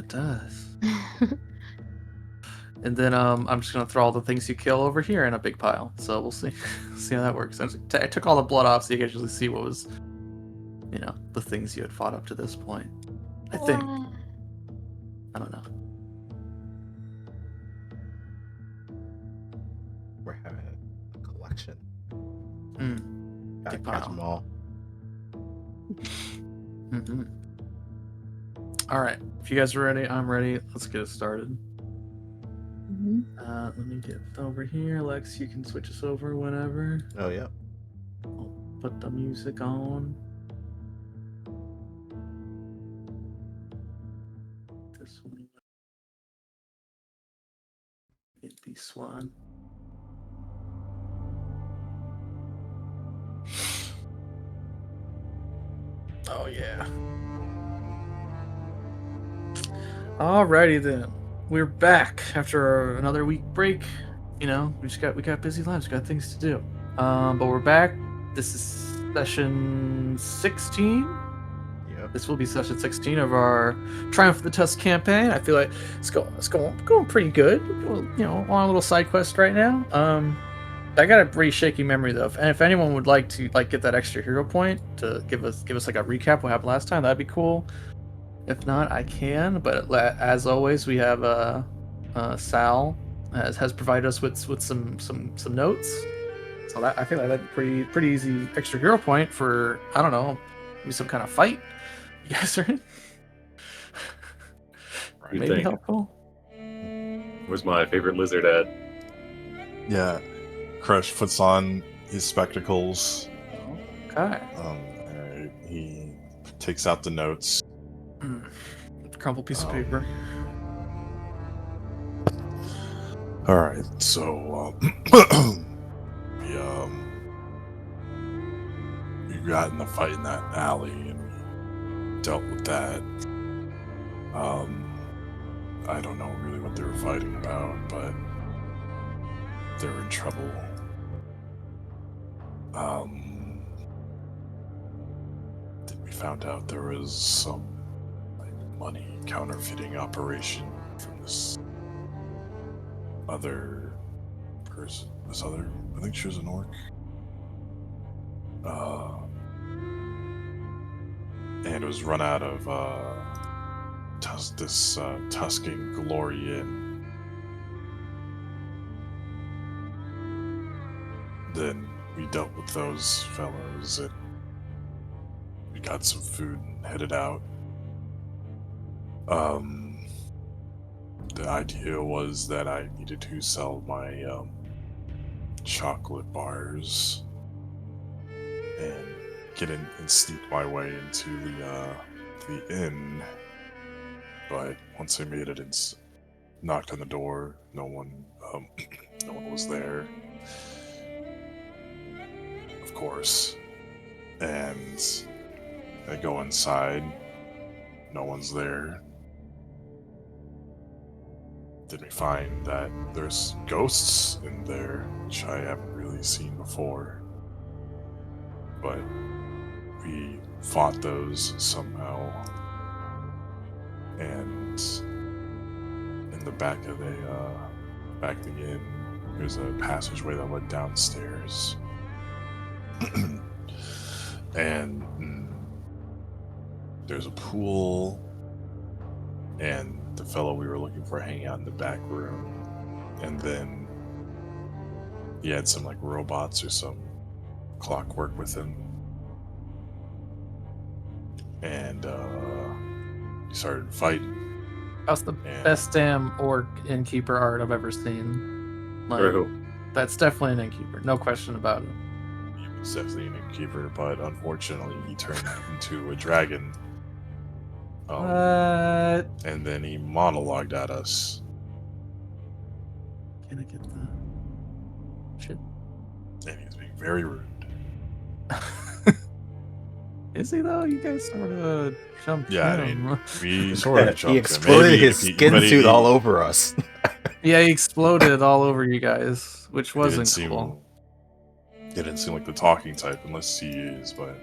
it does. And then I'm just gonna throw all the things you kill over here in a big pile. So we'll see, see how that works. I took all the blood off so you could actually see what was, the things you had fought up to this point. I think. I don't know. We're having a collection. Gotta Big catch pile. them all. Mm-hmm. All right. If you guys are ready, I'm ready. Let's get it started. Let me get over here. Lex, you can switch us over whenever. Oh, yeah. I'll put the music on. This one. Get this one. Oh, yeah. Alrighty then. We're back after another week break. We got busy lives, we got things to do. But we're back. This is session 16. Yep. This will be session 16 of our Triumph of the Tusk campaign. I feel like it's going pretty good. On a little side quest right now. I got a pretty shaky memory though, and if anyone would like to get that extra hero point to give us like a recap what happened last time, that'd be cool. If not, I can. But as always, we have Sal has provided us with some notes. So I feel like that's pretty easy extra hero point for, I don't know, maybe some kind of fight. You guys are in. Maybe helpful. Where's my favorite lizard at? Yeah, Crush puts on his spectacles. Okay. He takes out the notes. Crumpled piece of paper. All right, so we got in a fight in that alley and we dealt with that. I don't know really what they were fighting about, but they were in trouble. Then we found out there was some money counterfeiting operation from this other person. I think she was an orc. And it was run out of this Tuscan Glory Inn. Then we dealt with those fellows and we got some food and headed out. The idea was that I needed to sell my chocolate bars and get in and sneak my way into the inn. But once I made it and knocked on the door, no one was there. Of course. And I go inside, no one's there. Then we find that there's ghosts in there, which I haven't really seen before. But we fought those somehow. And in the back of the inn, there's a passageway that led downstairs. And there's a pool, and the fellow we were looking for hanging out in the back room. And then he had some robots or some clockwork with him. And he started fighting. That's the best damn orc innkeeper art I've ever seen. That's definitely an innkeeper, no question about it. He was definitely an innkeeper, but unfortunately he turned into a dragon. And then he monologued at us. Can I get the shit? And he was being very rude. Is he though? You guys sort of jumped him. We sort of jumped him. He exploded his skin suit all over us. Yeah, he exploded all over you guys, which wasn't cool. It didn't seem like the talking type, unless he is, but...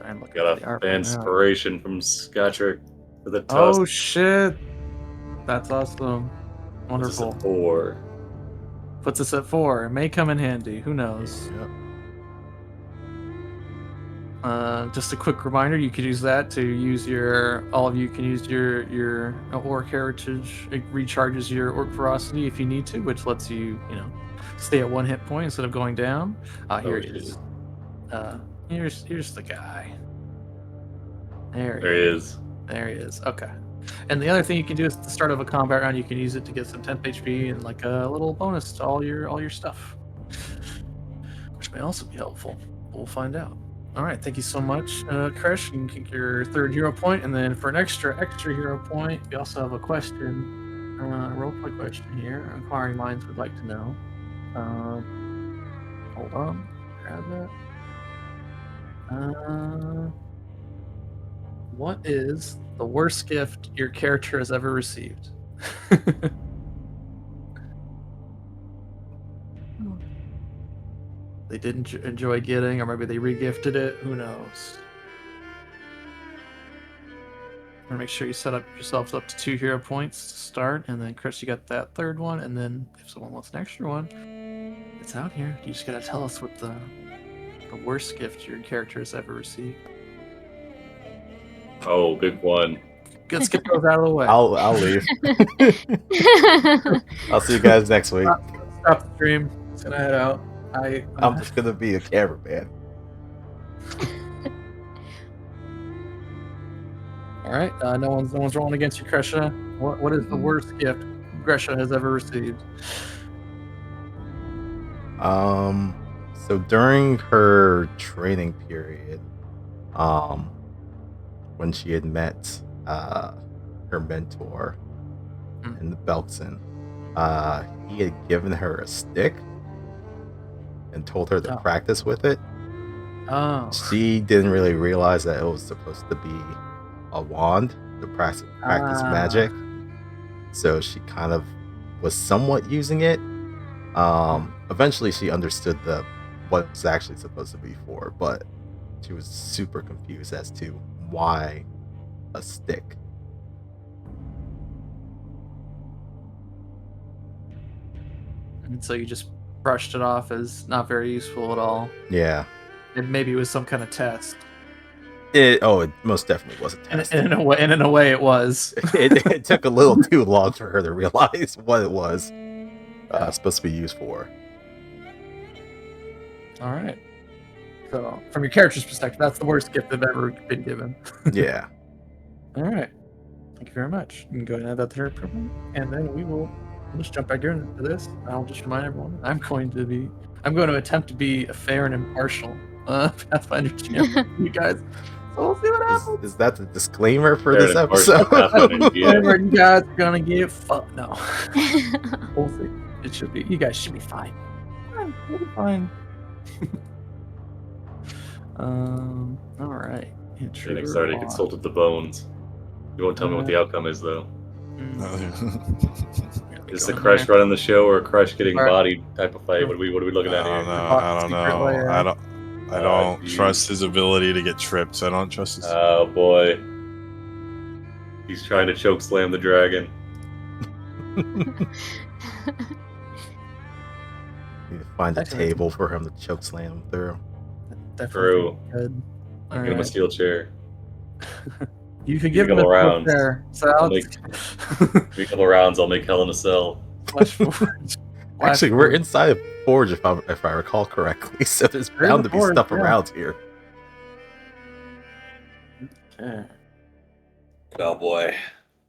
and look at Got the a art right now. inspiration from Scottrick for the Tusk. Oh shit! That's awesome. Puts us Wonderful. at 4. Puts us at 4. It may come in handy. Who knows? Yep. Just a quick reminder: you could use that to use all of you can use your orc heritage. It recharges your orc ferocity if you need to, which lets you stay at 1 hit point instead of going down. Here it is. Here's the guy. There he is. There he is. Okay. And the other thing you can do is at the start of a combat round, you can use it to get some temp HP and like a little bonus to all your stuff, which may also be helpful. We'll find out. All right, thank you so much, Krish. You can kick your 3rd hero point, and then for an extra hero point, we also have a question, roleplay question here. Inquiring minds would like to know. Hold on, grab that. What is the worst gift your character has ever received? They didn't enjoy getting, or maybe they regifted it. Who knows? Make sure you set up yourselves up to 2 hero points to start, and then Chris, you got that 3rd one, and then if someone wants an extra one, it's out here. You just gotta tell us what the worst gift your character has ever received. Oh, big one. Let's get those out of the way. I'll leave. I'll see you guys next week. Stop the stream. It's gonna head out. I'm just gonna be a cameraman. All right. No one's rolling against you, Kresha. What is the worst gift Kresha has ever received? So during her training period, when she had met her mentor in the Belkzen, he had given her a stick and told her to practice with it. Oh. She didn't really realize that it was supposed to be a wand to practice magic. So she kind of was somewhat using it. Eventually she understood what it's actually supposed to be for, but she was super confused as to why a stick. And so you just brushed it off as not very useful at all. Yeah. And maybe it was some kind of test. It most definitely was a test. And in a way it was. it took a little too long for her to realize what it was supposed to be used for. All right. So, from your character's perspective, that's the worst gift they've ever been given. Yeah. All right. Thank you very much. You can go ahead and add that to her program, and then we'll just jump back into this. I'll just remind everyone I'm going to attempt to be a fair and impartial Pathfinder champion for you guys. So we'll see what happens. Is that the disclaimer for this episode? Disclaimer, you guys are gonna get fucked. No. We'll see. It should be. You guys should be fine. You'll be fine. All right. Getting started. Consulted the bones. You won't tell me what the outcome is, though. Is the Crush running the show or a Crush getting bodied type of fight? What are we looking at here? I don't know. I don't trust his ability to get tripped. So I don't trust his. Oh boy, he's trying to choke slam the dragon. Need to find a table for him to choke slam him through. True. Good. Get him a steel chair. You could give him a steel chair. So a couple rounds. I'll make Hell in a Cell. Actually, we're inside of Forge, if I recall correctly. So there's bound to be stuff around here. Okay. Oh boy.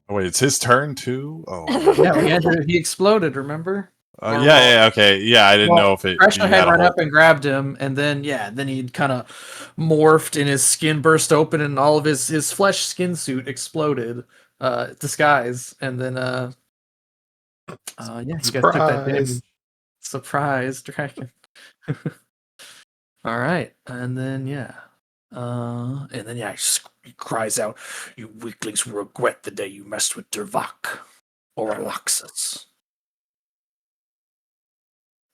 Oh wait, it's his turn too. Oh. Yeah, he exploded. Remember? Okay. Yeah, I didn't know if it. Kresha had run up and grabbed him, and then he kind of morphed, and his skin burst open, and all of his flesh skin suit exploded, disguise, and then you guys took that damage. Surprise, dragon. All right, and then he cries out, "You weaklings will regret the day you messed with Dervach or Alexis."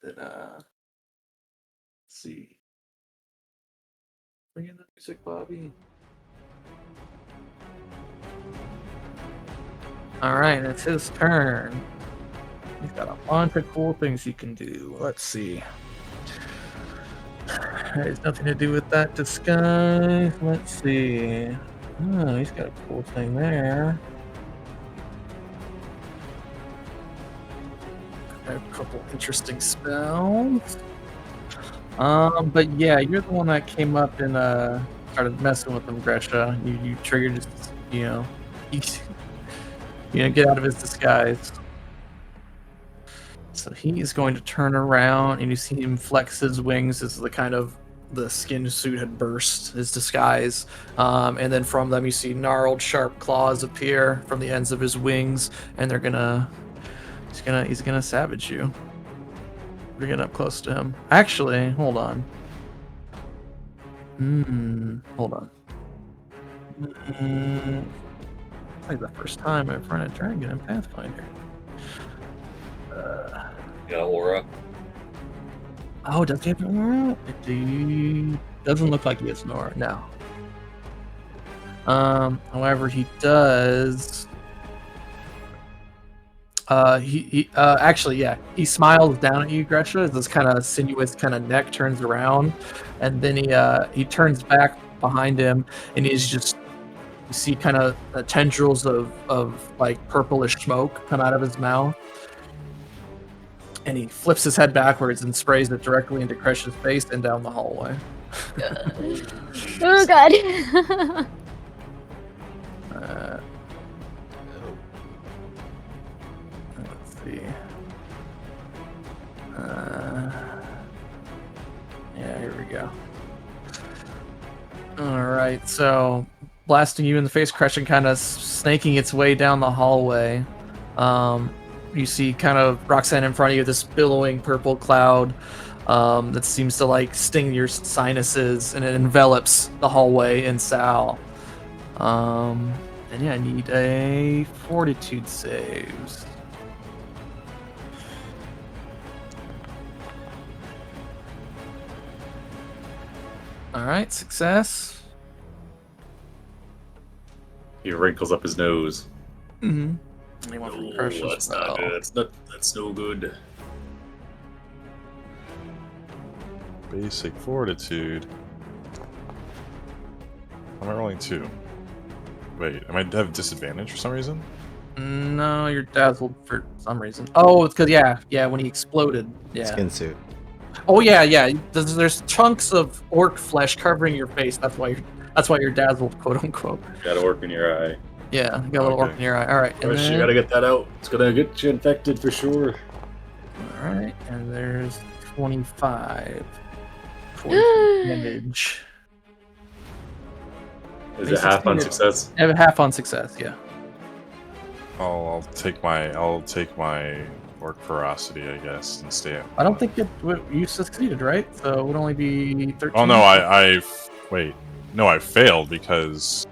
Then let's see. Bring in the music, Bobby. Alright, it's his turn. He's got a bunch of cool things he can do. Let's see. There's nothing to do with that disguise. Let's see. Oh, he's got a cool thing there. Got a couple interesting spells. But yeah, you're the one that came up and started messing with him, Gresha. You triggered his, get out of his disguise. So he is going to turn around, and you see him flex his wings as the skin suit had burst, his disguise. And then from them, you see gnarled, sharp claws appear from the ends of his wings, and he's gonna savage you. Bring it up close to him. Actually, hold on. Hold on. It's like the first time I've run a dragon in Pathfinder. Yeah, aura. Oh, does he have an aura? Doesn't look like he has an aura. No. However, he does. Actually, yeah, he smiles down at you, Gresha, as this kind of sinuous kind of neck turns around, and then he turns back behind him, and he's just, you see kind of tendrils of like purplish smoke come out of his mouth, and he flips his head backwards and sprays it directly into Gresha's face and down the hallway. Oh god. Let's see. Yeah, here we go. Alright, so blasting you in the face, crushing, kind of snaking its way down the hallway. You see kind of Roxanne in front of you, this billowing purple cloud that seems to like sting your sinuses, and it envelops the hallway and Sal. And yeah, I need a fortitude saves. Alright, success. He wrinkles up his nose. Mm-hmm. Oh, that's not good. That's no good. Basic fortitude. Am I rolling 2? Wait, am I have disadvantage for some reason? No, you're dazzled for some reason. Oh, it's because yeah, when he exploded. Yeah. Skin suit. Oh yeah. There's chunks of orc flesh covering your face. That's why you're dazzled, quote unquote. Got an orc in your eye. Yeah, you got a little orc in your eye. All right. And You gotta get that out. It's gonna get you infected for sure. All right, and there's 25 poison damage. Is it half on success? I have a half on success. Yeah. I'll take my orc ferocity, I guess, and stay at. I don't think you succeeded, right? So it would only be 13. Oh no, I wait. No, I failed because.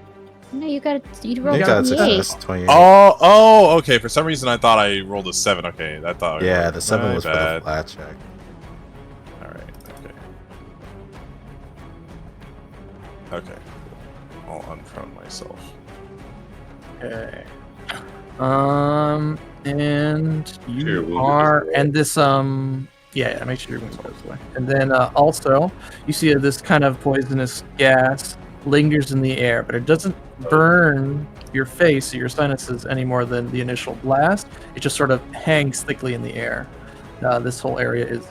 No, you rolled You got 28. success, 28. Oh, okay. For some reason, I thought I rolled a 7. Okay, I thought. Yeah, the 7 my was for bad. the flat check. All right. Okay. I'll unprone myself. Okay. And Your you wound are, goes and this, yeah, make sure your wound goes away. And then also, you see this kind of poisonous gas lingers in the air, but it doesn't burn your face or your sinuses any more than the initial blast. It just sort of hangs thickly in the air. This whole area is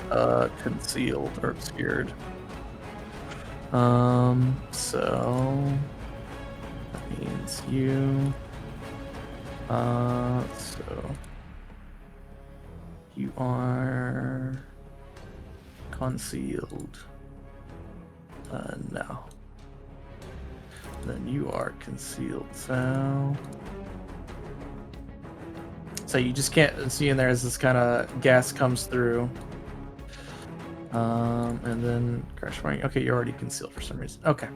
concealed or obscured. So that means you. So you are concealed. No. Then you are concealed. So you just can't see in there as this kind of gas comes through. And then crash wing. Okay, you're already concealed for some reason. Okay.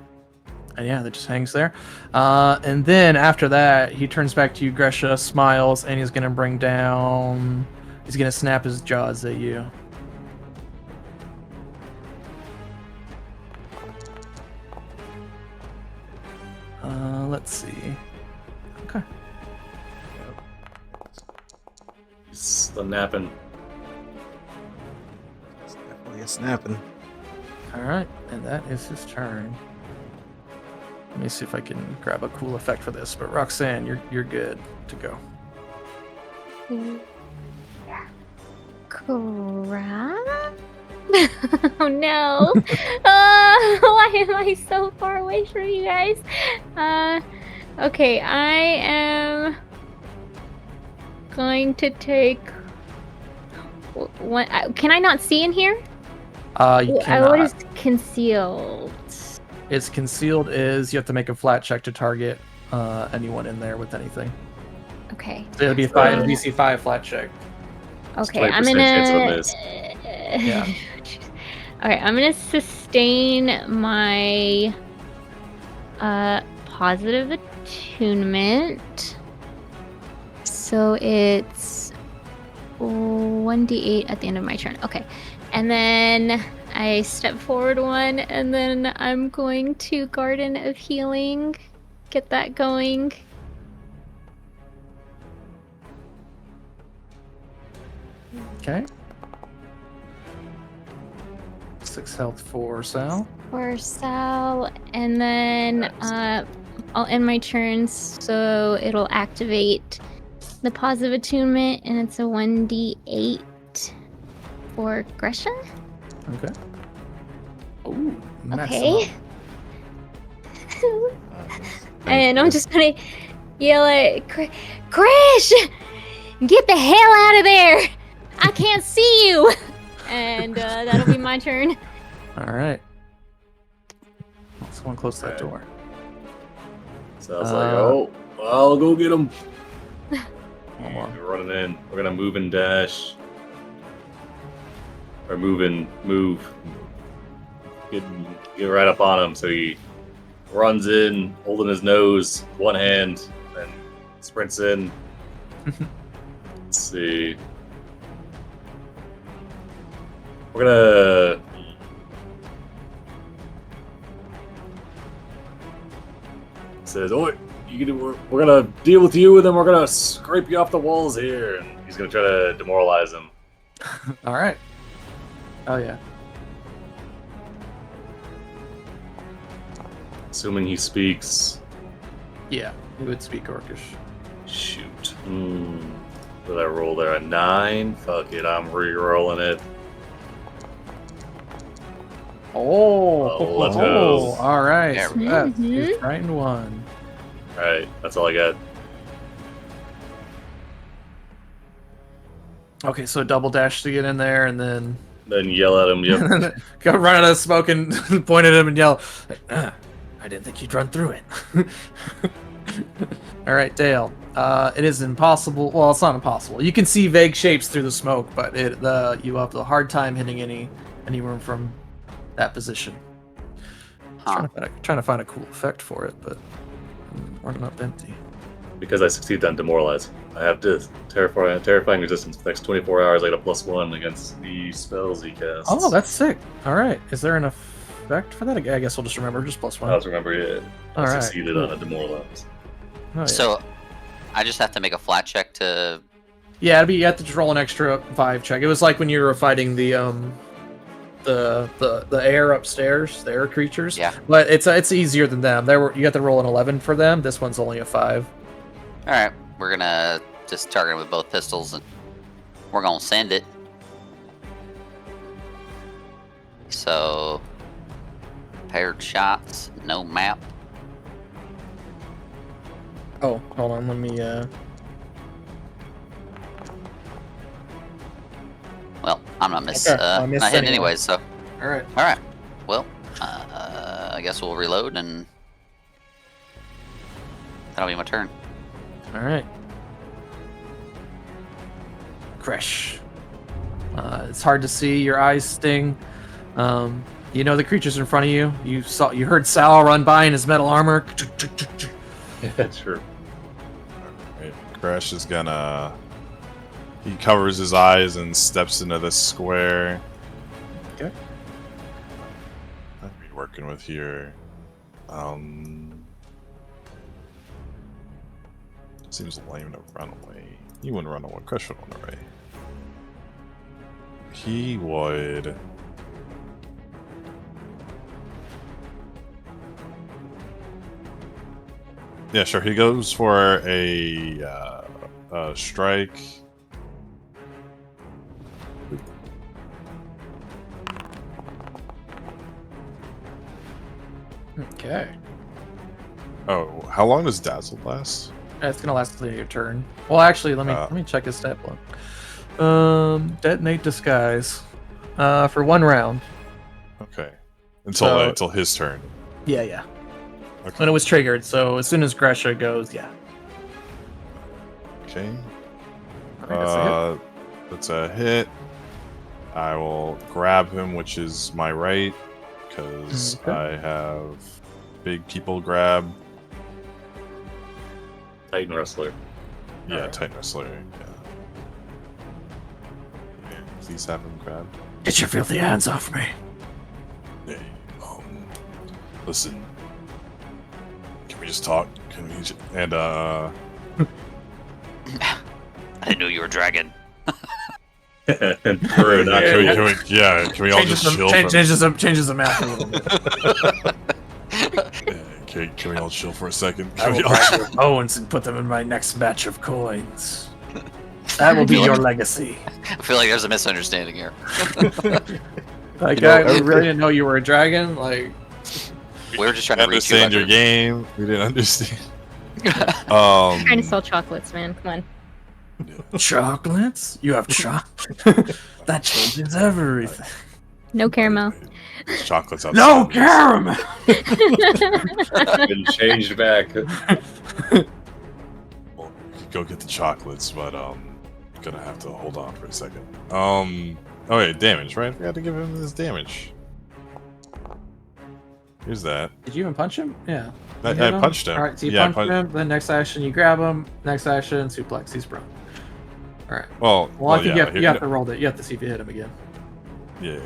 And yeah, that just hangs there. And then after that, he turns back to you, Gresha, smiles, and he's gonna bring down. He's gonna snap his jaws at you. Still napping. It's definitely a snapping. All right, and that is his turn. Let me see if I can grab a cool effect for this. But Roxanne, you're good to go. Crap. Oh no. Why am I so far away from you guys? Okay, I am going to take one. Can I not see in here? You cannot. What is concealed? It's concealed is you have to make a flat check to target anyone in there with anything. Okay. So it'll be a DC 5 flat check. Okay, I'm 20% chance of a gonna. miss. Yeah. Okay, I'm gonna sustain my positive attunement. So it's 1d8 at the end of my turn. Okay, and then I step forward one, and then I'm going to Garden of Healing. Get that going. Okay. 6 health for Sal. For Sal, and then I'll end my turn, so it'll activate the positive attunement, and it's a 1d8 for aggression. Okay. Ooh, mess him Okay. up. And I'm just gonna yell at Crash! Get the hell out of there! I can't see you! And that'll be my turn. All right. Someone close that Right. door. So I was like, oh, I'll go get him. Hold on. We're running in. We're gonna move and dash. Or move. Get right up on him. So he runs in, holding his nose, one hand, and sprints in. Let's see. We're gonna. Says, "Oh, we're gonna deal with you, and then we're gonna scrape you off the walls here." And he's gonna try to demoralize him. All right. Oh yeah. Assuming he speaks. Yeah, he would speak Orcish. Shoot. What did I roll there? A 9? Fuck it, I'm re-rolling it. Oh, let's go. All right. There So we go. that's he's frightened one. Alright, that's all I got. Okay, so double dash to get in there, and then Then yell at him, yep. go run out of the smoke and point at him and yell, I didn't think you'd run through it. All right, Dale. It is impossible. Well, it's not impossible. You can see vague shapes through the smoke, but you have a hard time hitting anyone from that position. Huh. Trying to find a cool effect for it, but I'm running up empty. Because I succeeded on demoralize. I have this terrifying resistance. For the next 24 hours, I get a +1 against the spells he casts. Oh, that's sick. All right. Is there an effect for that? I guess we'll just remember just +1. I was remember it. I All right, succeeded cool. on a demoralize. Oh, yeah. So I just have to make a flat check to. Yeah, you have to just roll an extra 5 check. It was like when you were fighting the air upstairs, the air creatures. Yeah. But it's easier than them. You got to roll an 11 for them. This one's only a 5. All right, we're gonna just target him with both pistols, and we're gonna send it. So, paired shots, no map. Oh, hold on. Let me. Well, I'm not Okay, I missed not hitting anyway. anyways. So, All right. all right. Well, I guess we'll reload, and that'll be my turn. All right. Crash. It's hard to see. Your eyes sting. You know the creature's in front of you. You heard Sal run by in his metal armor. That's true. Right. Crash is gonna. He covers his eyes and steps into the square. Okay. I'd be working with here. Seems lame to run away. You wouldn't run away. Crash would run away. he would. Yeah, sure. He goes for a strike. Okay. Oh, how long does Dazzle last? It's gonna last until your turn. Well, actually, let me check his stat block. Detonate disguise. For 1 round. Okay, until So- his turn. Yeah. Okay. When it was triggered, so as soon as Gresha goes, yeah. Okay. Alright, That's a hit. I will grab him, which is my right, because Okay. I have big people grab. Titan Wrestler. Yeah, Alright. Titan Wrestler. Yeah, please have him grab. Get your filthy hands off me. Hey, listen. Can we just talk? Can we just, and I didn't know you were a dragon. And can we all Changes just chill? changes the math a little bit. Can we all chill for a second? I Can we will all grab your bones and put them in my next batch of coins. That will be your legacy. I feel like there's a misunderstanding here. Like, You know, I really didn't know you were a dragon. Like, We were just trying to reach you. understand your game? We didn't understand. Um, Trying to sell chocolates, man. Come on. chocolates? You have chocolate? That changes everything. No caramel. There's chocolates outside. No caramel! Been changed back. Well, we could go get the chocolates, but gonna have to hold on for a second. Oh wait, damage, right? I forgot to give him this damage. Here's that. Did you even punch him? Yeah. I You hit punched him. Alright, so you Yeah, I punch him, then next action you grab him, next action suplex, he's prone. Alright. Well, Well, I think yeah, you have to roll it. You have to see if you hit him again. Yeah.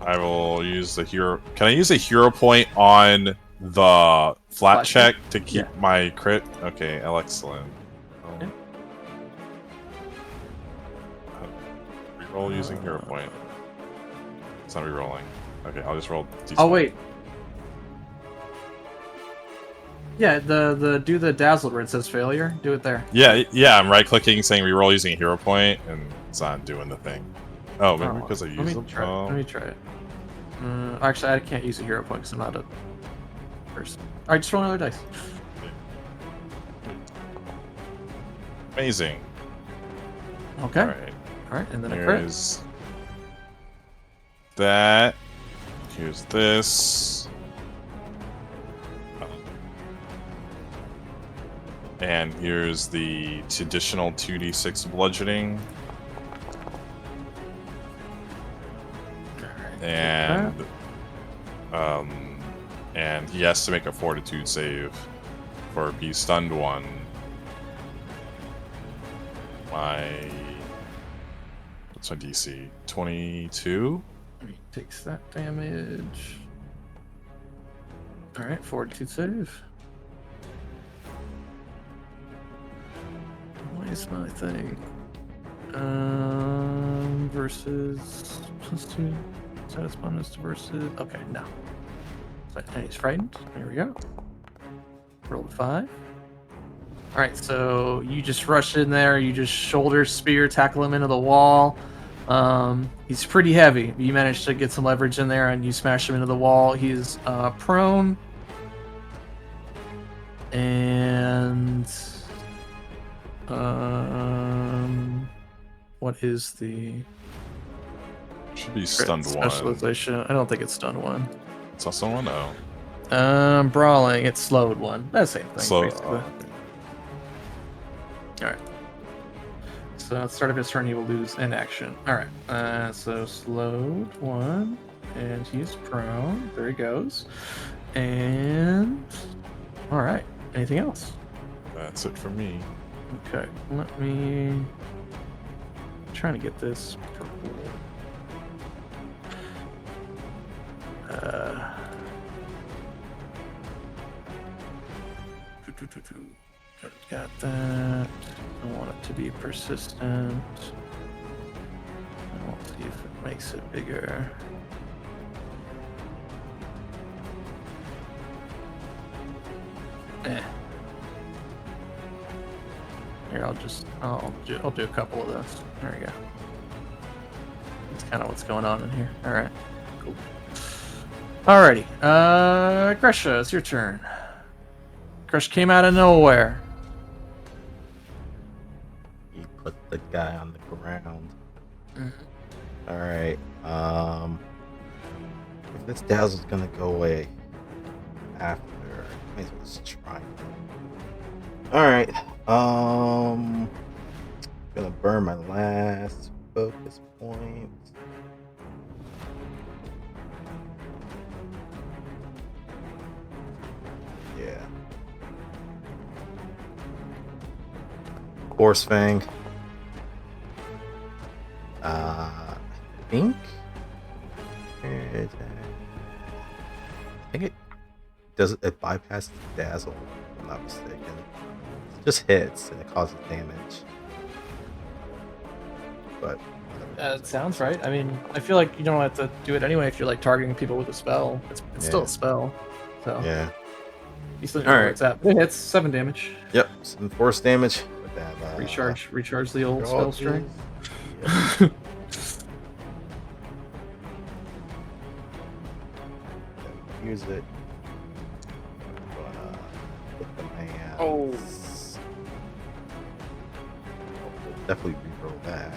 I will use the hero. Can I use a hero point on the flat check to keep my crit? Okay, excellent. Yeah. Reroll using hero point. It's not rerolling. Okay, I'll just roll. D6. Oh wait. Yeah, the do the dazzle where it says failure. Do it there. Yeah. I'm right clicking, saying reroll using a hero point, and it's not doing the thing. Oh, maybe Oh, because I let used me them. try. Oh. Let me try it. Actually, I can't use a hero point because I'm not a person. All right, just roll another dice. Amazing. Okay. All right. All right, and then a crit. Here's that. Here's this. And here's the additional 2d6 bludgeoning. And he has to make a fortitude save for be stunned one. What's my DC? 22? He takes that damage. All right, fortitude save. What is my thing? Versus +2. Status bonus versus. Okay, no. And he's frightened. There we go. Roll a 5. All right, so you just rush in there. You just shoulder spear, tackle him into the wall. He's pretty heavy. You manage to get some leverage in there, and you smash him into the wall. He's prone. And what is the Should be stunned one. specialization? I don't think it's stun 1. It's also one? No. Brawling, it's slowed 1. That's the same thing. Slow. Basically. Alright. So at the start of his turn, he will lose an action. Alright. So slowed 1. And he's prone. There he goes. And. Alright. Anything else? That's it for me. Okay. Let me. I'm trying to get this. Got that. I want it to be persistent. And we'll see if it makes it bigger. Eh. Here, I'll do a couple of those. There we go. That's kind of what's going on in here. All right, cool. Alrighty, Gresha, it's your turn. Gresha came out of nowhere. You put the guy on the ground. Mm-hmm. All right. If this dazzle's gonna go away after, might as well just try. All right. Gonna burn my last focus point. Yeah. Horse Fang. I think it does. It bypasses dazzle, if I'm not mistaken. It just hits and it causes damage. But It sounds right. I mean, I feel like you don't have to do it anyway if you're like targeting people with a spell. It's still a spell. So yeah. you still know where it's at. It hits 7 damage. Yep. Some force damage. With that, Recharge the old spell strength. Yep. Use it. Put the man. Oh. Definitely reroll that.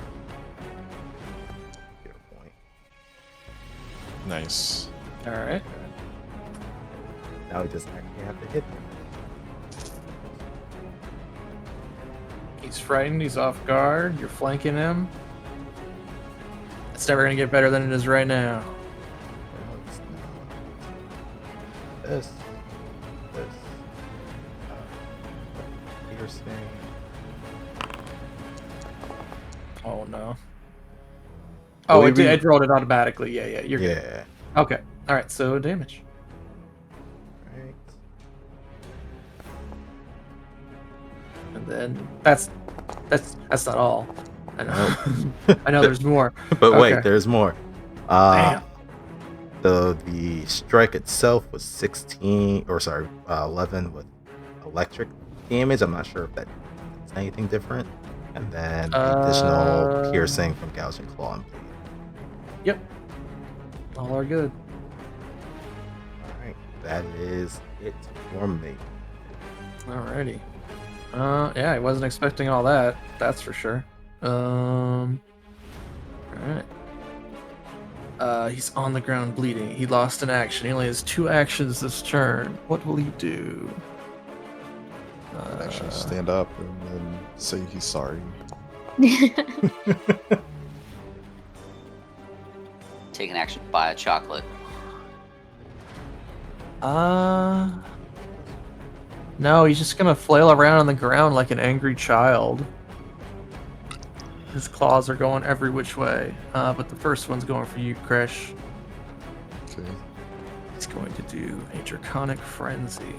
Get a point. Nice. All right. Now he doesn't actually have to hit me. He's frightened. He's off guard. You're flanking him. It's never gonna get better than it is right now. No, it's not. This. Piercing. Oh no. Oh, it rolled it automatically. Yeah, you're good. Yeah. Okay. All right. So damage. Right. And then that's not all. I know. Nope. I know there's more. But wait, Okay. there's more. Damn. The strike itself was 11 with electric damage. I'm not sure if that's anything different. And then the additional piercing from gouging claw and bleed. Yep. All are good. Alright, that is it for me. Alrighty. Yeah, I wasn't expecting all that. That's for sure. Alright. He's on the ground bleeding. He lost an action. He only has 2 actions this turn. What will he do? Actually, stand up and then say he's sorry. Take an action, buy a chocolate. No, he's just gonna flail around on the ground like an angry child. His claws are going every which way. But the first one's going for you, Kresh. Okay. He's going to do a Draconic Frenzy.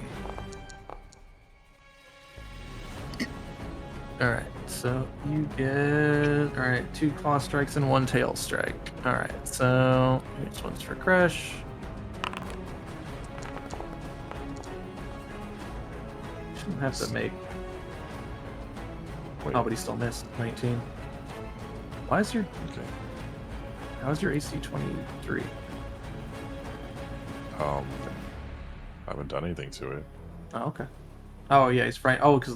Alright, so you get... Alright, 2 claw strikes and 1 tail strike. Alright, so this one's for Kresh. Shouldn't have to make... Wait. Oh, but he still missed. 19. Why is your... Okay. How is your AC 23? I haven't done anything to it. Oh, okay. Oh, yeah, he's frightened. Oh, because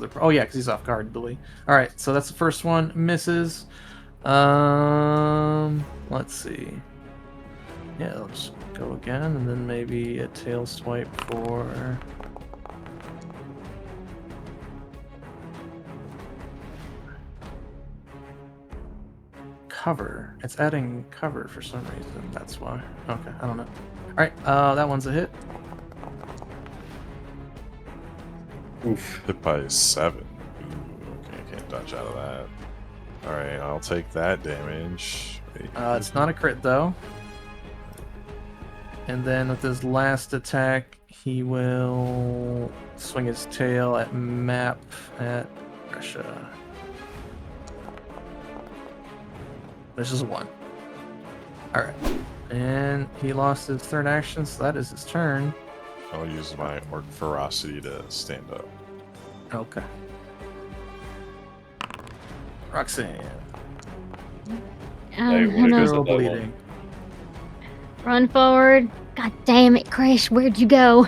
he's off guard, Billy. Alright, so that's the first one. Misses. Let's see. Yeah, let's go again, and then maybe a tail swipe for... Cover. It's adding cover for some reason. That's why. Okay, I don't know. Alright, that one's a hit. Oof. Hit by 7. Ooh, okay, I can't dodge out of that. Alright, I'll take that damage. Wait. It's not a crit, though. And then with his last attack, he will swing his tail at map at Russia. This is 1. Alright. And he lost his third action, so that is his turn. I'll use my orc ferocity to stand up. Okay. Roxanne. Hey, I'm what gonna goes Girl up that bleeding. run forward. God damn it, Krish, where'd you go?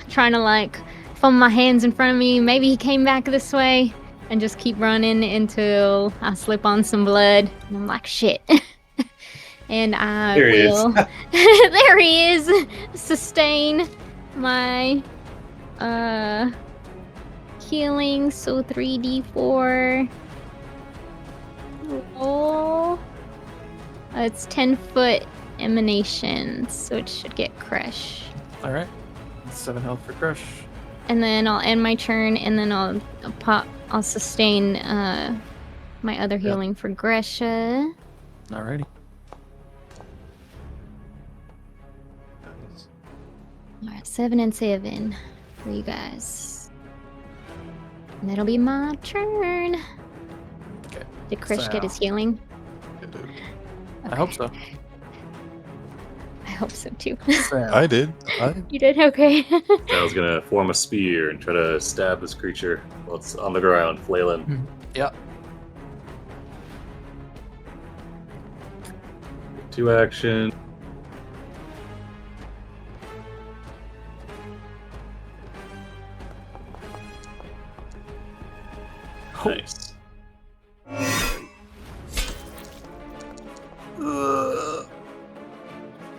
Trying to like foam my hands in front of me. Maybe he came back this way, and just keep running until I slip on some blood. And I'm like, shit. And I There he is. will. There he is. Sustain my healing. So 3d4. Roll. It's 10-foot emanation, so it should get crushed. Alright. 7 health for Crush. And then I'll end my turn, and then I'll sustain my other healing for Gresha. Alrighty. Alright, 7 and 7 for you guys. And that'll be my turn. Okay. Did Krish So- get his healing? I hope so. I hope so too. I did. You did? Okay. I was gonna form a spear and try to stab this creature while it's on the ground, flailing. Yep. 2 action. Nice.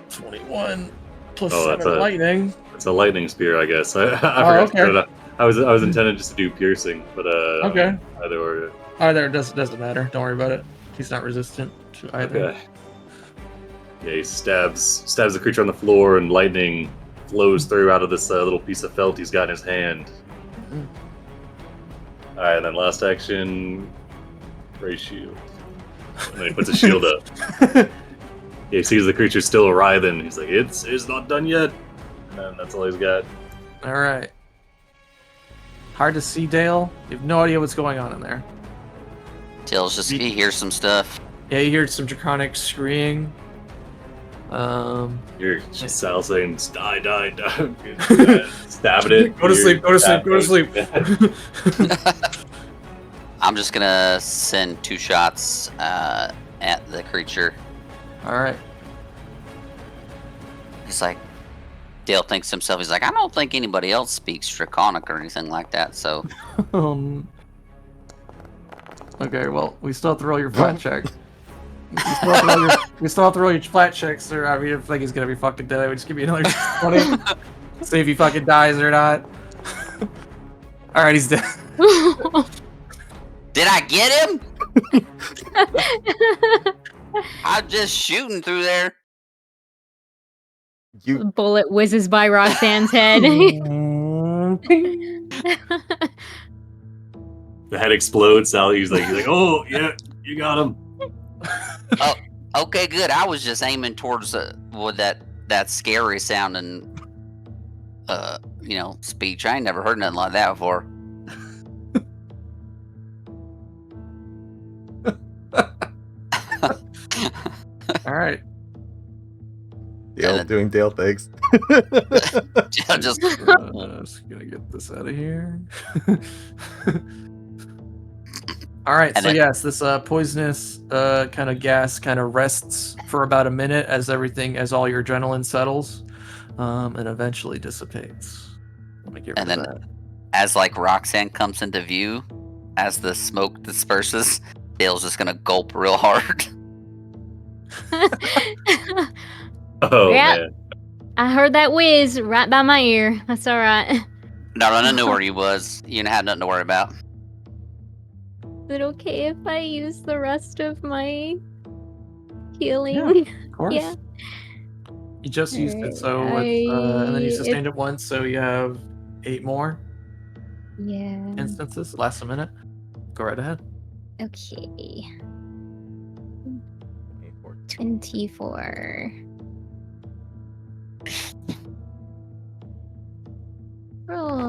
21 plus Oh, that's 7 a- lightning. It's a lightning spear, I guess. I Oh, forgot to put it up. I was intended just to do piercing, but Okay. either or. Either doesn't matter. Don't worry about it. He's not resistant to either. Okay. Yeah, he stabs the creature on the floor, and lightning flows through out of this little piece of felt he's got in his hand. Mhm. All right, and then last action, raise shield. And then he puts a shield up. Yeah, he sees the creature still writhing. He's like, "It's not done yet." And that's all he's got. All right. Hard to see, Dale. You have no idea what's going on in there. Tails just he hears some stuff. Yeah, you hear some draconic screaming. You're just Sal saying, "Die, die, die!" Stabbing it. Go to sleep. Go to sleep. Go to sleep. I'm just gonna send 2 shots at the creature. All right. He's like, Dale thinks to himself, he's like, I don't think anybody else speaks Draconic or anything like that, so Okay, well, we still have to roll your flat check. We still have to roll your flat checks, or I mean, if like he's gonna be fucking dead, I would just give you another 20. See if he fucking dies or not. All right, he's dead. did I get him? I'm just shooting through there. You Bullet whizzes by Roxanne's head. The head explodes. Sal, he's like, "Oh yeah, you got him." Okay, good. I was just aiming towards with that scary sounding speech. I ain't never heard nothing like that before. All right. Dale Yeah. doing Dale things. Just Just gonna get this out of here. All right, And so then- yes, this poisonous kind of gas kind of rests for about a minute as all your adrenaline settles, and eventually dissipates. Let me get rid And of then- that. as like Roxanne comes into view, as the smoke disperses, Dale's just gonna gulp real hard. Oh Yeah. man. I heard that whiz right by my ear. That's all right. No, I knew where he was. You didn't have nothing to worry about. Is it okay if I use the rest of my healing? Of course. Yeah. You just used it, Alright, so and then you I- sustained it once, so you have 8 more Yeah. instances. Lasts a minute. Go right ahead. Okay. 24. Roll.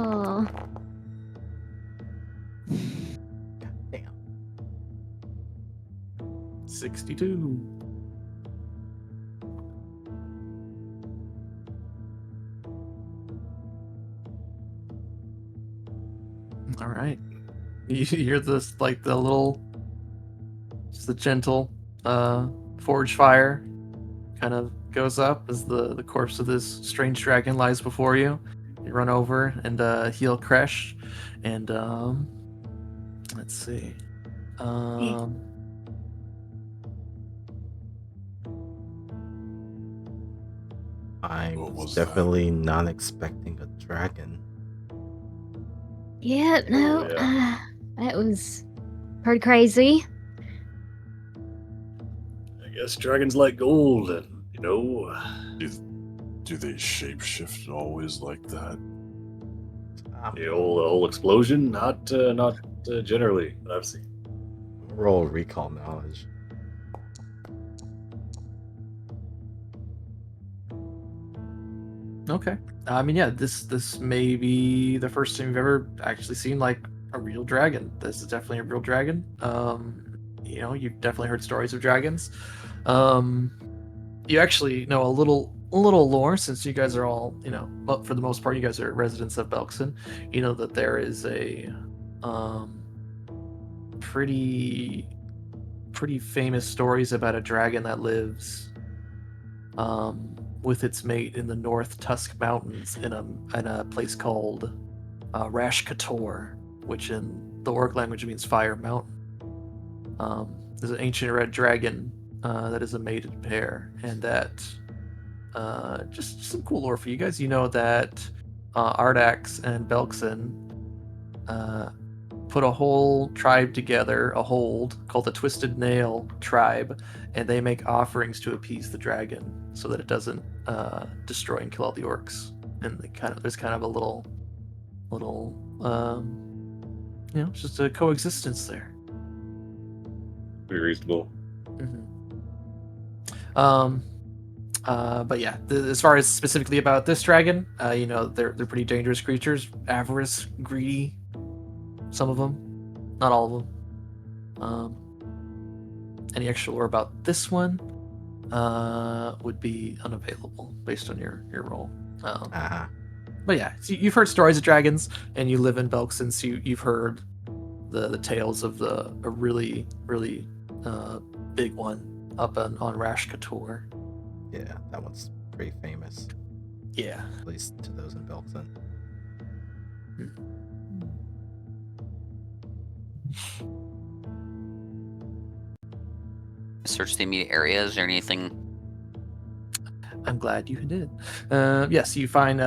62. All right. You hear this, like the little, just the gentle forge fire kind of goes up as the corpse of this strange dragon lies before you. You run over and heal Kresh, and let's see. I What was was that? definitely not expecting a dragon. Yeah, no, yeah. that was pretty crazy. I guess dragons like gold, and Do they shapeshift always like that? the whole explosion. Not generally, but I've seen. Roll recall knowledge. Okay. I mean, yeah, this may be the first time you've ever actually seen like a real dragon. This is definitely a real dragon. You've definitely heard stories of dragons. You actually know a little lore, since you guys are all, but for the most part, you guys are residents of Belkzen. You know that there is a pretty famous stories about a dragon that lives with its mate in the North Tusk Mountains in a place called Rashkator, which in the Orc language means Fire Mountain. There's an ancient red dragon that is a mated pair, and that just some cool lore for you guys. You know that Ardax and Belkzen put a whole tribe together, a hold called the Twisted Nail tribe, and they make offerings to appease the dragon so that it doesn't destroy and kill all the orcs. And there's kind of a little just a coexistence there. Pretty reasonable. But yeah, as far as specifically about this dragon, they're pretty dangerous creatures, avarice, greedy. Some of them, not all of them. Any extra lore about this one would be unavailable based on your roll. But yeah, so you've heard stories of dragons, and you live in Belkzen, so you've heard the tales of a really big one up on Rashkator. Yeah, that one's pretty famous. Yeah. At least to those in Belkzen. Search the immediate area. Is there anything? I'm glad you did. Yes, you find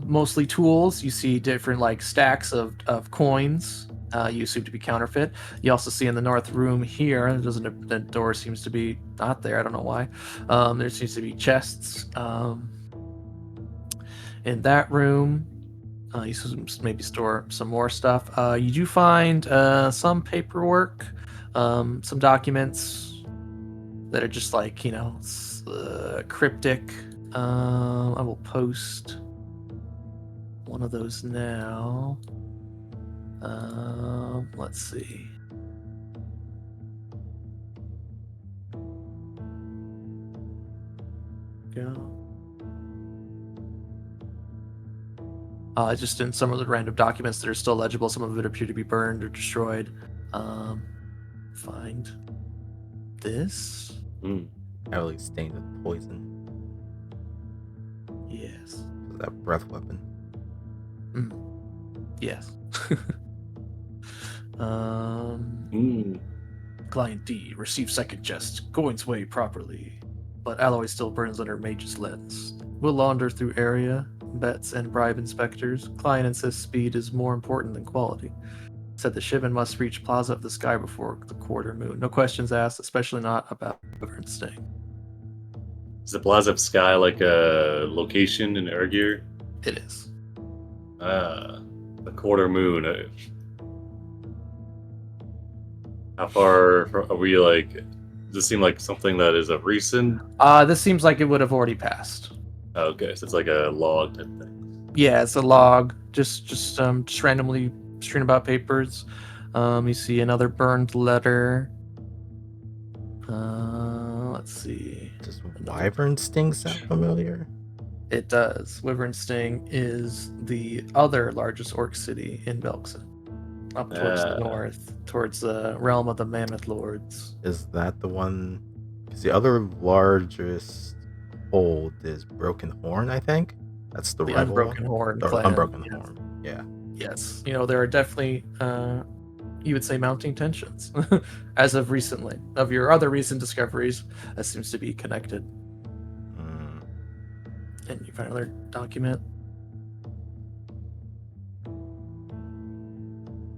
mostly tools. You see different like stacks of coins. You assume to be counterfeit. You also see in the north room here, the door seems to be not there. I don't know why. There seems to be chests. In that room, you maybe store some more stuff. You do find some paperwork, some documents that are just like cryptic. I will post one of those now. Let's see. Go. Just in some of the random documents that are still legible, some of it appear to be burned or destroyed. Find this. Heavily stained with poison. Yes. Is that breath weapon? Yes. Client D, receive second chest. Coins weigh properly, but alloy still burns under mage's lens. Will launder through area, bets, and bribe inspectors. Client insists speed is more important than quality. Said the shipment must reach Plaza of the Sky before the quarter moon. No questions asked, especially not about current staying. Is the Plaza of Sky like a location in Ergir? It is. The quarter moon. How far are we, like, does this seem like something that is a recent? This seems like it would have already passed. Okay, so it's like a log type thing. Yeah, it's a log. Just randomly strewn about papers. You see another burned letter. Let's see. Does Wyvern Sting sound familiar? It does. Wyvern Sting is the other largest orc city in Belkzen, up towards the north, towards the realm of the Mammoth Lords. Is that the one? Because the other largest hold is Broken Horn, I think. That's the rival Unbroken one. Horn Or clan. Unbroken Yes. Horn. Yeah. Yes, there are definitely, you would say, mounting tensions as of recently. Of your other recent discoveries, that seems to be connected. Mm. And you find another document.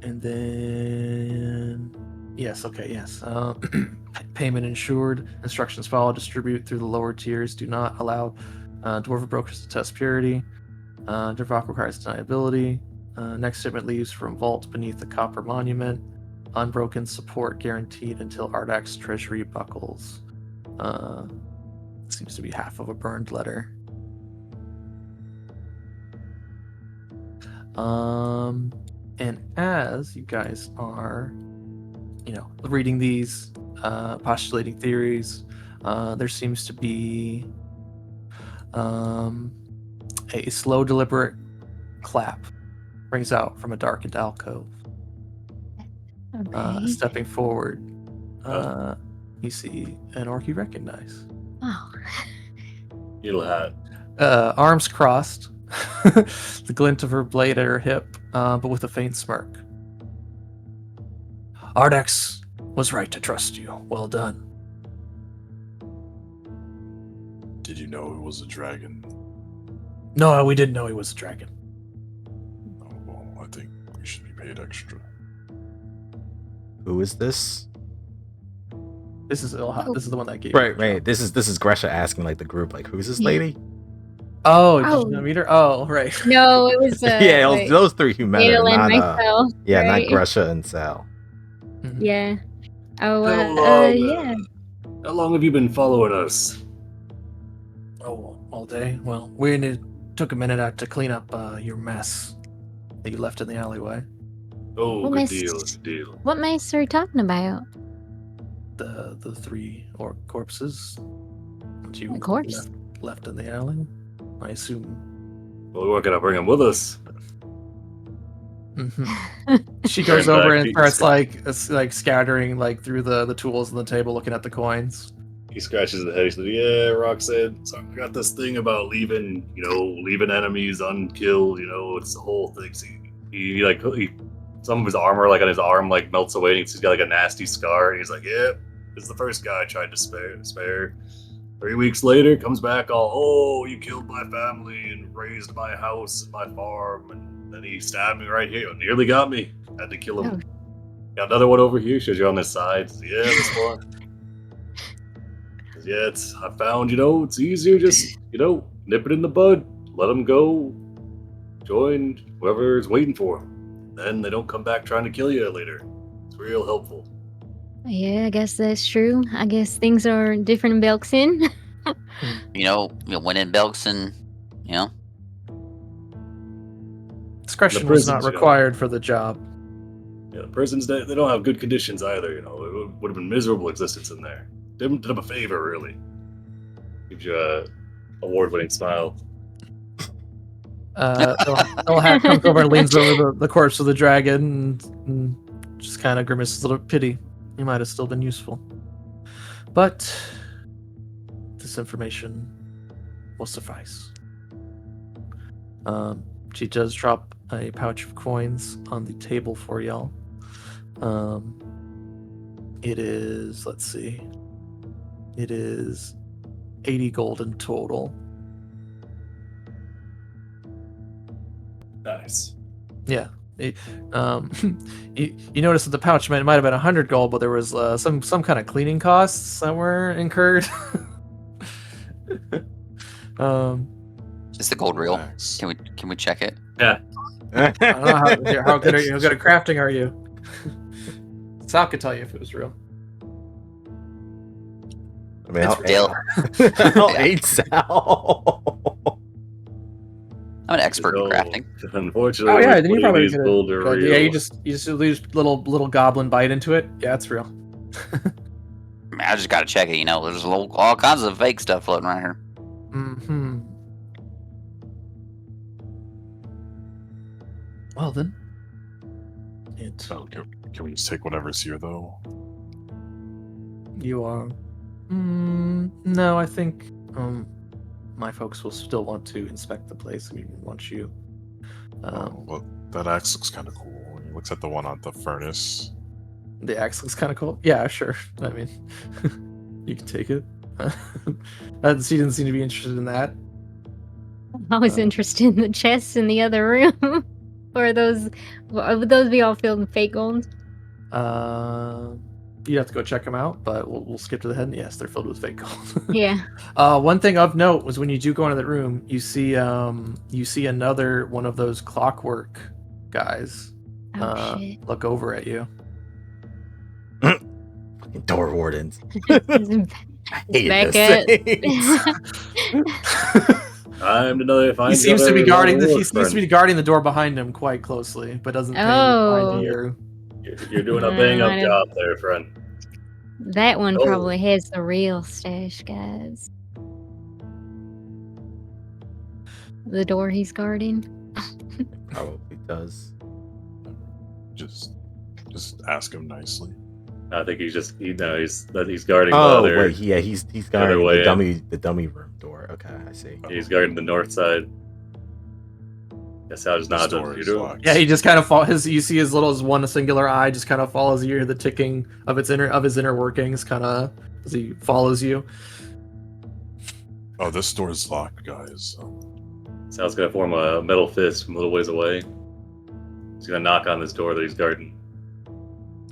And then, yes, okay, yes. Payment insured. Instructions follow. Distribute through the lower tiers. Do not allow dwarven brokers to test purity. Dervach requires deniability. Next shipment leaves from vault beneath the copper monument. Unbroken support guaranteed until Ardak's treasury buckles. Seems to be half of a burned letter. And as you guys are, reading these, postulating theories, there seems to be a slow, deliberate clap rings out from a darkened alcove. Okay. Stepping forward, you see an orc you recognize. Oh. Ilhat. Arms crossed, the glint of her blade at her hip, but with a faint smirk. Ardax was right to trust you. Well done. Did you know it was a dragon? No, we didn't know he was a dragon. Oh, well, I think we should be paid extra. Who is this? This is Ilhat. This is the one that gave you the Right. job. This is Gresha asking like the group, like, who's this lady? Oh, did Oh. you not meet her? Oh, right. No, it was Yeah, it was those three who met her, Adel and not myself. yeah, right? not Gresha and Sal. Mhm. Yeah. Oh, How long, yeah. How long have you been following us? Oh, all day. Well, took a minute out to clean up your mess that you left in the alleyway. Oh, What good mess? deal, good deal. What mess are you talking about? The three orc corpses that you A corpse? left in the alley. I assume. Well, we weren't gonna bring him with us. She goes Turn over back, and Pete. starts like scattering like through the tools on the table, looking at the coins. He scratches his head. He said, "Yeah, Roxanne. So I got this thing about leaving enemies unkilled. It's the whole thing." So he some of his armor, like on his arm, like melts away. And he's got like a nasty scar. And he's like, "Yeah, it's the first guy I tried to spare. 3 weeks later, comes back all, oh, you killed my family and raised my house and my farm, and then he stabbed me right here. Nearly got me. Had to kill him. Got another one over here. Shows you on this side. Says, yeah, this one." Says, yeah, I found, it's easier just, nip it in the bud, let them go, join whoever is waiting for them. Then they don't come back trying to kill you later. It's real helpful. Yeah, I guess that's true. I guess things are different in Belkzen. When in Belkzen, Discretion The was not prisons, required for the job. Yeah, the prisons, they don't have good conditions either, It would have been miserable existence in there. Did them a favor, really. Gives you a award-winning smile. Ilhat comes over and leans over the corpse of the dragon and just kind of grimaces a little pity. He might have still been useful. But this information will suffice. She does drop a pouch of coins on the table for y'all. It is, let's see. It is 80 gold in total. Nice. Yeah. You notice that the pouch might have been 100 gold, but there was some kind of cleaning costs that were incurred. is the gold real? Thanks. Can we check it? Yeah. I don't know how good are you? How good at crafting are you? Sal could tell you if it was real. I mean, It's Dale. I'll aid Sal. I'm an expert in crafting. Unfortunately, Oh yeah, we then you put probably these get gold are real. yeah. You just lose little goblin bite into it. Yeah, it's real. mean, I just gotta check it. There's all kinds of fake stuff floating around here. Mm-hmm. Well then. So can we just take whatever's here though? You are. No, I think my folks will still want to inspect the place. I mean, once you. Well, that axe looks kind of cool. He looks at the one on the furnace. The axe looks kind of cool. Yeah, sure. I mean, you can take it. She didn't seem to be interested in that. I was interested in the chests in the other room. Or would those be all filled with fake gold? You have to go check them out, but we'll skip to the head. And yes, they're filled with fake gold. Yeah. One thing of note was when you do go into that room, you see another one of those clockwork guys Oh, shit. look over at you. Fucking door wardens. I hate Back this at- thing. Time to know if I He seems to be guarding the guarding the door behind him quite closely, but doesn't pay any mind to you. You're doing a bang up I don't- job there, friend. That one Oh. probably has the real stash, guys. The door he's guarding. Probably does. Just ask him nicely. I think he's guarding the Oh other. wait, yeah, he's guarding way the dummy room door. Okay, I see. He's guarding the north side. Guess I'll just This nod. door You is do. locked. Yeah, he just kind of you see his little one singular eye just kind of follows you, the ticking of his inner workings, kind of as he follows you. Oh, this door is locked, guys. Sal's gonna form a metal fist from a little ways away. He's gonna knock on this door that he's guarding.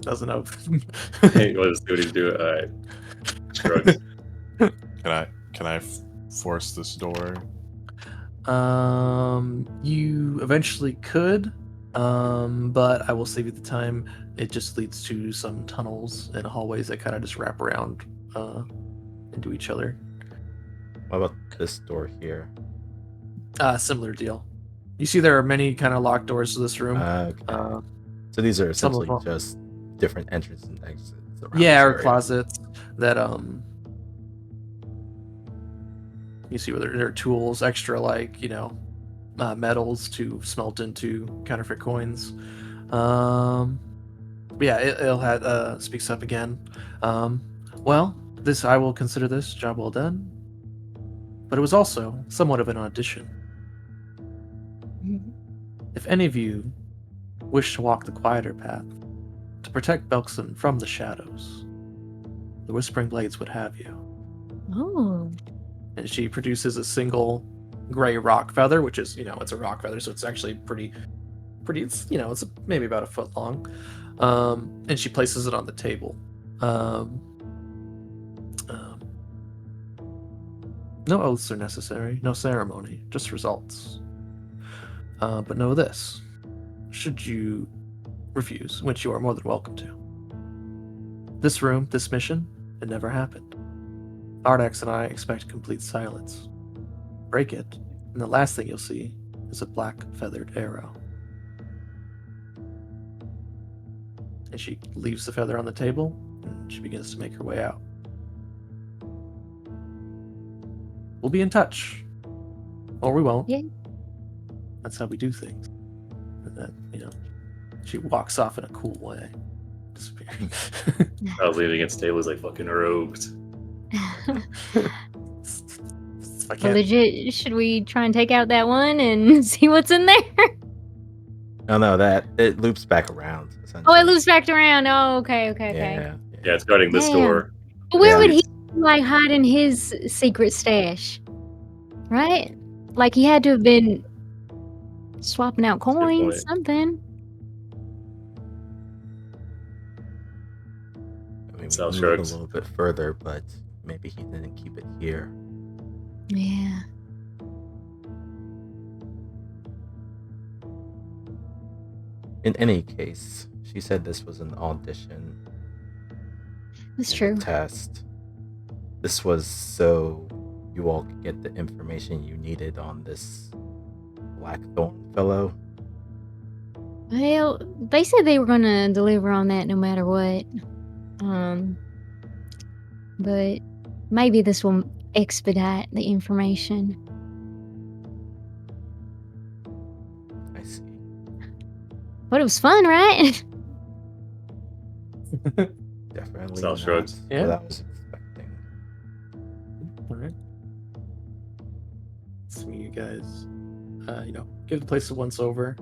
Doesn't have. Hey, let's see what he's doing. All right. Shrugs. Can I force this door? You eventually could, but I will save you the time. It just leads to some tunnels and hallways that kind of just wrap around into each other. What about this door here? Similar deal. You see, there are many kind of locked doors to this room. Okay. So these are some of essentially them- just different entrances and exits. around Yeah, this or area. closets that you see where there are tools, extra metals to smelt into counterfeit coins. Ilhat speaks up again. Well, I will consider this job well done, but it was also somewhat of an audition. If any of you wish to walk the quieter path, to protect Belkzen from the shadows, the Whispering Blades would have you. Oh. And she produces a single gray rock feather, which is, it's a rock feather, so it's actually pretty. It's it's maybe about a foot long, and she places it on the table. No oaths are necessary, no ceremony, just results. But know this: should you refuse, which you are more than welcome to, this room, this mission, it never happened. Ardax and I expect complete silence. Break it, and the last thing you'll see is a black feathered arrow. And she leaves the feather on the table, and she begins to make her way out. We'll be in touch. Or we won't. Yeah. That's how we do things. And then, she walks off in a cool way. Disappearing. I was leaning against the table. He's like fucking rogued. I Well, can't. legit, should we try and take out that one and see what's in there? No, that it loops back around. Oh, essentially. it loops back around. Oh, okay. Yeah. Yeah, it's guarding this Damn. door. But where Yeah. would he hiding his secret stash? Right? Like he had to have been swapping out good coins, point. something. I mean, we Sal moved shrugs. a little bit further, but maybe he didn't keep it here. Yeah. In any case, she said this was an audition. That's and a true. Test. This was so you all could get the information you needed on this Blackthorn fellow. Well, they said they were gonna deliver on that no matter what. but maybe this will expedite the information. I see. But it was fun, right? Definitely Sal not shrugs. Yeah. what I was expecting. All right. So you guys, give the place a once over.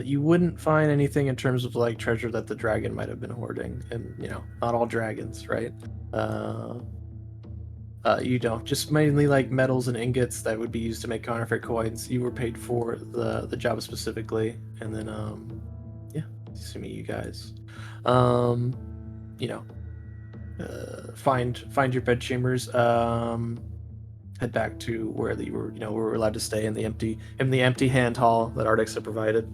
You wouldn't find anything in terms of like treasure that the dragon might have been hoarding, and not all dragons, right? You don't. Just mainly like metals and ingots that would be used to make counterfeit coins. You were paid for the job specifically, and then assuming you guys, find your bed chambers. Head back to where you were allowed to stay in the empty hand hall that Ardex had provided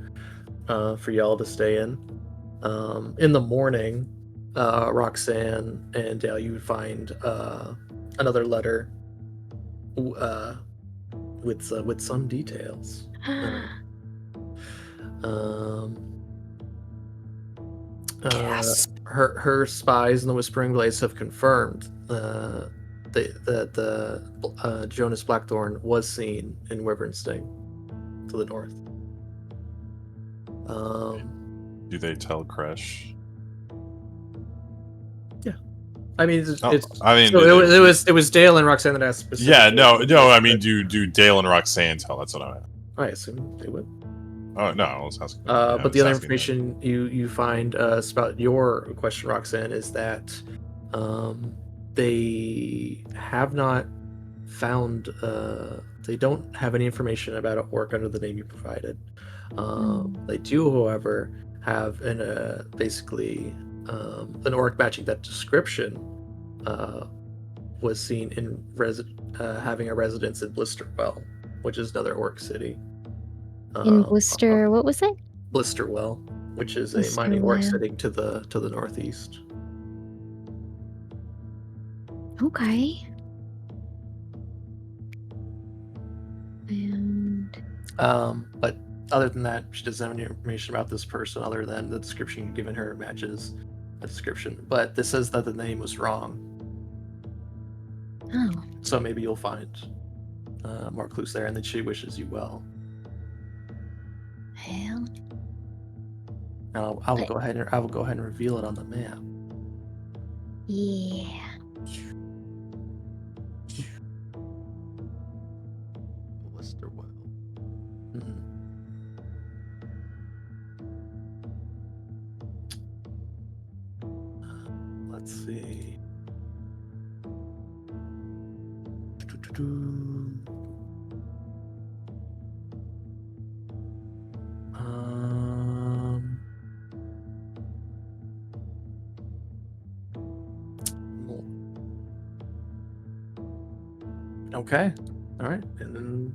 for y'all to stay in. In the morning, Roxanne and Dale, you would find another letter with some details. Gasp. Her spies in the Whispering Blades have confirmed that Jonas Blackthorn was seen in Wyvernsting to the north. Do they tell Kresh? I mean, it was Dale and Roxanne that asked specifically. Yeah, no. I mean, do Dale and Roxanne tell? That's what I meant. I assume they would. Oh no, I was asking. But the other information you find about your question, Roxanne, is that they have not found. They don't have any information about an orc under the name you provided. They do, however, have basically an orc matching that description. Was seen in having a residence in Blisterwell, which is another orc city. In Blister, what was it? Blisterwell, which is a mining orc Blisterwell. city to the northeast. Okay. And But other than that, she doesn't have any information about this person other than the description you've given her matches a description. But this says that the name was wrong. oh, So maybe you'll find more clues there, and that she wishes you well. hell. Now, I will go ahead and reveal it on the map. Yeah. Blisterwell. Mhm. Let's see. Um, okay. All right. And then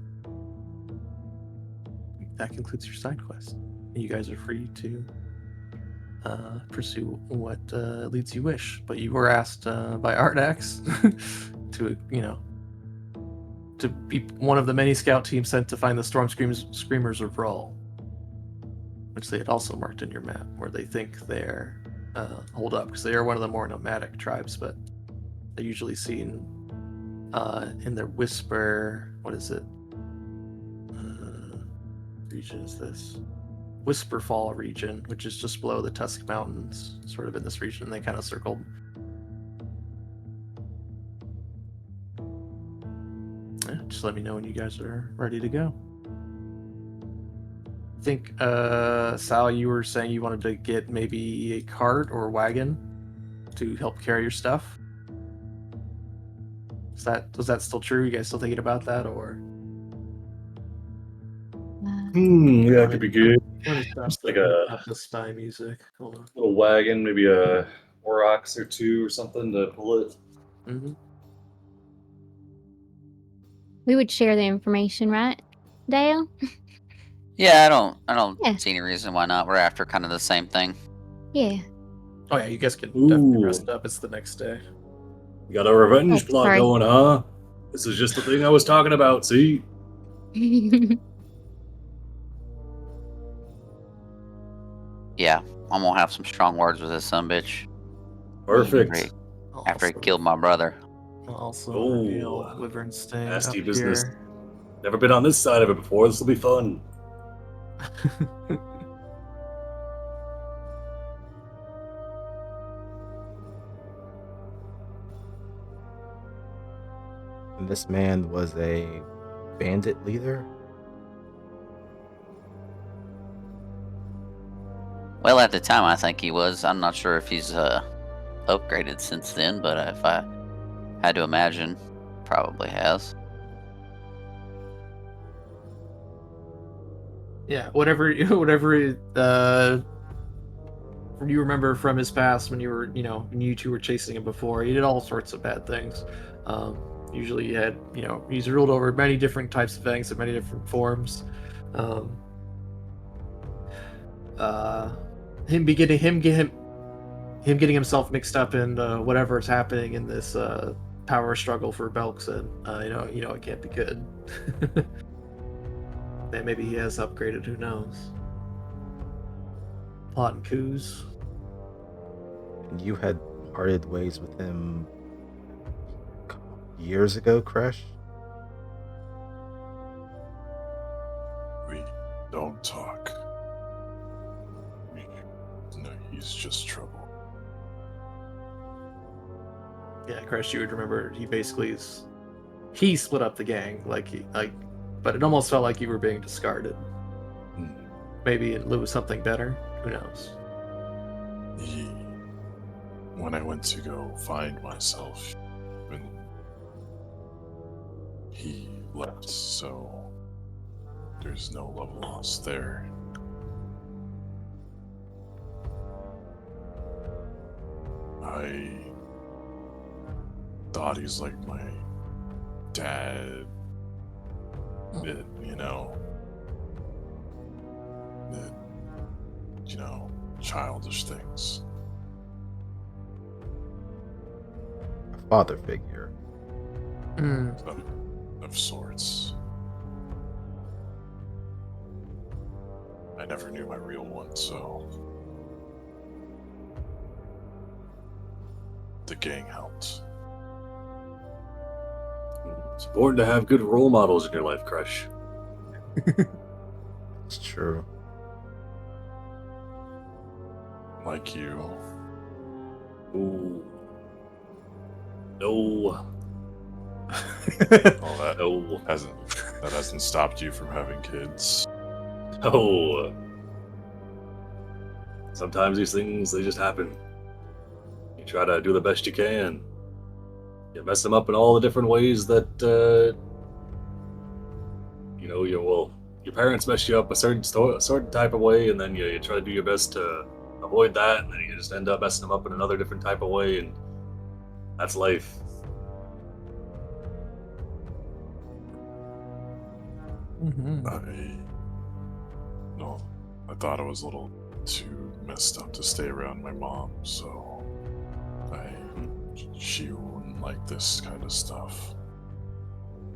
that concludes your side quest. You guys are free to pursue what leads you wish. But you were asked by Ardax to be one of the many scout teams sent to find the Storm Screamers of Rull, which they had also marked in your map, where they think they're hold up, because they are one of the more nomadic tribes, but they're usually seen in their Whisper. What is it? Region is this? Whisperfall region, which is just below the Tusk Mountains, sort of in this region. They kind of circled. Yeah, just let me know when you guys are ready to go. I think, Sal, you were saying you wanted to get maybe a cart or a wagon to help carry your stuff. Was that still true? You guys still thinking about that, or? Yeah, it could be good. Just like a the spy music. Hold on. little wagon, maybe a Orcs or two or something to pull it. Mm-hmm. We would share the information, right, Dale? Yeah, I don't Yeah. see any reason why not. We're after kind of the same thing. Yeah. Oh yeah, you guys can definitely Ooh. rest up. It's the next day. You got a revenge Oh, plot sorry. going, huh? This is just the thing I was talking about, see? Yeah. I'm gonna have some strong words with this sumbitch. Perfect. After he killed my brother. Also Oh, reveal Wyvern Sting nasty up business. here. Never been on this side of it before. This will be fun. And this man was a bandit leader. Well, at the time, I think he was. I'm not sure if he's upgraded since then, but if I had to imagine, probably has. Yeah, whatever you remember from his past when you were, when you two were chasing him before, he did all sorts of bad things. Usually he had, he's ruled over many different types of things in many different forms. Him getting himself mixed up in whatever's happening in this power struggle for Belkzen, it can't be good. And maybe he has upgraded, who knows? Plotting coups. And you had parted ways with him a couple years ago, Crash? We don't talk. No, he's just trouble. Yeah, Crash, you would remember he basically he split up the gang, but it almost felt like you were being discarded. Maybe in lieu of something better. Who knows? When I went to go find myself, he left, so there's no love lost there. I thought he's like my dad, childish things. A father figure. Of sorts. I never knew my real one, so the gang helped. It's important to have good role models in your life, Crush. It's true. Like you. Ooh. No. All that No. hasn't stopped you from having kids. No. Sometimes these things, they just happen. You try to do the best you can. You mess them up in all the different ways that, your parents mess you up a certain type of way, and then you try to do your best to avoid that, and then you just end up messing them up in another different type of way, and that's life. I thought I was a little too messed up to stay around my mom, so she wouldn't like this kind of stuff.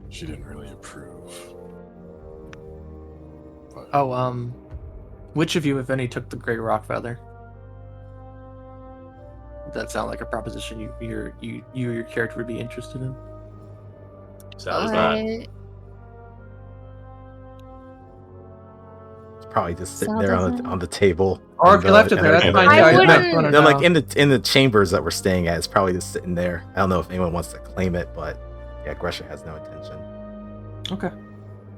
She didn't really approve. But Which of you, if any, took the Grey Rock Feather? Does that sound like a proposition you or your character would be interested in? Sounds not. It's probably just sitting So there does on the table. Or if you left it there, that's fine. I Yeah, wouldn't- They're like in the chambers that we're staying at. It's probably just sitting there. I don't know if anyone wants to claim it, but yeah, Gresha has no intention. Okay.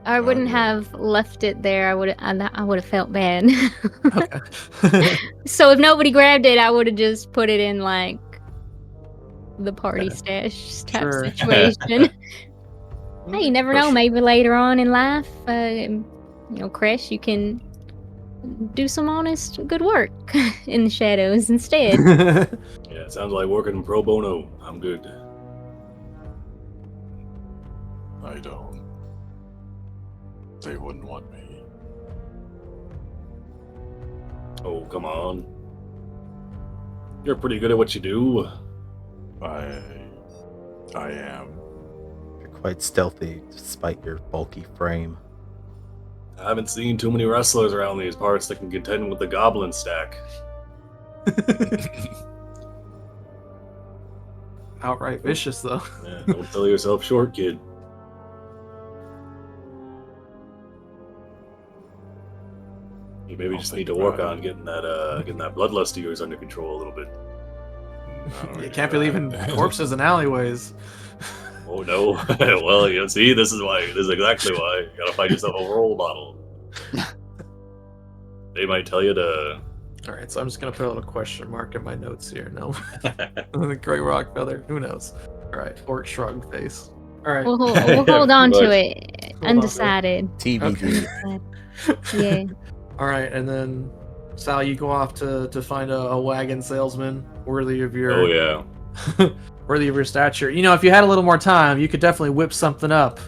I wouldn't yeah. have left it there. I would have felt bad. Okay. So if nobody grabbed it, I would have just put it in like the party stash type Sure. situation. Hey, you never know. Maybe later on in life, Crash, you can do some honest, good work in the shadows instead. Yeah, it sounds like working pro bono. I'm good. I don't. They wouldn't want me. Oh, come on. You're pretty good at what you do. I am. You're quite stealthy despite your bulky frame. I haven't seen too many wrestlers around these parts that can contend with the goblin stack. Outright vicious, though. Yeah, don't sell yourself short, kid. You maybe I'll just think need to work about on getting that bloodlust of yours under control a little bit. You can't be leaving corpses in alleyways. Oh no! Well, you see, this is exactly why you gotta find yourself a role model. They might tell you to. All right, so I'm just gonna put a little question mark in my notes here. No, the Great Rock Feather. Who knows? All right, Orc shrug face. All right. We'll hold on to Right. it. Hold on to it. Undecided. TBD. Yeah. All right, and then Sal, you go off to find a wagon salesman worthy of your Oh yeah, worthy of your stature. You know, if you had a little more time, you could definitely whip something up.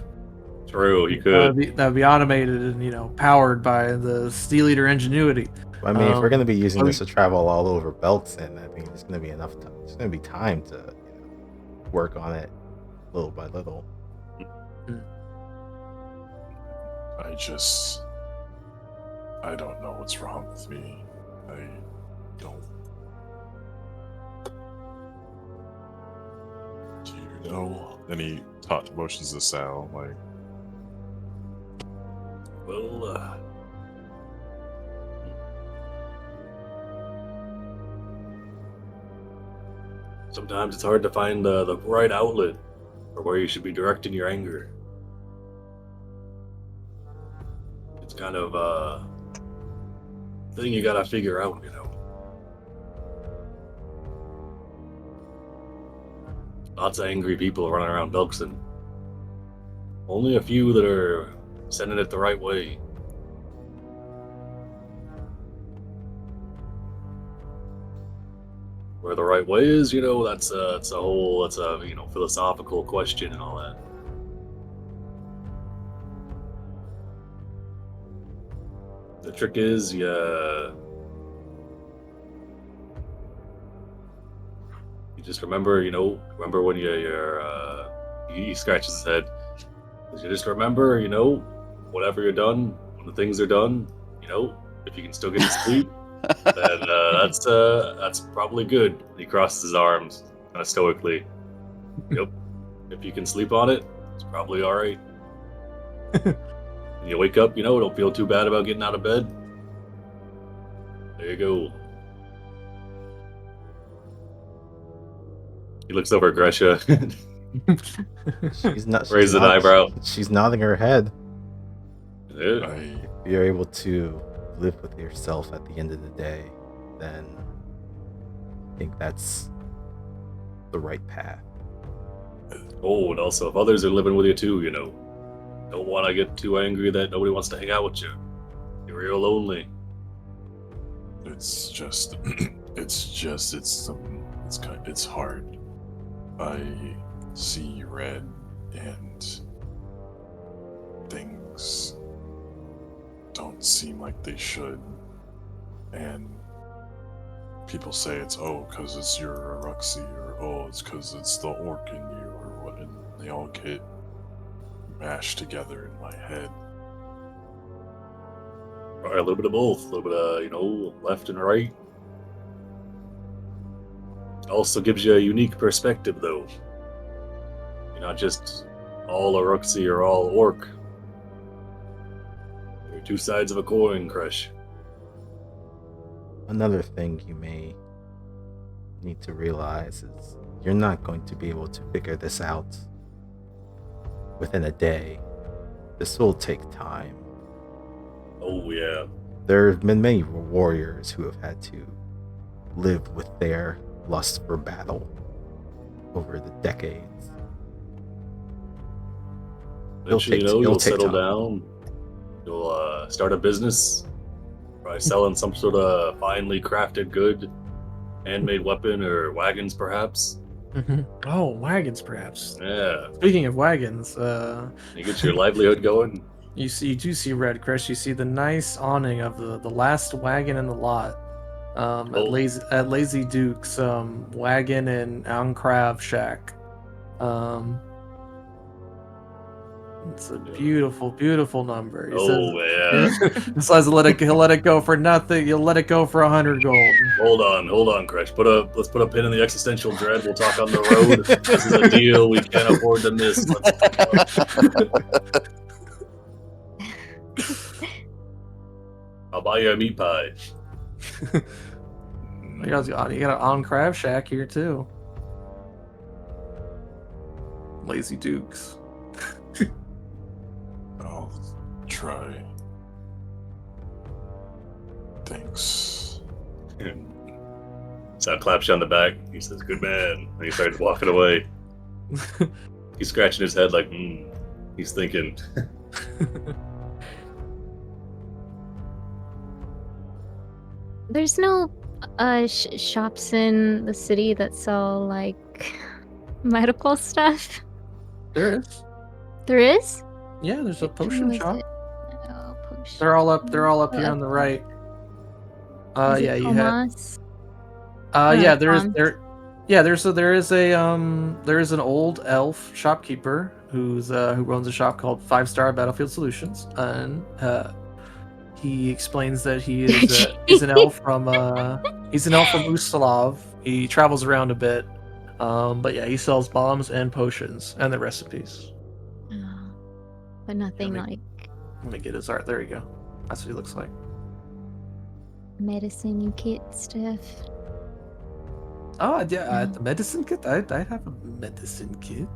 true. You could. That'd be automated and powered by the Steel Eater ingenuity. I mean, if we're going to be using oh, this to travel all over Belkzen, I think there's going to be enough time. There's going to be time to work on it little by little. I don't know what's wrong with me. I don't. Do you know? And he motions to Sal, like, Well, sometimes it's hard to find the right outlet for where you should be directing your anger. It's kind of a thing you gotta figure out, Lots of angry people running around Belkzen. Only a few that are sending it the right way. Where the right way is, that's a philosophical question and all that. The trick is, you just remember when he scratches his head. You just remember, whatever you're done, when the things are done, if you can still get to sleep, then that's probably good. He crosses his arms kind of stoically. Yep. If you can sleep on it, it's probably all right. When you wake up, don't feel too bad about getting out of bed. There you go. He looks over at Gresha. She's not. Raises an eyebrow. She's nodding her head. Yeah. If you're able to live with yourself at the end of the day, then I think that's the right path. Oh, and also, if others are living with you too, don't want to get too angry that nobody wants to hang out with you. You're real lonely. it's hard. I see red and things don't seem like they should. And people say it's because it's your Aruxi, or it's because it's the orc in you, or what, and they all get mashed together in my head. All right, a little bit of both, a little bit of left and right. Also gives you a unique perspective, though. You're not just all Aruxi or all orc. You're two sides of a coin, Crush. Another thing you may need to realize is you're not going to be able to figure this out within a day. This will take time. Oh yeah. There have been many warriors who have had to live with their lust for battle over the decades. Eventually, it'll you'll take settle time. down. You'll start a business, probably selling some sort of finely crafted good, handmade weapon or wagons, perhaps. Mm-hmm. Oh, wagons, perhaps. Yeah, Speaking of wagons, you get your livelihood going. you do see Red Chris. You see the nice awning of the last wagon in the lot. At Lazy Duke's wagon and Ancrav shack. It's a beautiful, beautiful number. He Oh says, man. he says he'll let it go for nothing. You'll let it go for 100 gold. Hold on, Crash. Let's put a pin in the existential dread. We'll talk on the road. This is a deal we can't afford to miss. I'll buy you a meat pie. You got an on crab shack here too. Lazy Dukes. I'll try. Thanks. Sal claps you on the back. He says, "Good man." And he starts walking away. He's scratching his head like, he's thinking. There's no shops in the city that sell like medical stuff. There is. There is? Yeah, there's a Which one potion was shop. it? Oh, potion. They're all up here Oh, on the okay. right. Is it Yeah, you had. Tomas? Yeah, there's Tom. there is an old elf shopkeeper who runs a shop called 5-Star Battlefield Solutions, and he explains that he's an elf from Ustalav. He travels around a bit, but yeah, he sells bombs and potions and the recipes. Oh, but nothing Yeah, like Let me get his art. There you go. That's what he looks like. medicine kit stuff. Oh yeah, the medicine kit. I have a medicine kit.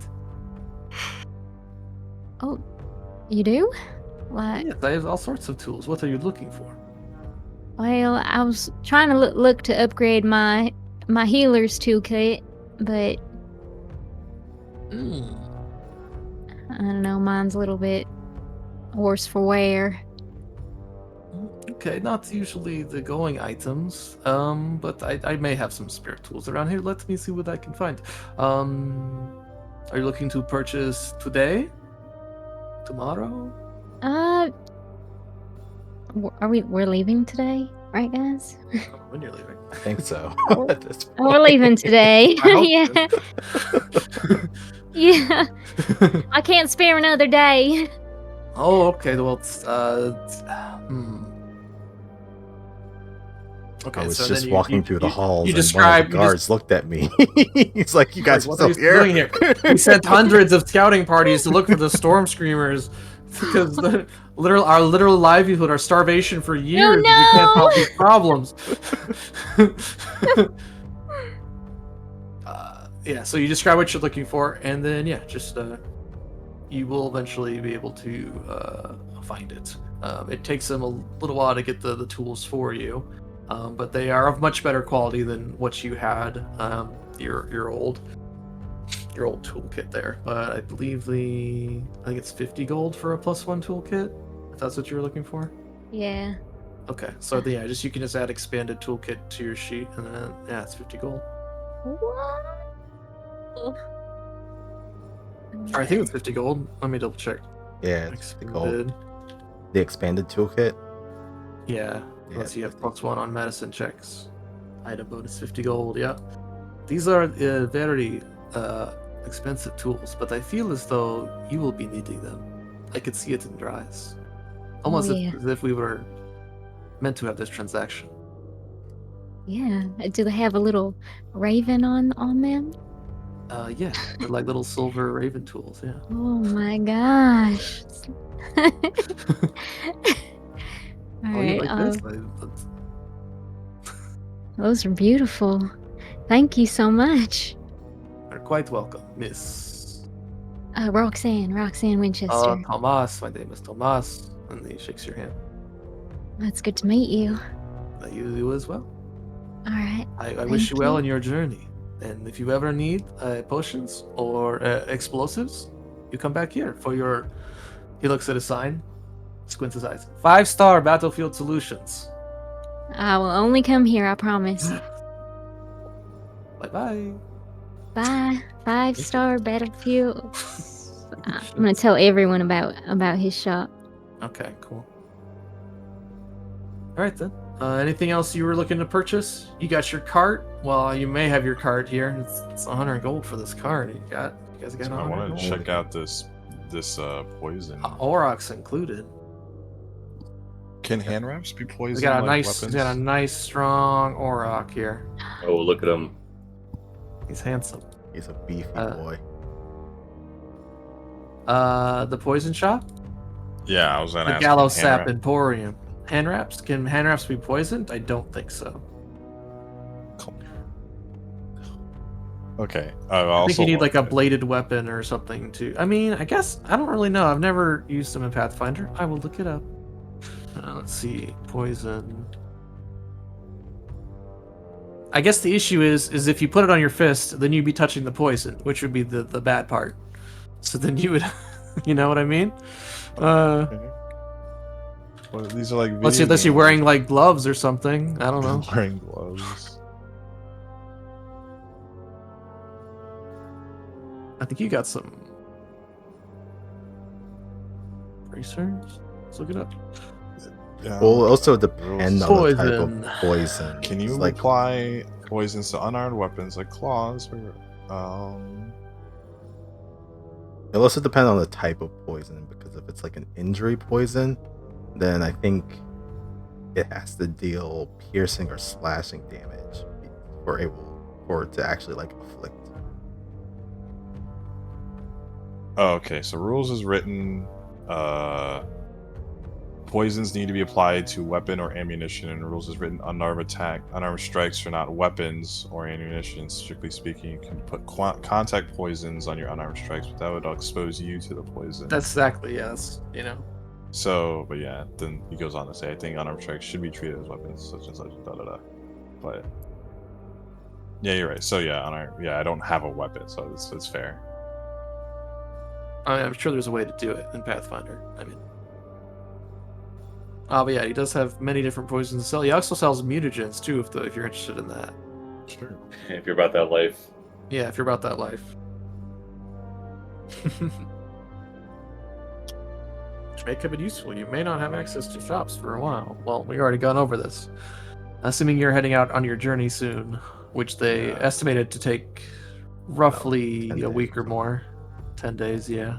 Oh, you do? Like, Yes, I have all sorts of tools. What are you looking for? well, I was trying to look to upgrade my healer's toolkit, but I don't know, mine's a little bit worse for wear. Okay, not usually the going items, but I may have some spare tools around here. Let me see what I can find. Are you looking to purchase today? Tomorrow? We're leaving today, right, guys? When you're leaving? I think so. Oh. At this Oh, we're point. leaving today. I hope Yeah. Yeah. I can't spare another day. Oh, okay. Well, Okay, I was so just then walking through the halls, you and one of the describe- guards looked at me. He's like, "You guys, Like, what's what up are you here?" doing here? We sent hundreds of scouting parties to look for the Storm Screamers because our literal livelihood, our starvation for years, we can't solve these problems. Yeah, so you describe what you're looking for, and then just you will eventually be able to find it. It takes them a little while to get the tools for you, but they are of much better quality than what you had. Your old toolkit there, but I believe I think it's 50 gold for a +1 toolkit, if that's what you're looking for. Yeah. Okay, so you can just add expanded toolkit to your sheet, and then it's 50 gold. What? I think it's 50 gold. Let me double check. Yeah, it's the gold. Expanded. The expanded toolkit. Yeah, Yeah, unless you have 50. +1 on medicine checks. Item bonus 50 gold. Yeah, these are very expensive tools, but I feel as though you will be needing them. I could see it in your eyes, almost as if we were meant to have this transaction. Yeah. Do they have a little raven on them? Yeah, they're like little silver raven tools. Yeah. Oh my gosh. Oh, you Alright, like this? those are beautiful. Thank you so much. You're quite welcome, Miss. Roxanne Winchester. Tomas. My name is Tomas, and he shakes your hand. It's good to meet you. You as well. Alright. I wish you Thank well you. in your journey. And if you ever need potions or explosives, you come back here for your. He looks at a sign, squints his eyes. 5-Star Battlefield Solutions. I will only come here, I promise. Bye bye. Bye. 5-Star Battlefield. I'm gonna tell everyone about his shop. Okay, cool. All right then. Anything else you were looking to purchase? You got your cart. Well, you may have your cart here. It's 100 gold for this cart. You guys got So I 100 want gold. to check out this this poison. Aurochs included. Can hand wraps be He's poison? got a like nice, weapons? he's got a nice, strong Auroch here. Oh, look at him. He's handsome. He's a beefy Uh, boy. The poison shop, Yeah, I was gonna the ask. Gallows can hand Sap wrap- Emporium. Hand wraps? Can hand wraps be poisoned? I don't think so. Okay. I think you need like a bladed weapon or something to. I mean, I guess I don't really know. I've never used them in Pathfinder. I will look it up. Let's see, poison. I guess the issue is if you put it on your fist, then you'd be touching the poison, which would be the bad part. So then you would, you know what I mean? Okay. Well, these are like. Unless video you're games. wearing like gloves or something. I don't know. Wearing gloves. I think you got some bracers. Let's look it up. Yeah. Well, it also depends on the type Poison. of poison. Can you It's like apply poisons to unarmed weapons like claws? it also depends on the type of poison, because if it's like an injury poison, then I think it has to deal piercing or slashing damage for it to actually like afflict. Oh, okay. So rules is written. Poisons need to be applied to weapon or ammunition, and rules is written unarmed strikes are not weapons or ammunition. Strictly speaking, you can put contact poisons on your unarmed strikes, but that would expose you to the poison. That's exactly, yes. You know. So, but yeah, then he goes on to say, I think unarmed strikes should be treated as weapons, such and such, da da da. But yeah, you're right. So yeah, unarmed. Yeah, I don't have a weapon, so it's fair. I mean, I'm sure there's a way to do it in Pathfinder. I mean, oh, but yeah, he does have many different poisons to sell. He also sells mutagens too, if you're interested in that. Sure. If you're about that life. Yeah, if you're about that life. Which may come in useful. You may not have access to shops for a while. Well, we already gone over this. Assuming you're heading out on your journey soon, which they estimated to take roughly 10 a week days. or more. 10 days, yeah.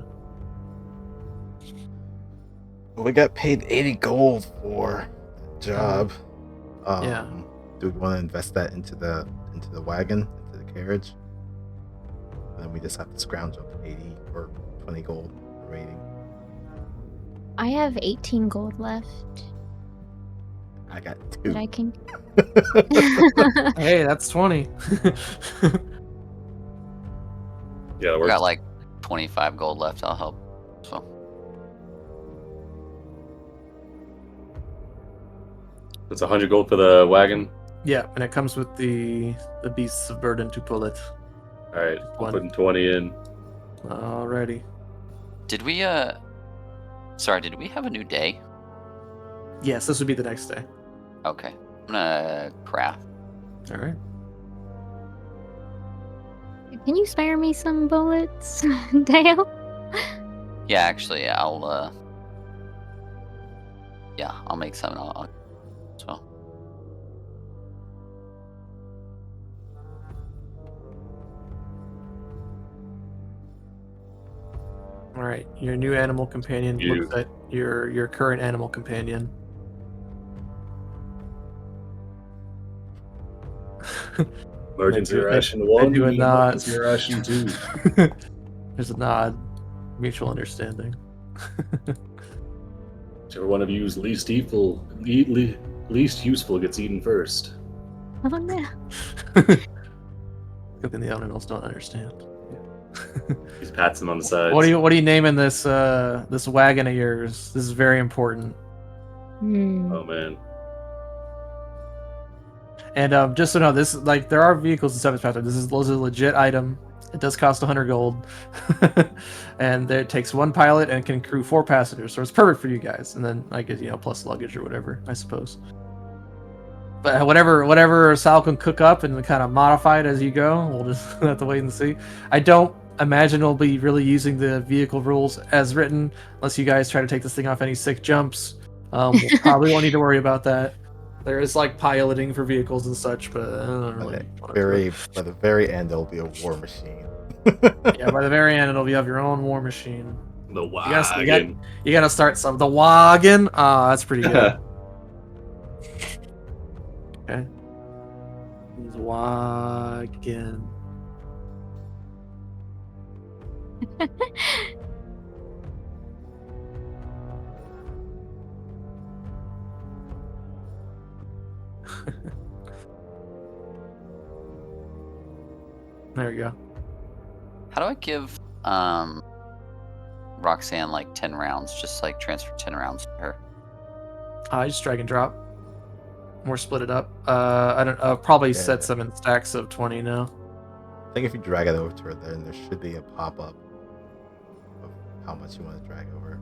We got paid 80 gold for the job. Yeah. Do we want to invest that into the wagon, into the carriage? And then we just have to scrounge up 80 or 20 gold remaining. I have 18 gold left I got that 2. I can. Hey, that's 20. Yeah, that We works. got like 25 gold left. I'll help. So It's 100 gold for the wagon. Yeah, and it comes with the beasts of burden to pull it. All right, I'm One. putting 20 in. Alrighty. did we sorry, did we have a new day? Yes, this would be the next day. Okay. I'm gonna craft. Alright. Can you spare me some bullets, Dale? Yeah, actually, I'll make some. So Alright, your new animal companion You. looks at your current animal companion. Emergency They do- ration they 1. do a nod. Emergency ration 2. There's a nod. Mutual understanding. Whichever one of you is least useful gets eaten first. Oh no. Good thing the animals don't understand. He's pats him on the side. What are you naming this this wagon of yours? This is very important. Oh man. And just so you know, this like there are vehicles and stuff in Pathfinder. This is a legit item. It does cost 100 gold, and it takes 1 pilot and can crew 4 passengers. So it's perfect for you guys. And then I guess plus luggage or whatever, I suppose. But whatever Sal can cook up and kind of modify it as you go, we'll just have to wait and see. I don't imagine we'll be really using the vehicle rules as written unless you guys try to take this thing off any sick jumps. We probably won't need to worry about that. There is like piloting for vehicles and such, but I don't really. By the very end, there'll be a war machine. Yeah, by the very end, it'll be of your own war machine. The You wagon. gotta start some. The wagon. Ah, that's pretty good. Okay. The wagon. There you go. How do I give Roxanne like 10 rounds? Just like transfer 10 rounds to her. I just drag and drop. Or split it up. I don't. Probably Yeah. set some in stacks of 20 now. I think if you drag it over to her, then there should be a pop up of how much you want to drag over.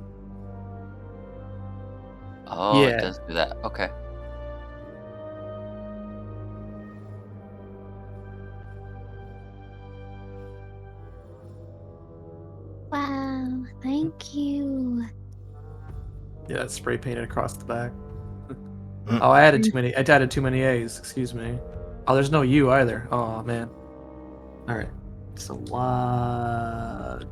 Oh, Yeah. it does do that. Okay. Wow, thank you. Yeah, it's spray painted across the back. Mm. Oh, I added too many. I added too many A's. Excuse me. Oh, there's no U either. Oh man. All right. So what?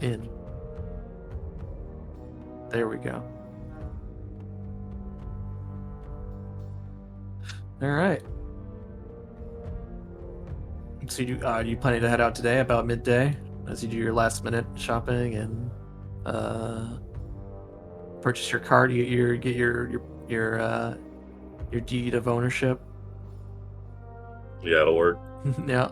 In. There we go. All right. So you planning to head out today about midday as you do your last minute shopping and purchase your card, get your deed of ownership. Yeah, it'll work. Yeah.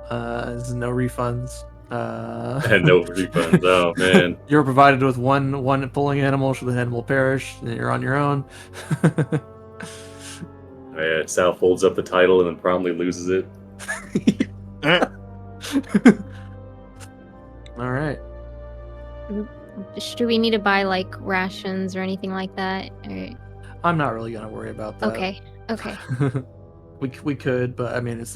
There's no refunds. And no refunds. Oh man. You're provided with one pulling animal should the animal perish, and you're on your own. Yeah, Sal folds up the title and then promptly loses it. All right. Should we need to buy like rations or anything like that? Or... I'm not really gonna worry about that. Okay. Okay. we could, but I mean, it's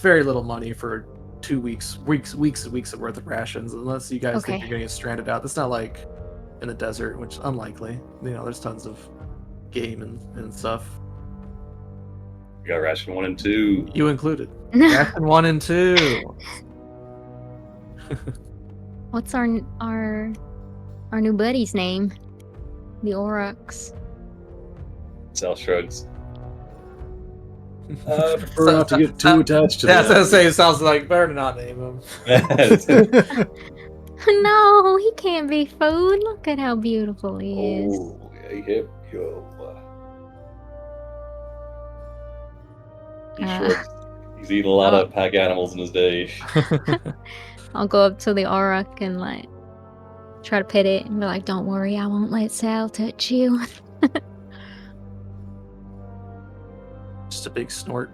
very little money for 2 weeks of worth of rations, unless you guys think Okay. you're gonna get stranded out. It's not like in the desert, which is unlikely. You know, there's tons of game and stuff. We got ration 1 and 2. You included. Ration 1 and 2. What's our new buddy's name? The Orcs. Sal shrugs. I prefer not to get too attached to That's what I that. was saying. It sounds like better to not name him. No, he can't be food. Look at how beautiful he is. Oh, yep, yo. He shrugs. He's eaten a lot of pack animals in his day. I'll go up to the Auroch and like try to pet it and be like, "Don't worry, I won't let Sal touch you." Just a big snort.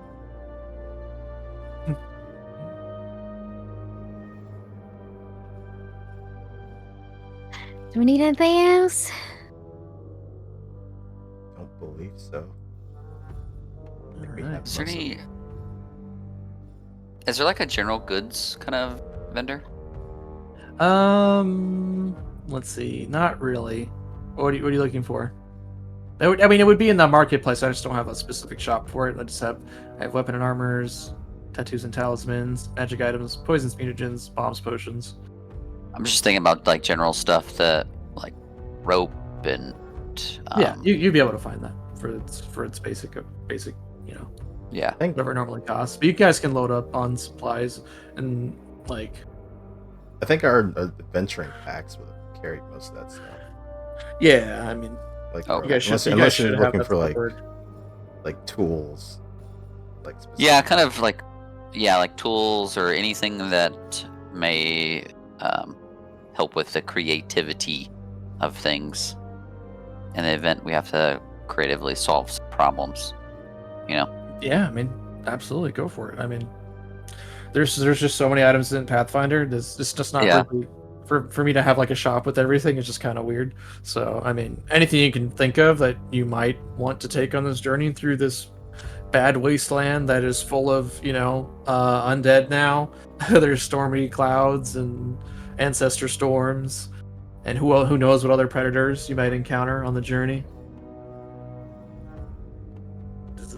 Do we need anything else? Don't believe so. I think we Alright. have Is there most of any? Is there like a general goods kind of vendor? Let's see. Not really. What are you looking for? It would be in the marketplace. I just don't have a specific shop for it. I have weapon and armors, tattoos and talismans, magic items, poisons, mutagens, bombs, potions. I'm just thinking about like general stuff that like rope and Yeah, you'd be able to find that for its basic, you know, yeah. I think whatever it normally costs. But you guys can load up on supplies and like. our adventuring packs would have carried most of that stuff. Yeah, I mean, Like, Oh, you guys should, unless you you're guys should have looking that for covered. like tools, like Yeah, specific- kind of like like tools or anything that may help with the creativity of things. In the event we have to creatively solve some problems, you know. Yeah, I mean, absolutely, go for it. I mean, there's just so many items in Pathfinder. It's just not Yeah. really for me to have like a shop with everything. It's just kind of weird. So I mean, anything you can think of that you might want to take on this journey through this bad wasteland that is full of undead now. There's stormy clouds and ancestor storms, and who knows what other predators you might encounter on the journey.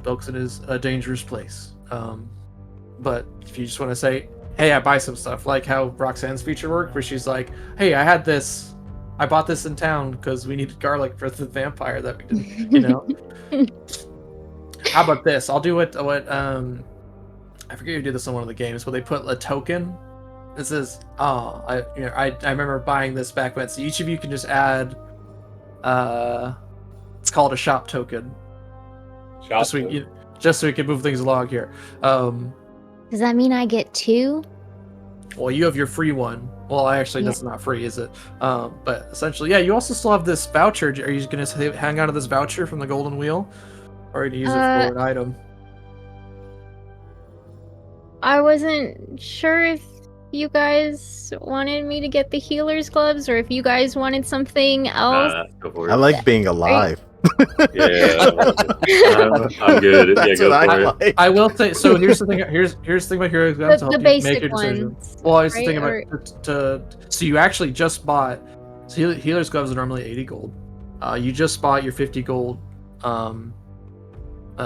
Belkzen is a dangerous place. But if you just want to say, hey, I buy some stuff, like how Roxanne's feature worked, where she's like, hey, I bought this in town because we needed garlic for the vampire that we didn't, you know. How about this? I'll do what I forget who did this on one of the games, but they put a token. It says, I remember buying this back when. So each of you can just add, it's called a shop token. Just so we can move things along here. Does that mean I get 2? Well, you have your free one. Well, actually, that's not free, is it? But essentially, yeah, you also still have this voucher. Are you going to hang on to this voucher from the Golden Wheel? Or are you going to use it for an item? I wasn't sure if you guys wanted me to get the healer's gloves or if you guys wanted something else. Go for it. I like being alive. Yeah, I'm good. That's Yeah, go what for I it. like. I will say. So here's the thing. Here's the thing about Heroes Gloves to The help you basic make your decision. ones, Well, here's the right? thing about so you actually just bought. So healer's gloves are normally 80 gold. You just bought your 50 gold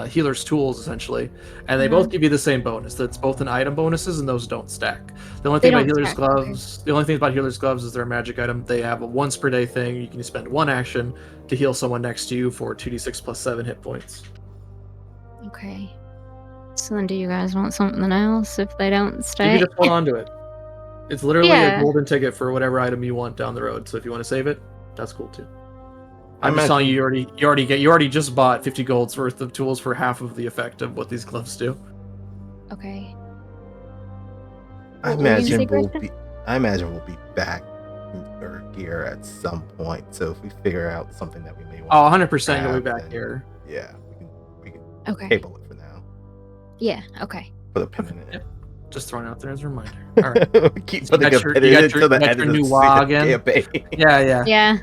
healer's tools essentially, and they both give you the same bonus. That's both an item bonuses, and those don't stack. The only thing about healer's gloves, the only thing about healer's gloves is they're a magic item. They have a once per day thing. You can spend 1 action to heal someone next to you for 2d6 plus 7 hit points. Okay. So then do you guys want something else if they don't You stay? can just hold on to it. It's literally Yeah. a golden ticket for whatever item you want down the road. So if you want to save it, that's cool too. I'm just telling you, you already just bought 50 gold's worth of tools for half of the effect of what these gloves do. Okay. I What were you gonna say, imagine we'll be back in third gear at some point. So if we figure out something that we may want, Oh, 100% you'll be have, back then, here. Yeah, we can Okay. table it for now. Yeah, okay. Put a pin in it. Yep. Just throwing it out there as a reminder. All right. Keep So putting you a got pin your- in you it got your- till the you got end your of the new season login. campaign. Yeah. Yeah.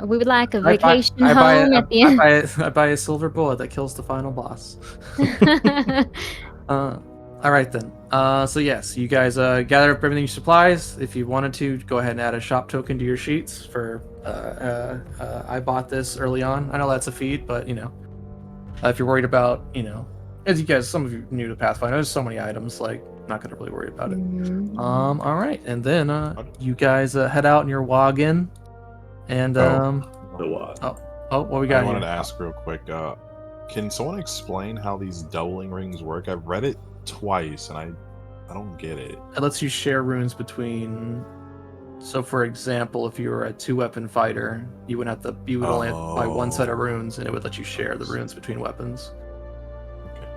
We would like a I buy- vacation I buy home a- at the end. I buy a silver bullet that kills the final boss. All right then. So yes, you guys gather up everything, your supplies. If you wanted to, go ahead and add a shop token to your sheets for. I bought this early on. I know that's a feat, but if you're worried about, as you guys, some of you new to Pathfinder, there's so many items. Like, not gonna really worry about it. All right, and then you guys head out in your wagon, and The what? what we I got wanted here? to ask real quick. Can someone explain how these doubling rings work? I've read it twice and I don't get it. It lets you share runes between. So, for example, if you were a 2-weapon fighter, you would only have to buy 1 set of runes, and it would let you share the runes between weapons. Okay.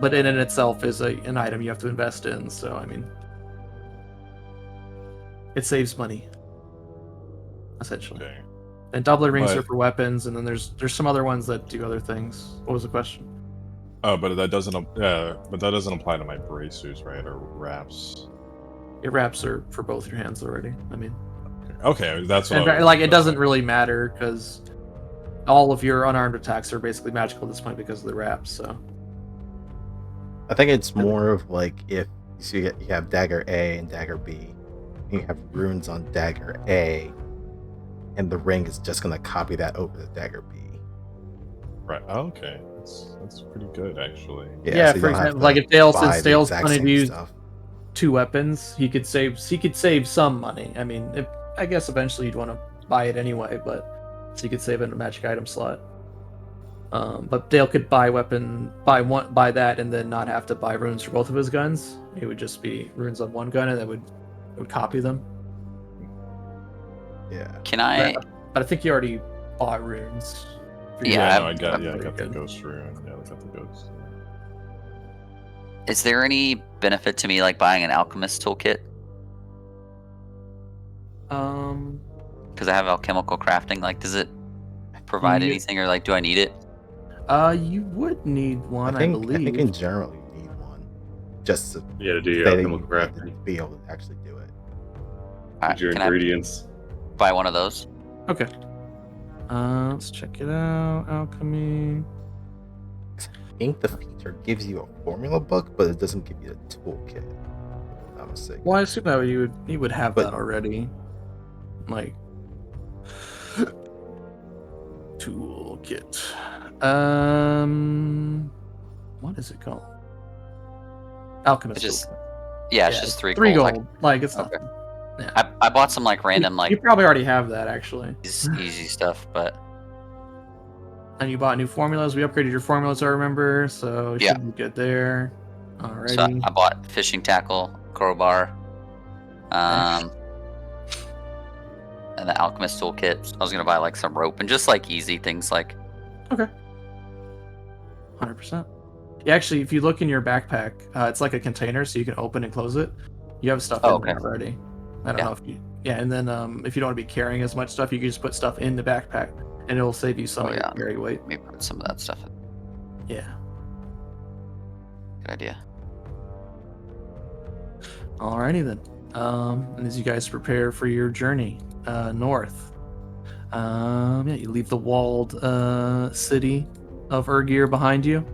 But in itself is an item you have to invest in. So, I mean, it saves money, essentially. Okay. And doubler rings But- are for weapons, and then there's some other ones that do other things. What was the question? Oh, but that doesn't apply to my bracers, right? Or wraps. Your wraps are for both your hands already. I mean, Okay, that's what. and like it doesn't really matter because all of your unarmed attacks are basically magical at this point because of the wraps. So I think it's more of like if you have dagger A and dagger B, you have runes on dagger A, and the ring is just gonna copy that over to dagger B. Right. Oh, okay. That's pretty good, actually. Yeah, so you for don't have example, to like if Dale, buy since the Dale's exact planning to same use stuff. 2 weapons, he could save some money. I mean, I guess eventually you'd want to buy it anyway, but so you could save it in a magic item slot. But Dale could buy that, and then not have to buy runes for both of his guns. It would just be runes on one gun, and it would copy them. Yeah. Can I? But I think you already bought runes. for your Yeah, no, I got pretty the good. ghost rune. Yeah, I got the ghost. Is there any benefit to me like buying an alchemist toolkit? Um, Because I have alchemical crafting. Like, does it provide You- anything, or like, do I need it? you would need one, I believe. I think in general you need one, just to Yeah, to do your say that alchemical you have to crafting. be able to actually do it. Alright, Your can I ingredients. buy one of those? Okay. Let's check it out. Alchemy. I think the feature gives you a formula book, but it doesn't give you a toolkit. If I'm not mistaken. Well, I assume that you would have But- that already. Like toolkit. What is it called? Alchemist. It's just toolkit. it's just 3 3 gold. gold. Like it's Okay. nothing. Yeah. I bought some like random You like probably already have that actually. easy stuff, but And you bought new formulas. We upgraded your formulas, I remember, so it Yeah. should be good there. Alrighty. so I bought fishing tackle, crowbar, and the alchemist toolkit. I was gonna buy like some rope and just like easy things like 100%. Yeah, actually, if you look in your backpack, it's like a container, so you can open and close it. You have stuff in there already. I don't know if you. Yeah, and then if you don't want to be carrying as much stuff, you can just put stuff in the backpack, and it'll save you some of your carry weight. Maybe put some of that stuff in. Yeah. Good idea. Alrighty then. And as you guys prepare for your journey north, you leave the walled city of Urgir behind you.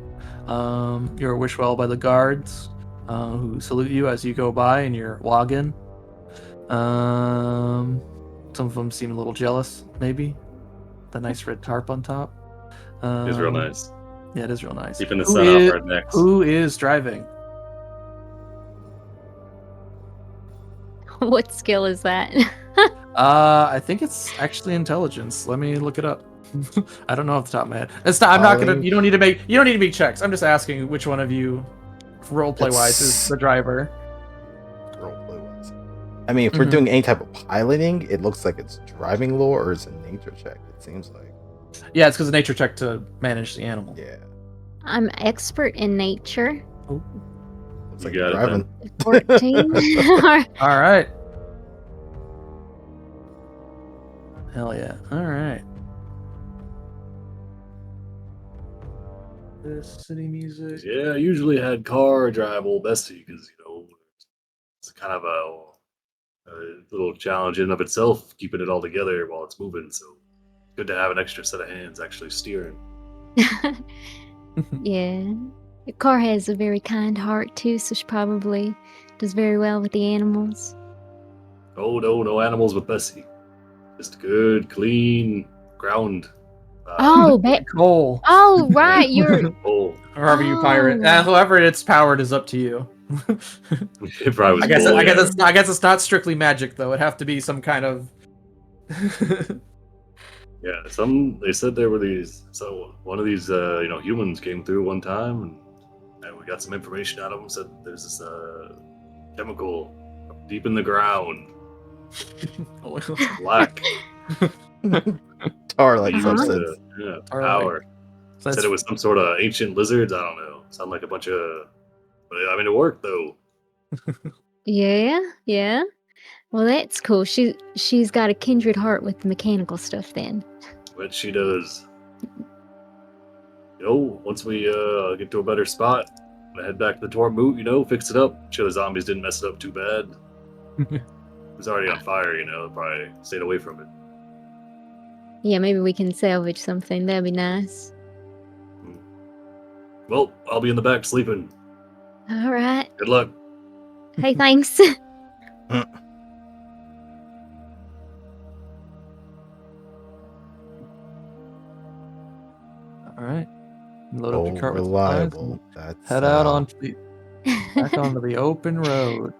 You're wished well by the guards who salute you as you go by in your wagon. Some of them seem a little jealous, maybe. The nice red tarp on top. It's real nice. Yeah, it is real nice. Keeping the sun off our necks. Who is driving? What skill is that? I think it's actually intelligence. Let me look it up. I don't know off the top of my head. It's not. I'm not gonna. You don't need to make checks. I'm just asking which one of you, roleplay wise, is the driver. Roleplay wise. I mean, if we're doing any type of piloting, it looks like it's driving lore or it's a nature check. It seems like. Yeah, it's because of nature check to manage the animal. Yeah. I'm expert in nature. Oh. Looks You like got you're it, driving. 14. All right. Hell yeah. All right. This city music. Yeah, I usually had car drive old Bessie because it's kind of a little challenge in and of itself, keeping it all together while it's moving. So good to have an extra set of hands actually steering. Yeah. The car has a very kind heart too, so she probably does very well with the animals. Oh no animals with Bessie. Just good, clean ground. Coal. Oh, right. You're. Oh, Whoever you pirate. Whoever it's powered is up to you. it probably was I guess. coal, I yeah. guess it's not strictly magic though. It'd have to be some kind of. Yeah, they said there were these. So one of these, humans came through one time, and we got some information out of them. Said there's this chemical deep in the ground, black. Tar like Used substance. to, Tar power. So Said it was some sort of ancient lizards. I don't know. Sound like a bunch of. But I mean, it worked though. Yeah. Well, that's cool. She's got a kindred heart with the mechanical stuff then. But she does. Once we get to a better spot, I head back to the Torm Moot. Fix it up. Sure, the zombies didn't mess it up too bad. It was already on fire. Probably stayed away from it. Yeah, maybe we can salvage something. That'd be nice. Well, I'll be in the back sleeping. All right. Good luck. Hey, thanks. All right. Load up your cart with Reliable. supplies and head out back onto the open road.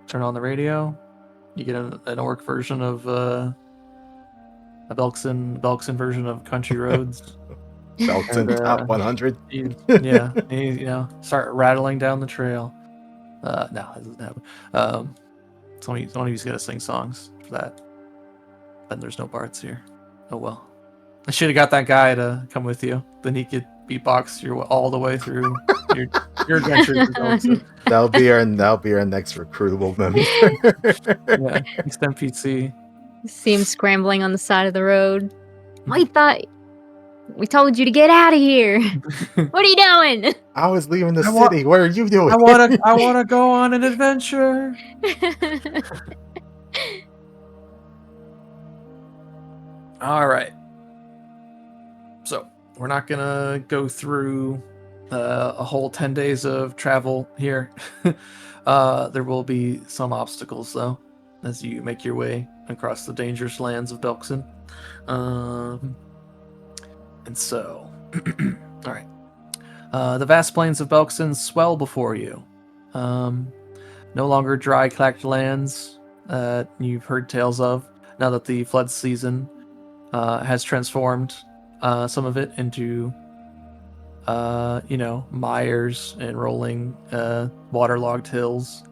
Turn on the radio. You get an orc version of a Belkzen version of Country Roads. Belkzen top 100. Start rattling down the trail. No, that doesn't happen. One of you's gotta sing songs for that. Then there's no bards here. Oh well. I should have got that guy to come with you. Then he could beatbox you all the way through your adventures. That'll be our next recruitable member. Yeah, next NPC. See him scrambling on the side of the road. We told you to get out of here. What are you doing? I was leaving the city. What are you doing? I wanna go on an adventure. All right. So we're not gonna go through a whole 10 days of travel here. There will be some obstacles though, as you make your way across the dangerous lands of Belkzen. And so, all right. The vast plains of Belkzen swell before you. No longer dry, clacked lands you've heard tales of. Now that the flood season has transformed some of it into, mires and rolling waterlogged hills.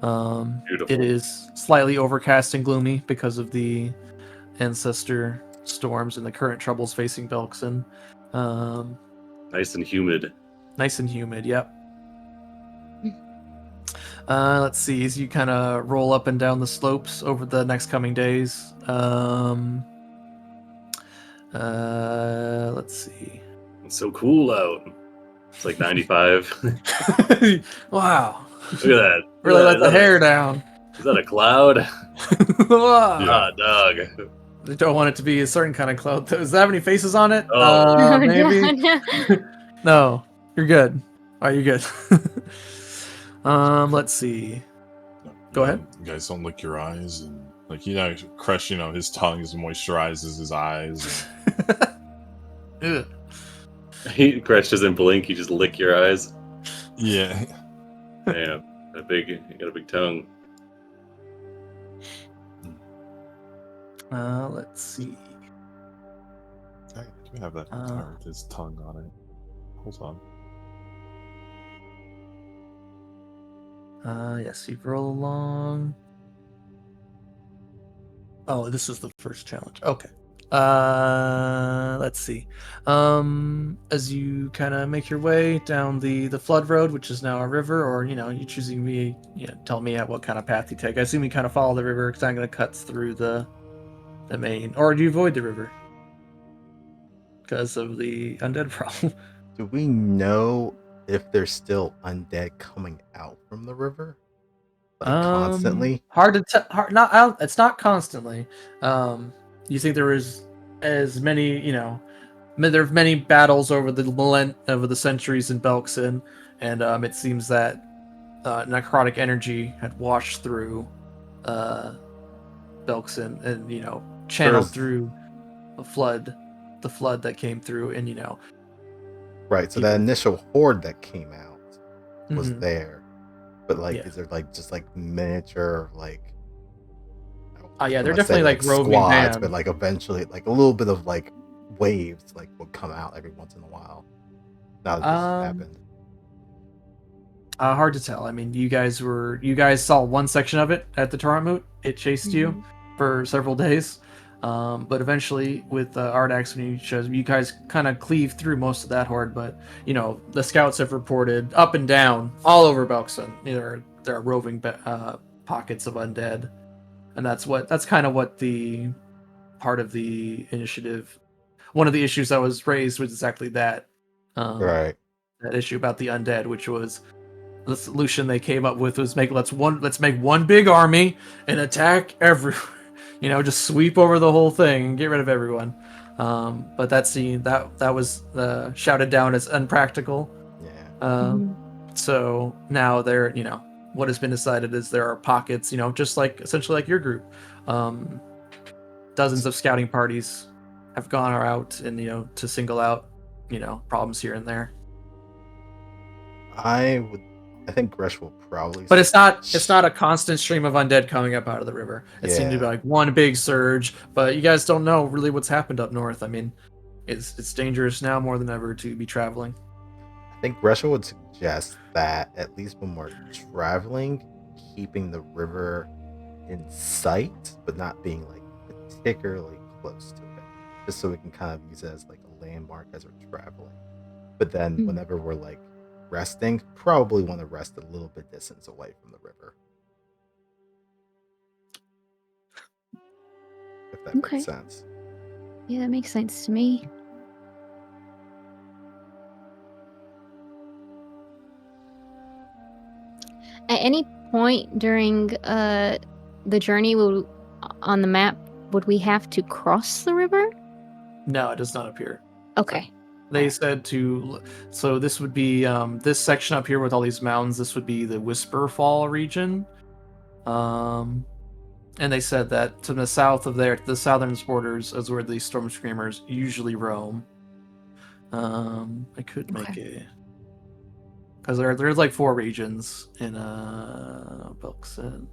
Beautiful. It is slightly overcast and gloomy because of the ancestor storms and the current troubles facing Belkzen. Nice and humid. Nice and humid, yep. Let's see, as you kind of roll up and down the slopes over the next coming days. Let's see. It's so cool out. It's like 95. Wow. Look at that. Really let Is the that hair down. Is that a cloud? Wow. Ah, dog. I don't want it to be a certain kind of cloud. Does that have any faces on it? Oh. Oh, Maybe. no. No, you're good. All right, you're good. Let's see. Go ahead. You guys don't lick your eyes, and Crush, his tongue moisturizes his eyes. Ugh. Crash doesn't blink, you just lick your eyes. Yeah. Damn. You got a big tongue. Let's see. I do have that with his tongue on it. Hold on. Yes, you roll along. Oh, this is the first challenge. Okay. Let's see. As you kind of make your way down the flood road, which is now a river, or you choosing tell me what kind of path you take. I assume you kind of follow the river because I'm going to cut through the main, or do you avoid the river because of the undead problem? Do we know if there's still undead coming out from the river? Constantly? Hard to tell. It's not constantly. You think there is as many, there are many battles over the centuries in Belkzen, and it seems that necrotic energy had washed through Belkzen and channeled through the flood that came through, and Right, so that initial horde that came out was Mhm. there. But Yeah. is there just miniature Yeah, they're I definitely say, like roving squads, bands. but eventually a little bit of waves would come out every once in a while. Now that this has happened. Hard to tell. I mean, you guys saw one section of it at the Torrent. It chased you for several days, but eventually with Ardax, when you shows, you guys kind of cleave through most of that horde. But the scouts have reported up and down all over Belkzen. There are roving pockets of undead, and that's kind of what the part of the initiative. One of the issues that was raised was exactly that. Right. That issue about the undead, which was the solution they came up with was let's make one big army and attack everywhere. Just sweep over the whole thing and get rid of everyone. But that was shouted down as unpractical. Yeah. So now there, what has been decided is there are pockets, just essentially like your group. Dozens of scouting parties have gone out and to single out problems here and there. I think Gresh will probably. But it's not a constant stream of undead coming up out of the river. It seemed to be one big surge, but you guys don't know really what's happened up north. I mean, it's dangerous now more than ever to be traveling. I think Gresh would suggest that at least when we're traveling, keeping the river in sight, but not being particularly close to it, just so we can kind of use it as a landmark as we're traveling. But then whenever we're resting, probably want to rest a little bit distance away from the river. If that makes sense. Yeah, that makes sense to me. At any point during the journey on the map, would we have to cross the river? No, it does not appear. Okay. They said so this would be this section up here with all these mountains. This would be the Whisper Fall region, and they said that to the south of there, the southern borders, is where the Storm Screamers usually roam. I could make a because there's like 4 regions in Belkzen.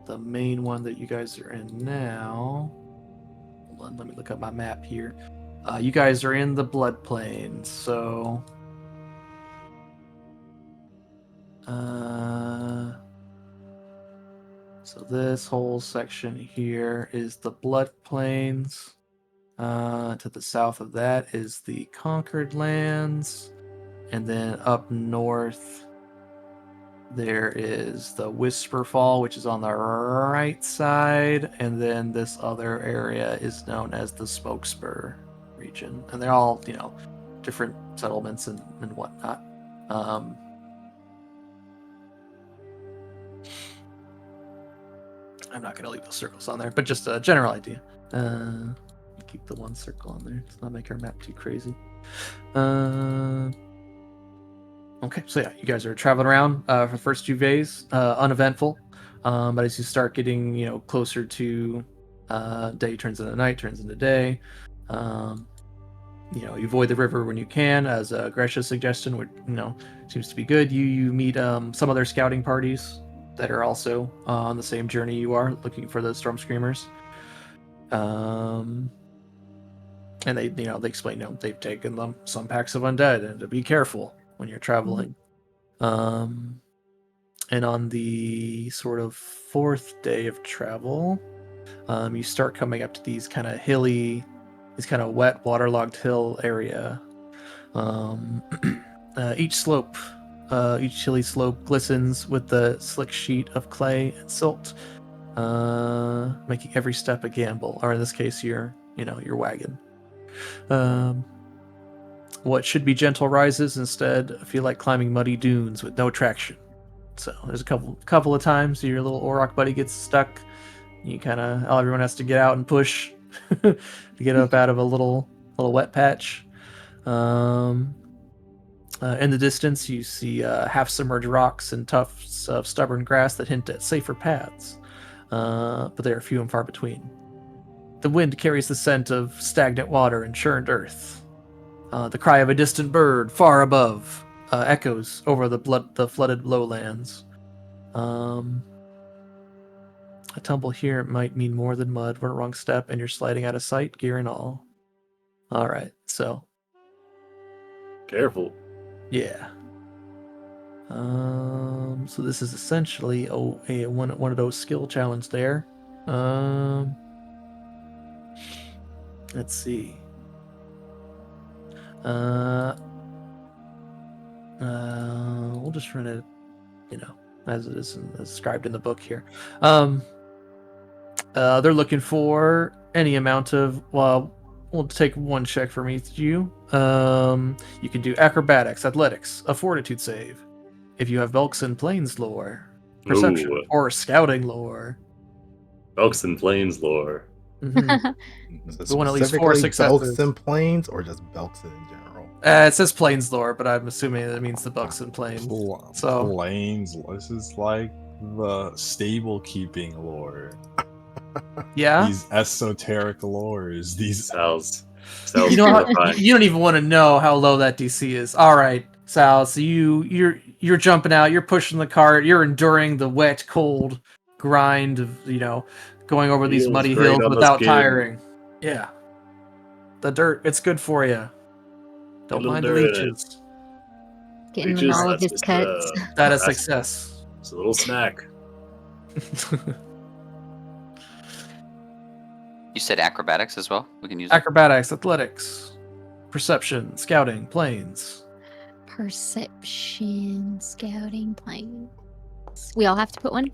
The main one that you guys are in now. Hold on, let me look up my map here. You guys are in the Blood Plains, so. So this whole section here is the Blood Plains. To the south of that is the Conquered Lands. And then up north, there is the Whisperfall, which is on the right side. And then this other area is known as the Smokespur region. And they're all, different settlements and whatnot. I'm not going to leave those circles on there, but just a general idea. Keep the one circle on there. Let's not make our map too crazy. Okay, so yeah, you guys are traveling around for the first 2 days, uneventful. But as you start getting, closer to day turns into night, turns into day. You avoid the river when you can, as Gresha's suggestion would, seems to be good. You meet some other scouting parties that are also on the same journey you are, looking for the Storm Screamers. And they explain, they've taken them some packs of undead, and to be careful when you're traveling. And on the sort of 4th day of travel, you start coming up to these kind of hilly, these kind of wet, waterlogged hill area. Each hilly slope glistens with the slick sheet of clay and silt, making every step a gamble, or in this case, your wagon. What should be gentle rises instead feel like climbing muddy dunes with no traction. So there's a couple of times your little Orc buddy gets stuck. Everyone has to get out and push to get up out of a little wet patch. In the distance, you see half-submerged rocks and tufts of stubborn grass that hint at safer paths, but they are few and far between. The wind carries the scent of stagnant water and churned earth. The cry of a distant bird far above echoes over the flooded lowlands. A tumble here might mean more than mud. One wrong step and you're sliding out of sight, gear and all. All right, so Careful. yeah. So this is essentially one of those skill challenges there. Let's see. We'll just run it, as it is described in the book here. They're looking for any amount of, well, we'll take one check from each of you. You can do acrobatics, athletics, a fortitude save. If you have Belkzen Plains lore, perception, Ooh. or scouting lore. Belkzen Plains lore. Mm-hmm. So one at least 4 successes. Belkzen Plains or just Belkzen in general? It says Plains lore, but I'm assuming that means the Belkzen Plains. So Plains. This is like the stable keeping lore. yeah, These esoteric lores. These Sounds you know how, horrifying. you don't even want to know how low that DC is. All right, Sal. So you're jumping out. You're pushing the cart. You're enduring the wet, cold grind of going over these Feels muddy great hills on the without skin. tiring. Yeah, the dirt. It's good for you. Don't Little mind the dirt in it. leeches. Getting Leeches, all of that's his just, cuts. That is that's- success. It's a little snack. You said acrobatics as well? We can use it. Acrobatics, athletics, perception, scouting, planes. Perception, scouting, playing. We all have to put one,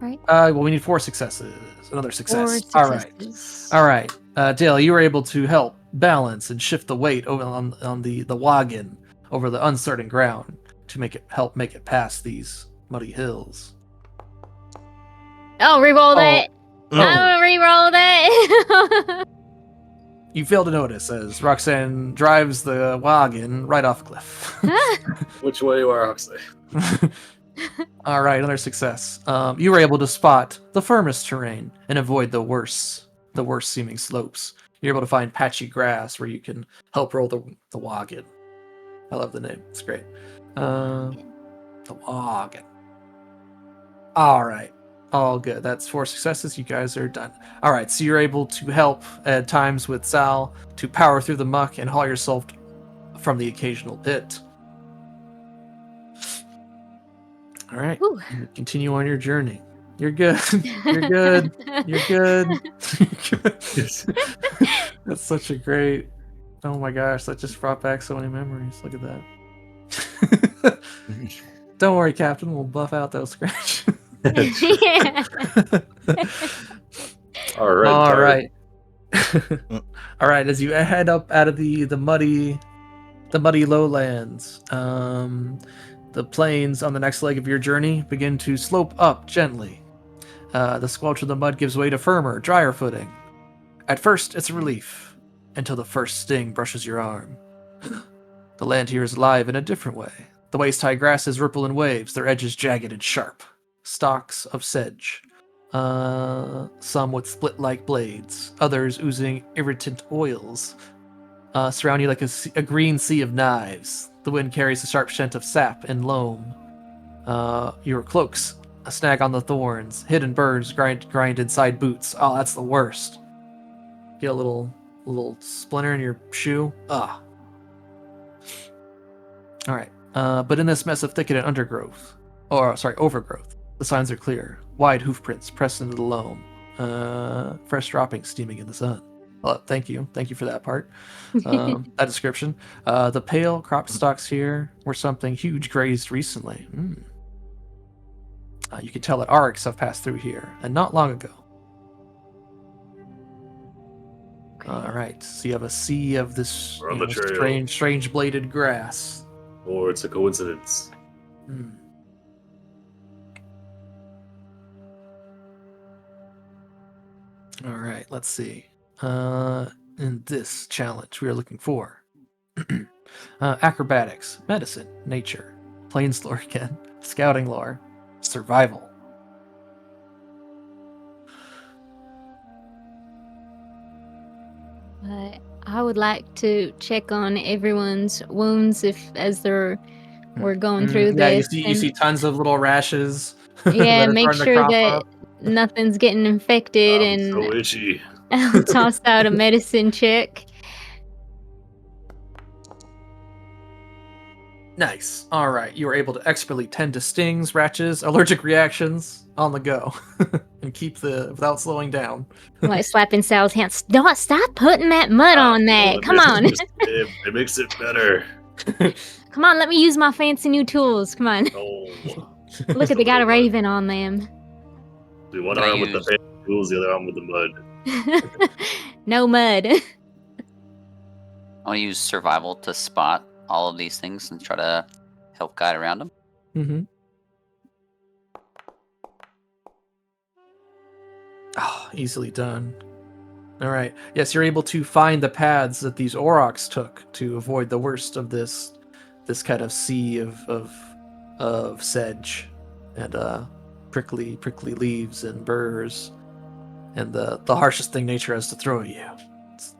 right? Well, we need 4 successes. Another success. All right. Successes. All right. Dale, you were able to help balance and shift the weight over on the wagon over the uncertain ground to help make it past these muddy hills. Oh, reroll that. Oh. I'm gonna reroll that. You fail to notice as Roxanne drives the wagon right off a cliff. Which way you are, Oxley? All right, another success. You were able to spot the firmest terrain and avoid the worst seeming slopes. You're able to find patchy grass where you can help roll the wagon. I love the name. It's great. The Login. All right. All good. That's 4 successes. You guys are done. All right. So you're able to help at times with Sal to power through the muck and haul yourself from the occasional pit. All right. Whew. Continue on your journey. You're good. You're good. You're good. You're good. That's such a great. Oh my gosh, that just brought back so many memories. Look at that. Don't worry, Captain. We'll buff out those scratch. Yeah. All right. All Tyler. right. All right. As you head up out of the muddy lowlands, the plains on the next leg of your journey begin to slope up gently. The squelch of the mud gives way to firmer, drier footing. At first, it's a relief, until the first sting brushes your arm. The land here is alive in a different way. The waist-high grasses ripple in waves, their edges jagged and sharp. Stalks of sedge. Some with split-like blades, others oozing irritant oils. Surround you like a green sea of knives. The wind carries the sharp scent of sap and loam. Your cloaks, a snag on the thorns. Hidden birds grind inside boots. Oh, that's the worst. Get a little splinter in your shoe. Ah. All right. But in this mess of thicket and overgrowth, the signs are clear. Wide hoof prints pressed into the loam. Fresh droppings steaming in the sun. Well, thank you for that part. That description. The pale crop stalks here were something huge grazed recently. You can tell that Orcs have passed through here, and not long ago. All right, so you have a sea of this We're on the trail. strange bladed grass. Or it's a coincidence. All right, let's see. In this challenge, we are looking for acrobatics, medicine, nature, plains lore again, scouting lore, survival. I would like to check on everyone's wounds we're going through Yeah, this. you see tons of little rashes. Yeah, that are make starting to sure crop that up. nothing's getting infected, I'm and so itchy. I'll toss out a medicine check. Nice. All right, you are able to expertly tend to stings, ratches, allergic reactions on the go, and keep without slowing down. Like slapping Sal's hands. Don't stop putting that mud on that. Come on. It makes it better. Come on, let me use my fancy new tools. Come on. Oh. Look at they got a raven on them. Do one arm with the fancy tools, the other arm with the mud. No mud. I want to use survival to spot all of these things and try to help guide around them. Mm-hmm. Oh, easily done. All right. Yes, you're able to find the paths that these Aurochs took to avoid the worst of this kind of sea of sedge and prickly leaves and burrs and the harshest thing nature has to throw at you. It's,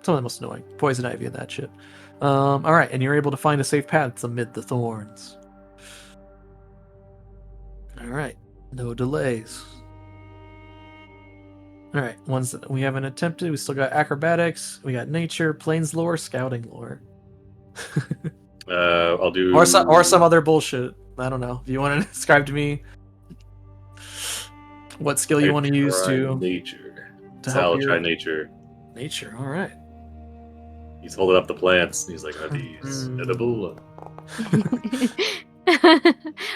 some of the most annoying poison ivy and that shit. All right, and you're able to find a safe path amid the thorns. All right, no delays. All right, ones that we haven't attempted. We still got acrobatics. We got nature, plains lore, scouting lore. I'll do or some other bullshit. I don't know. Do you want to describe to me what skill you want to use to nature? to Sal, help your try nature. nature? All right. He's holding up the plants. He's like, "Are these edible?"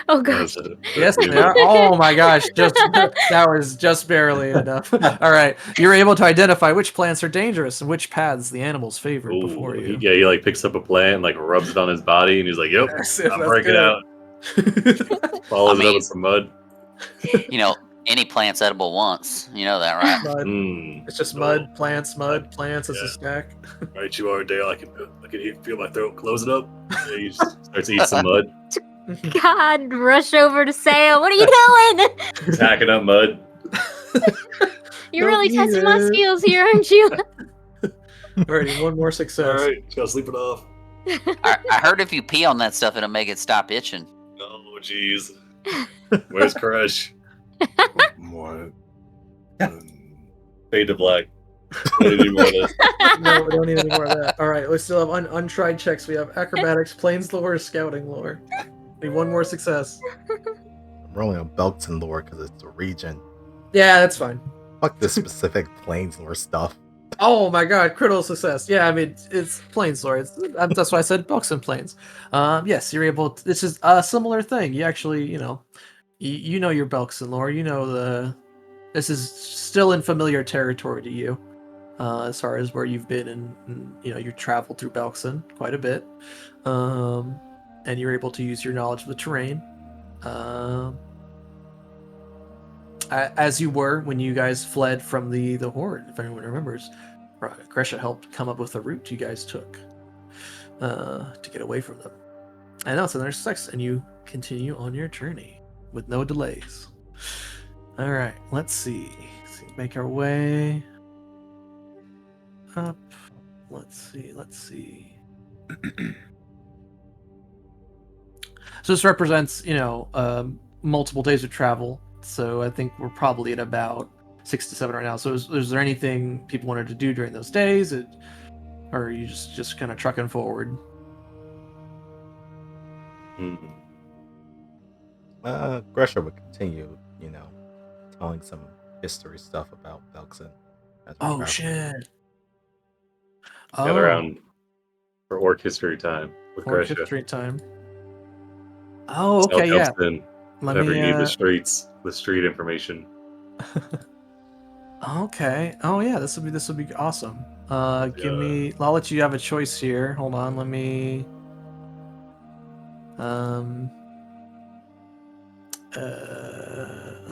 Oh gosh. Yes, they are. Oh my gosh, that was just barely enough. All right, you're able to identify which plants are dangerous and which paths the animals favor before you. He like picks up a plant and like rubs it on his body, and he's like, "Yep, Yes, I'm that's breaking good. out." Follows it up with some mud. Any plant's edible once. You know that, right? Mud. It's just mud, plants. It's a stack. Right, you are, Dale. I can feel my throat close it up. Yeah, he just starts to eat some mud. God, rush over to Sal. What are you doing? Tacking up mud. You're really testing my skills here, aren't you? Alrighty, one more success. All right, just gotta sleep it off. I heard if you pee on that stuff, it'll make it stop itching. Oh, jeez. Where's Crush? What? Fade to black. What did you want us? No, we don't need any more of that. All right, we still have untried checks. We have acrobatics, planes lore, scouting lore. Need one more success. I'm rolling on Belkzen lore because it's a region. Yeah, that's fine. Fuck this specific planes lore stuff. Oh my god, critical success. Yeah, I mean, it's planes lore. That's why I said Belkzen planes. Yes, you're able to, this is a similar thing. You actually, you know your Belkzen lore. You know this is still in familiar territory to you. As far as where you've been and you traveled through Belkzen quite a bit. And you're able to use your knowledge of the terrain. As you were when you guys fled from the horde, if anyone remembers. Gresha helped come up with the route you guys took to get away from them. And now it's another 6, and you continue on your journey with no delays. All right, let's see. Make our way up. Let's see. So this represents, multiple days of travel. So I think we're probably at about 6 to 7 right now. So is there anything people wanted to do during those days, or are you just kind of trucking forward? Gresha would continue, telling some history stuff about Belkzen. Oh shit! Gather around for Orc history time with Orc Gresha. history time. Oh, okay, yeah. Whenever you need the street information. Okay. Oh yeah, this would be awesome. Give me. I'll let you have a choice here. Hold on. Let me. Let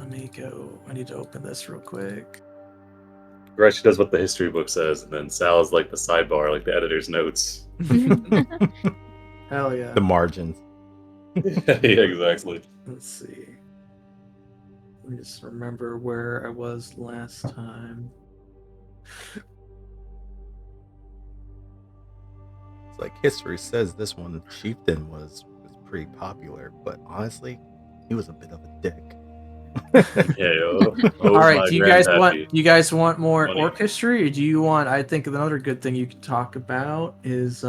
me go. I need to open this real quick. Gretchen does what the history book says, and then Sal's like the sidebar, like the editor's notes. Hell yeah. The margins. Yeah, exactly. Let's see. Let me just remember where I was last time. It's like history says this one chieftain was pretty popular, but honestly, he was a bit of a dick. All right, do you guys want more Orc history, or do you want? I think another good thing you could talk about is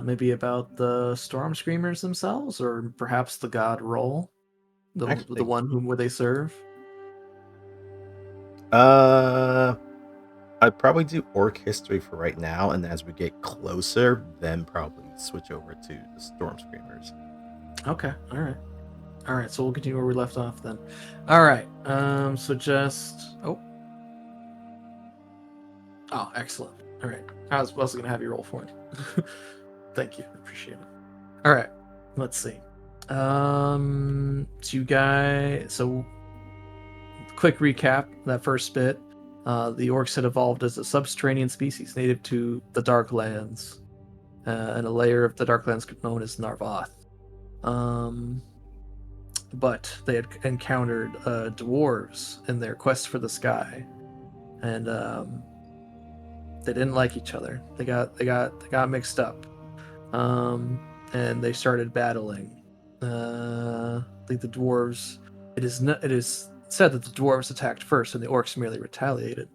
maybe about the Storm Screamers themselves, or perhaps the god Rull, the one whom would they serve? I'd probably do Orc history for right now, and as we get closer, then probably switch over to the Storm Screamers. Okay, all right. So we'll continue where we left off then. All right. So just excellent. All right. I was also gonna have you roll for it. Thank you. Appreciate it. All right. Let's see. So you guys. So quick recap. That first bit. The Orcs had evolved as a subterranean species native to the Darklands, and a layer of the Darklands known as Narvath. But they had encountered dwarves in their quest for the sky, and they didn't like each other. They got mixed up, and they started battling. I think the dwarves. It is said that the dwarves attacked first, and the Orcs merely retaliated.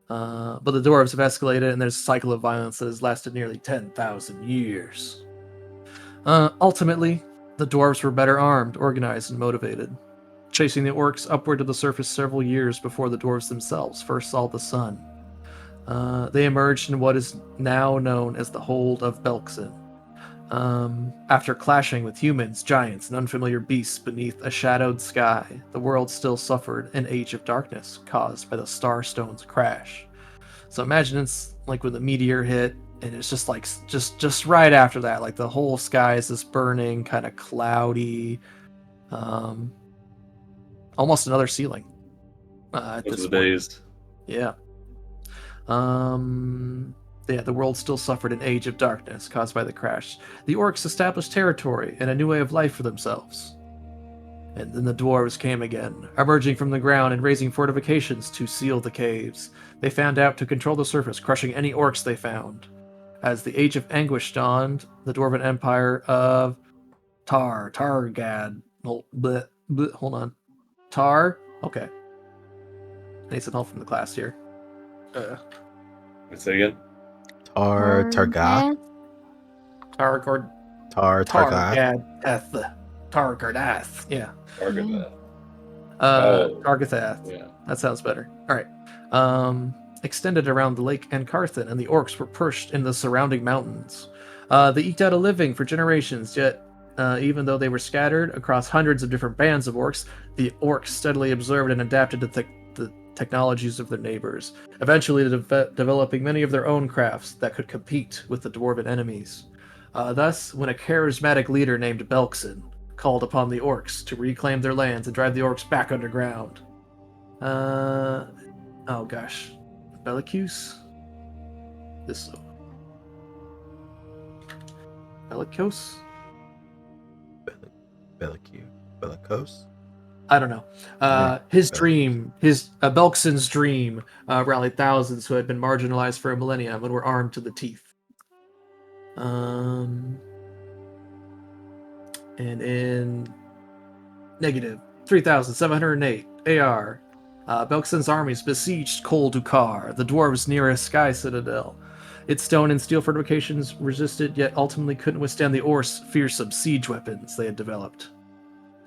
But the dwarves have escalated, and there's a cycle of violence that has lasted nearly 10,000 years. Ultimately, the dwarves were better armed, organized, and motivated, chasing the Orcs upward to the surface several years before the dwarves themselves first saw the sun. They emerged in what is now known as the Hold of Belkzen. After clashing with humans, giants, and unfamiliar beasts beneath a shadowed sky, the world still suffered an age of darkness caused by the Starstone's crash. So imagine it's like when the meteor hit, and it's just like just right after that, like the whole sky is this burning, kind of cloudy, almost another ceiling. At Those this are the point. days. Yeah. The world still suffered an age of darkness caused by the crash. The Orcs established territory and a new way of life for themselves. And then the dwarves came again, emerging from the ground and raising fortifications to seal the caves. They found out to control the surface, crushing any Orcs they found. As the Age of Anguish dawned, the Dwarven Empire of Targad. Hold on. Okay. I need some help from the class here. Say again. Targath. Targard. Targath. Targardath. Yeah. Target Targathath. Yeah. That sounds better. All right. Extended around the lake Encarthen, and the orcs were perched in the surrounding mountains. They eked out a living for generations, yet even though they were scattered across hundreds of different bands of orcs, the orcs steadily observed and adapted to the technologies of their neighbors, eventually developing many of their own crafts that could compete with the dwarven enemies. Thus, when a charismatic leader named Belkzen called upon the orcs to reclaim their lands and drive the orcs back underground. Oh gosh. Bellicuse? Bellicose? Bellicose? I don't know. His dream, Belkzen's dream, rallied thousands who had been marginalized for a millennium and were armed to the teeth. And in negative 3,708 AR, Belkzen's armies besieged Kol Dukar, the dwarves' nearest sky citadel. Its stone and steel fortifications resisted, yet ultimately couldn't withstand the Orcs' fearsome siege weapons they had developed.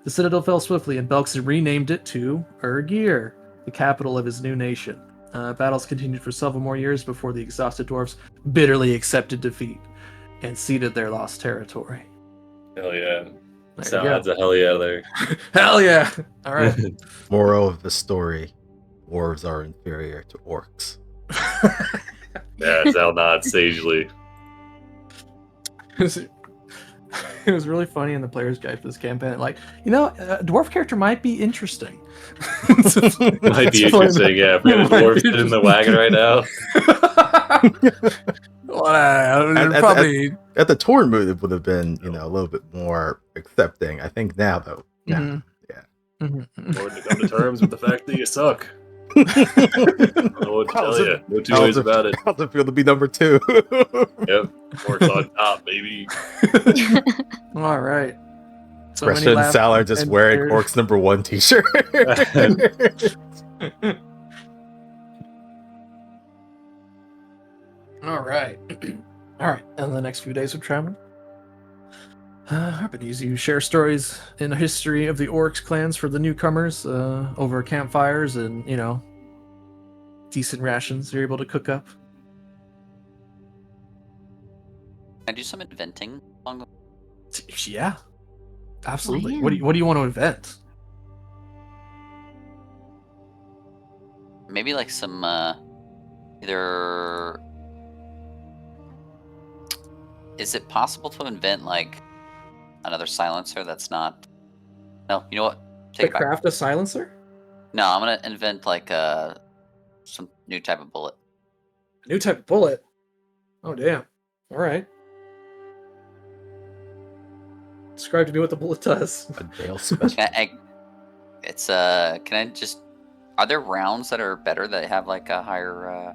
The citadel fell swiftly, and Belkzen renamed it to Urgir, the capital of his new nation. Battles continued for several more years before the exhausted dwarves bitterly accepted defeat and ceded their lost territory. Hell yeah. There you That's a hell yeah there. Hell yeah! All right. Moral of the story: dwarves are inferior to orcs. Yeah, Zal nods sagely. It was really funny in the player's guide for this campaign. Like, a dwarf character might be interesting. Might be interesting, yeah. If we had a dwarf sitting in the wagon right now. Well, probably at the tour move, it would have been, a little bit more accepting. I think now, though, Mm-hmm. yeah. Mm-hmm. Or to come to terms with the fact that you suck. I don't know what to tell you. No two ways about it. How's it feel to be number 2? Yep. Orcs on top, baby. All right. So Rest and Sal are just wearing Orcs number 1 t-shirt. All right. All right. And the next few days of travel, I've you share stories in the history of the Orcs clans for the newcomers over campfires and, decent rations you're able to cook up. Can I do some inventing along the Yeah, absolutely. Wow. What do you want to invent? Maybe like some either. Is it possible to invent like another silencer that's not? No, you know what? Take it back. Craft a silencer? No, I'm gonna invent like some new type of bullet. A new type of bullet? Oh damn! All right. Describe to me what the bullet does. A Dale special. It's Can I just? Are there rounds that are better that have like a higher?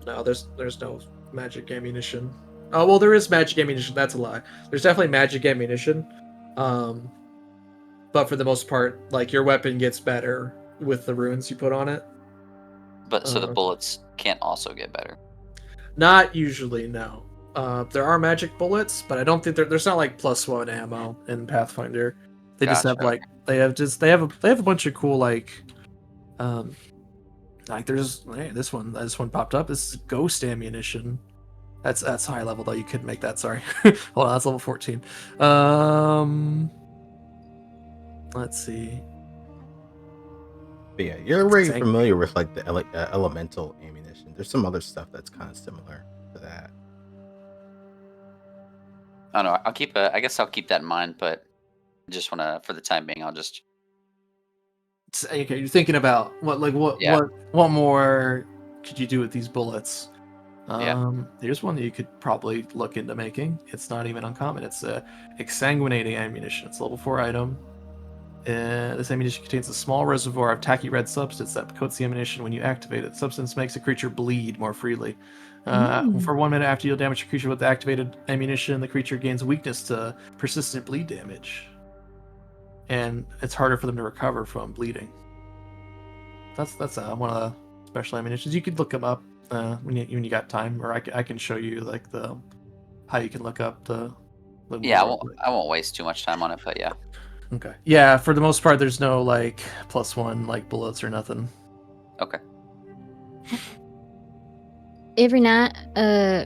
No, there's no magic ammunition. Oh well, there is magic ammunition. That's a lie. There's definitely magic ammunition, but for the most part, like your weapon gets better with the runes you put on it. But so the bullets can't also get better. Not usually, no. There are magic bullets, but I don't think there's not like +1 ammo in Pathfinder. They just have like they have a bunch of cool like there's this one popped up. This is ghost ammunition. That's high level though. You could make that. Sorry, hold on. That's level 14. Let's see. But yeah, you're already familiar with like the elemental ammunition. There's some other stuff that's kind of similar to that. I don't know. I guess I'll keep that in mind, but I just want to, for the time being, I'll just. Okay, you're thinking about what more could you do with these bullets? Here's one that you could probably look into making. It's not even uncommon. It's a exsanguinating ammunition. It's a level 4 item. This ammunition contains a small reservoir of tacky red substance that coats the ammunition when you activate it. The substance makes a creature bleed more freely. For 1 minute after you damage a creature with the activated ammunition, the creature gains weakness to persistent bleed damage. And it's harder for them to recover from bleeding. That's one of the special ammunitions. You could look them up when you got time, or I can show you like how you can look up the Yeah, I won't waste too much time on it, but yeah. Okay. Yeah, for the most part, there's no like +1 like bullets or nothing. Okay. Every night,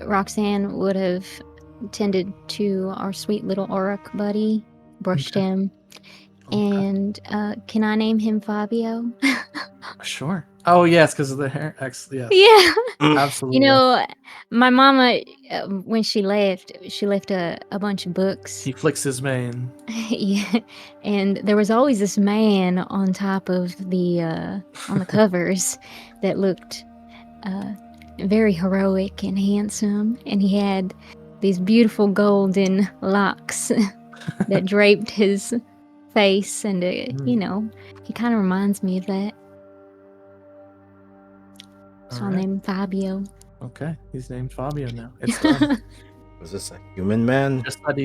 Roxanne would have tended to our sweet little Orc buddy, brushed him, and can I name him Fabio? Sure. Oh yes, because of the hair. Yes. Yeah. Absolutely. You know, my mama, when she left a bunch of books. He flicks his mane. Yeah, and there was always this man on top of the on the covers that looked very heroic and handsome, and he had these beautiful golden locks that draped his face, and you know, he kind of reminds me of that. So I'll name him Fabio. Okay, he's named Fabio now. It's done. Was this a human man? Just that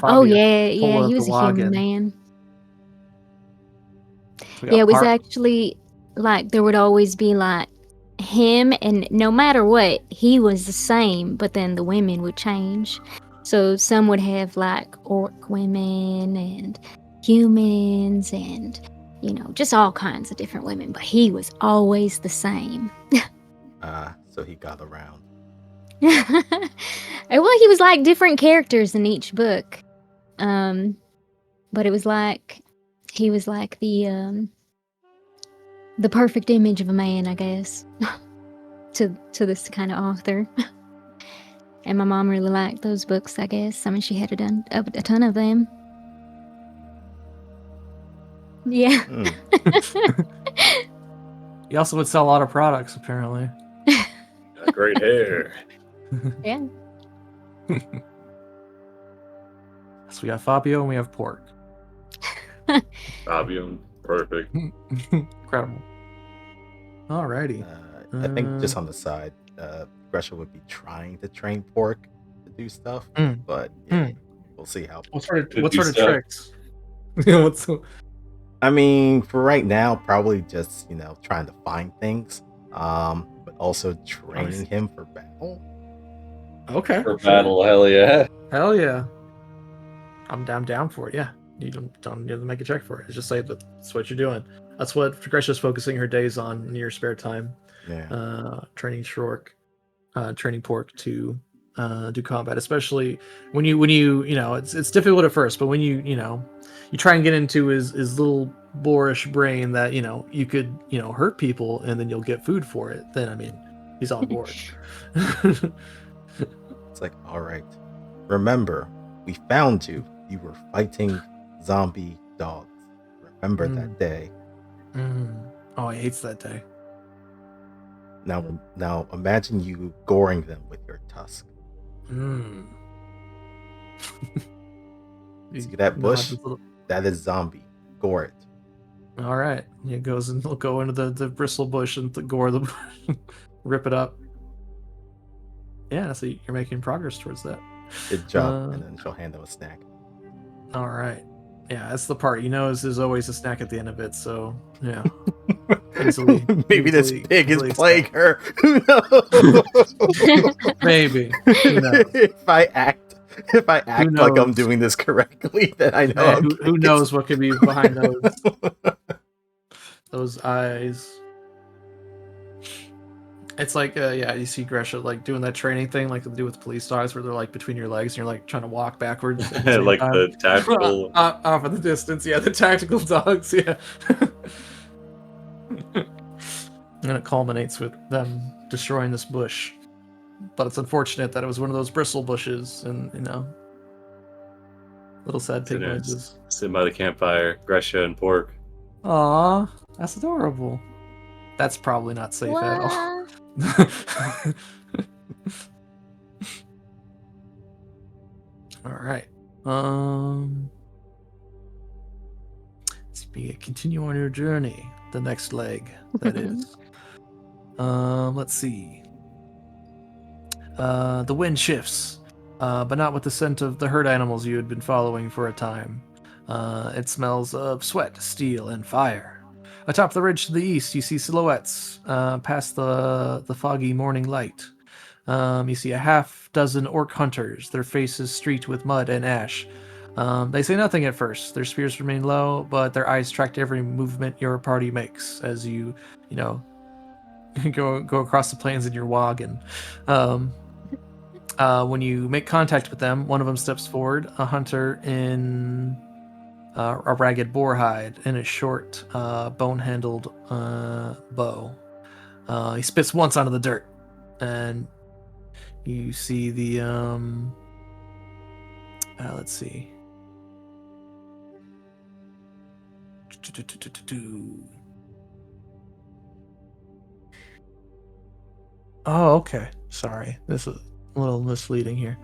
Oh yeah, he was a human man. Yeah, it was actually like there would always be like him, and no matter what, he was the same, but then the women would change. So some would have like orc women and humans and, you know, just all kinds of different women, but he was always the same. So he got around. Well, he was like different characters in each book. But it was like he was like the perfect image of a man, I guess, to this kind of author. And my mom really liked those books, I guess. I mean, she had a ton of them. Yeah. He also would sell a lot of products, apparently. Got great hair. Yeah. So we have Fabio and we have Pork. Fabio, perfect. Incredible. Alrighty. I think just on the side, Gresha would be trying to train Pork to do stuff, but we'll see how. What sort of tricks? I mean, for right now, probably just trying to find things, but also training him for battle. Okay. For battle, hell yeah. Hell yeah. I'm down for it. Yeah. You don't have to make a check for it. It's just like that's what you're doing. That's what Gresha's focusing her days on in your spare time. Yeah. Training Shork, training Pork to do combat, especially when you it's difficult at first, but when you try and get into his little boorish brain that you could hurt people and then you'll get food for it, then I mean he's on board. It's like, all right, remember, we found you were fighting zombie dogs. Remember that day. Oh, he hates that day. Now imagine you goring them with your tusk. See that bush? That is zombie. Gore it. All right. He goes and he'll go into the bristle bush and gore the bush, rip it up. Yeah, so you're making progress towards that. Good job. And then she'll hand him a snack. All right. Yeah, that's the part. There's always a snack at the end of it. So yeah. Maybe this pig is playing her. Who knows? Maybe. Who knows? If I act like I'm doing this correctly, then I know. Who knows what could be behind those eyes. It's like you see Gresha like doing that training thing like they do with police dogs where they're like between your legs and you're like trying to walk backwards like time. The tactical off in the distance. Yeah, the tactical dogs. Yeah. And it culminates with them destroying this bush, but it's unfortunate that it was one of those bristle bushes, and little sad pig noises. Sitting by the campfire, Gresha and Pork. Aw, that's adorable. That's probably not safe at all. All right. Continue on your journey. The next leg, that is. Let's see. The wind shifts, but not with the scent of the herd animals you had been following for a time. It smells of sweat, steel, and fire. Atop the ridge to the east, you see silhouettes past the foggy morning light. You see a half dozen orc hunters, their faces streaked with mud and ash. They say nothing at first. Their spears remain low, but their eyes track every movement your party makes as you go across the plains in your wagon. When you make contact with them, one of them steps forward, a hunter in a ragged boar hide and a short, bone-handled bow. He spits once onto the dirt, and you see the let's see. Oh, okay. Sorry, this is a little misleading here.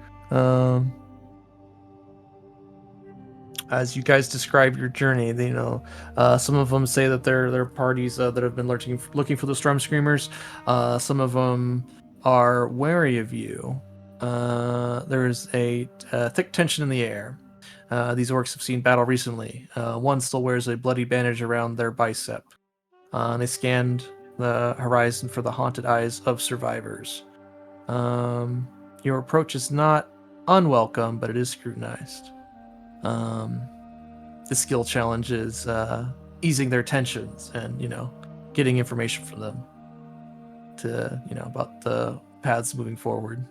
As you guys describe your journey, some of them say that they're parties that have been looking for the Storm Screamers. Some of them are wary of you. There's a thick tension in the air. These orcs have seen battle recently. One still wears a bloody bandage around their bicep. They scanned the horizon for the haunted eyes of survivors. Your approach is not unwelcome, but it is scrutinized. The skill challenge is easing their tensions and getting information from them to about the paths moving forward.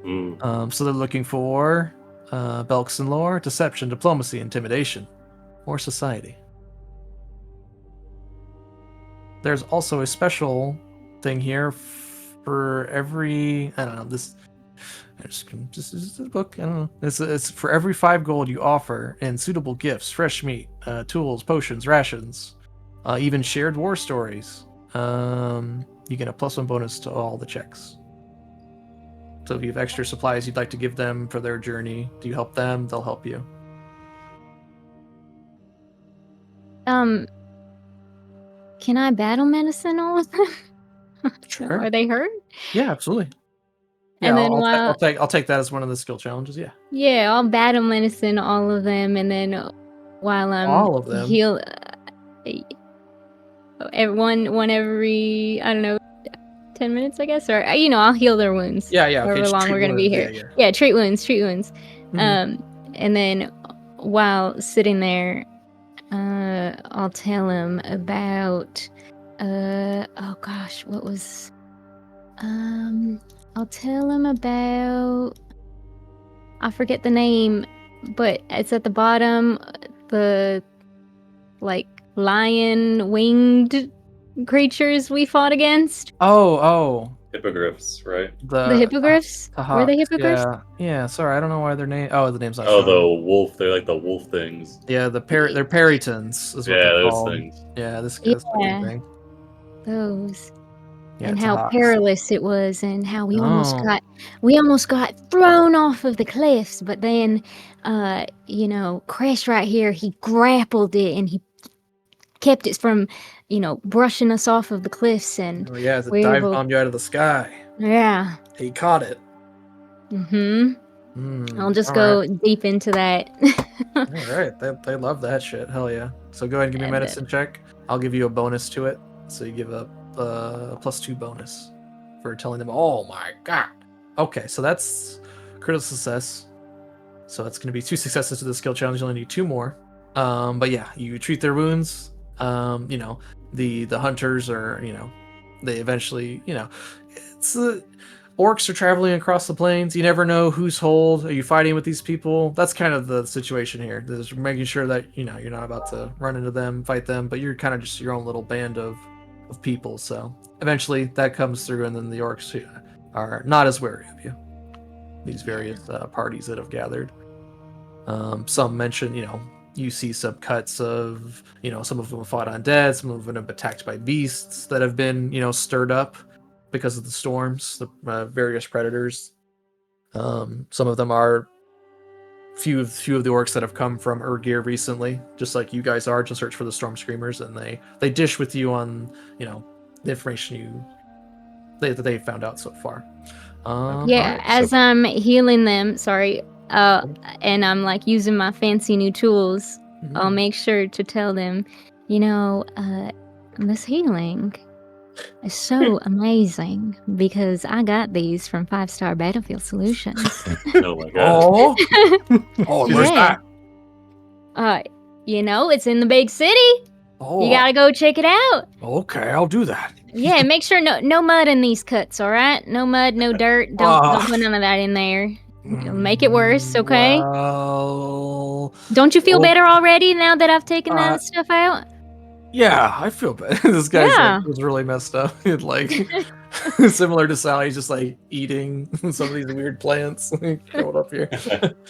So they're looking for Belkzen lore, deception, diplomacy, intimidation, or society. There's also a special thing here for every this is a book. I don't know. It's for every 5 gold you offer in suitable gifts, fresh meat, tools, potions, rations, even shared war stories. You get a +1 bonus to all the checks. So if you have extra supplies you'd like to give them for their journey, do you help them? They'll help you. Can I battle medicine all of them? Sure. Are they hurt? Yeah, absolutely. Yeah, And then I'll take that as one of the skill challenges. Yeah. Yeah, I'll battle medicine all of them, and then while I'm All of them? heal, one every, I don't know, 10 minutes, I guess, or I'll heal their wounds. Yeah. Okay. However long we're gonna be here. Yeah. Yeah, treat wounds. Mhm. And then while sitting there, I'll tell him about, oh gosh, what was, I'll tell him about, I forget the name, but it's at the bottom, the lion winged creatures we fought against. Oh. Hippogriffs, right? The hippogriffs? Were they hippogriffs? Yeah. Sorry, I don't know why their name. Oh, the name's not. Oh, showing. the wolf. They're like the wolf things. Yeah, they're Perytons. Is what Yeah, they're those called. things. Yeah, this guy's Yeah. thing. Those. Yeah, And how Tahaks. perilous it was, and how we almost Oh. got thrown off of the cliffs, but then Crash right here, he grappled it and he kept it from brushing us off of the cliffs, and Oh, yeah, the we're dive able- bombed you out of the sky. yeah. He caught it. I'll just all go right. deep into that. All right, they love that shit. Hell yeah. So go ahead and give me a And, medicine check. I'll give you a bonus to it. So you give a +2 bonus for telling them. Oh my god. Okay, so that's critical success. So that's going to be 2 successes to the skill challenge. You only need 2 more. But yeah, you treat their wounds. The hunters are they eventually it's orcs are traveling across the plains. You never know who's hold. Are you fighting with these people? That's kind of the situation here. There's making sure that you're not about to run into them, fight them, but you're kind of just your own little band of people. So eventually that comes through, and then the orcs are not as wary of you. These various parties that have gathered. Some mention, you see some cuts of, some of them have fought undead, some of them have been attacked by beasts that have been, stirred up because of the storms, the various predators. Some of them are few of the orcs that have come from Urgir recently, just like you guys are, to search for the Storm Screamers, and they dish with you on the information that they found out so far. Yeah, Alright, as so- I'm healing them, and I'm like using my fancy new tools, I'll Mhm. make sure to tell them, this healing is so amazing because I got these from 5-Star Battlefield Solutions. Oh my god. Oh, where's Yeah. that? It's in the big city. Oh, You gotta go check it out. okay, I'll do that. Yeah, make sure no mud in these cuts, all right? No mud, no dirt. Don't put none of that in there. It'll make it worse, okay? Well, Don't you feel oh, better already now that I've taken that stuff out? yeah, I feel bad. This guy's Yeah. was really messed up. Like similar to Sally, he's just like eating some of these weird plants growing up here.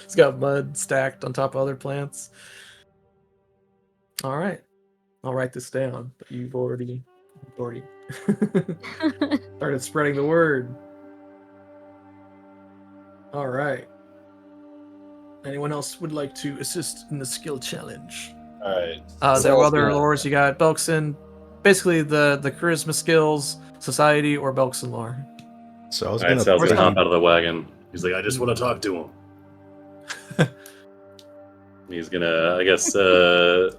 He's got mud stacked on top of other plants. All right, I'll write this down. But you've already started spreading the word. All right. Anyone else would like to assist in the skill challenge? All right. There are So other yeah. lores. You got Belkzen, basically the charisma skills, society, or Belkzen lore. So I was All right, gonna Sal's first gonna time- hop out of the wagon. He's like, I just want to talk to him. He's gonna, I guess, trying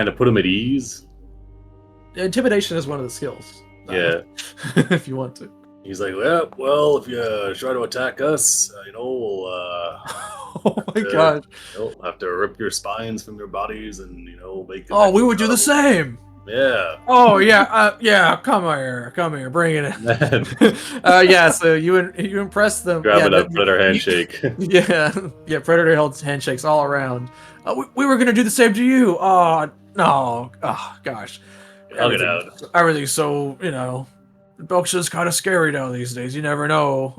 to put him at ease. Intimidation is one of the skills. Yeah. If you want to. He's like, well, if you try to attack us, we'll, Oh my god. we'll have to rip your spines from your bodies and, make. Oh, we would do the same. Yeah. Oh yeah, yeah. Come here, bring it in. Man, Yeah. So you impress them. grabbing yeah, a predator handshake. Yeah. Predator held handshakes all around. We were gonna do the same to you. Oh no. Oh gosh. Hug it out. Everything's so Belkzen's kind of scary now these days. You never know.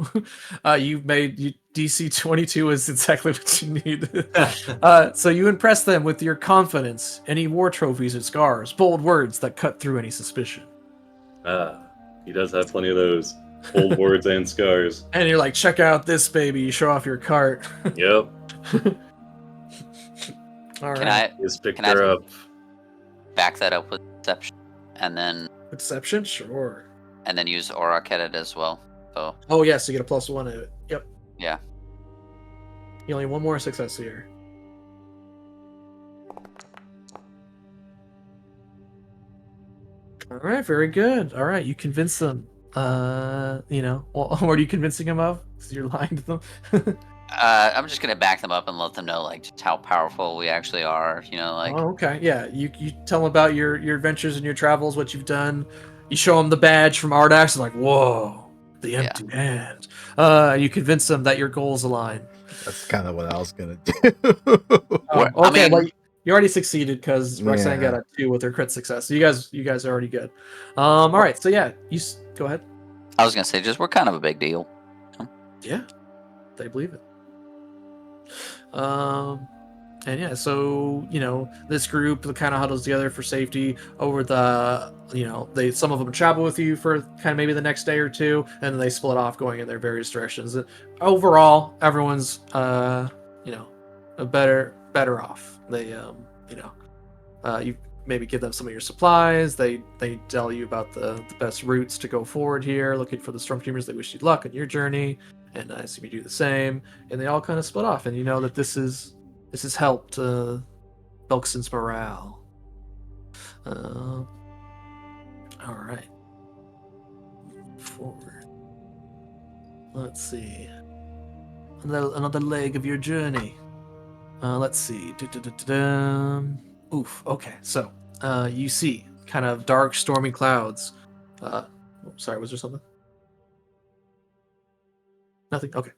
DC 22 is exactly what you need. So you impress them with your confidence, any war trophies or scars, bold words that cut through any suspicion. He does have plenty of those old words and scars. And you're like, check out this baby. You show off your cart. Yep. All Can right. Just picked Can I- her up. back that up with deception, and then Deception? Sure. use Auroch at it as well. So Oh, yes. You get a +1 at it. Yep. yeah. You only have one more success here. All right, very good. All right, you convince them. Well, what are you convincing them of? 'Cause you're lying to them. I'm just gonna back them up and let them know like just how powerful we actually are. Oh, okay. Yeah, you tell them about your adventures and your travels, what you've done. You show them the badge from Ardax, and like, whoa, the empty hand. You convince them that your goals align. That's kind of what I was gonna do. What- I Okay, mean- well, you already succeeded because Roxanne Yeah. got a 2 with her crit success. So you guys are already good. All right. So yeah, go ahead. I was gonna say just we're kind of a big deal. Yeah, they believe it. And yeah, so this group kind of huddles together for safety over the some of them travel with you for kind of maybe the next day or two, and then they split off going in their various directions. And overall, everyone's better off. They you maybe give them some of your supplies. They tell you about the best routes to go forward here, looking for the Storm Screamers. They wish you luck on your journey, and I assume you do the same. And they all kind of split off, and you know that this has helped Belkzen's morale. All right, forward. Let's see. Another leg of your journey. Let's see. Oof. Okay. So, you see kind of dark, stormy clouds. Sorry, was there something? Nothing. Okay.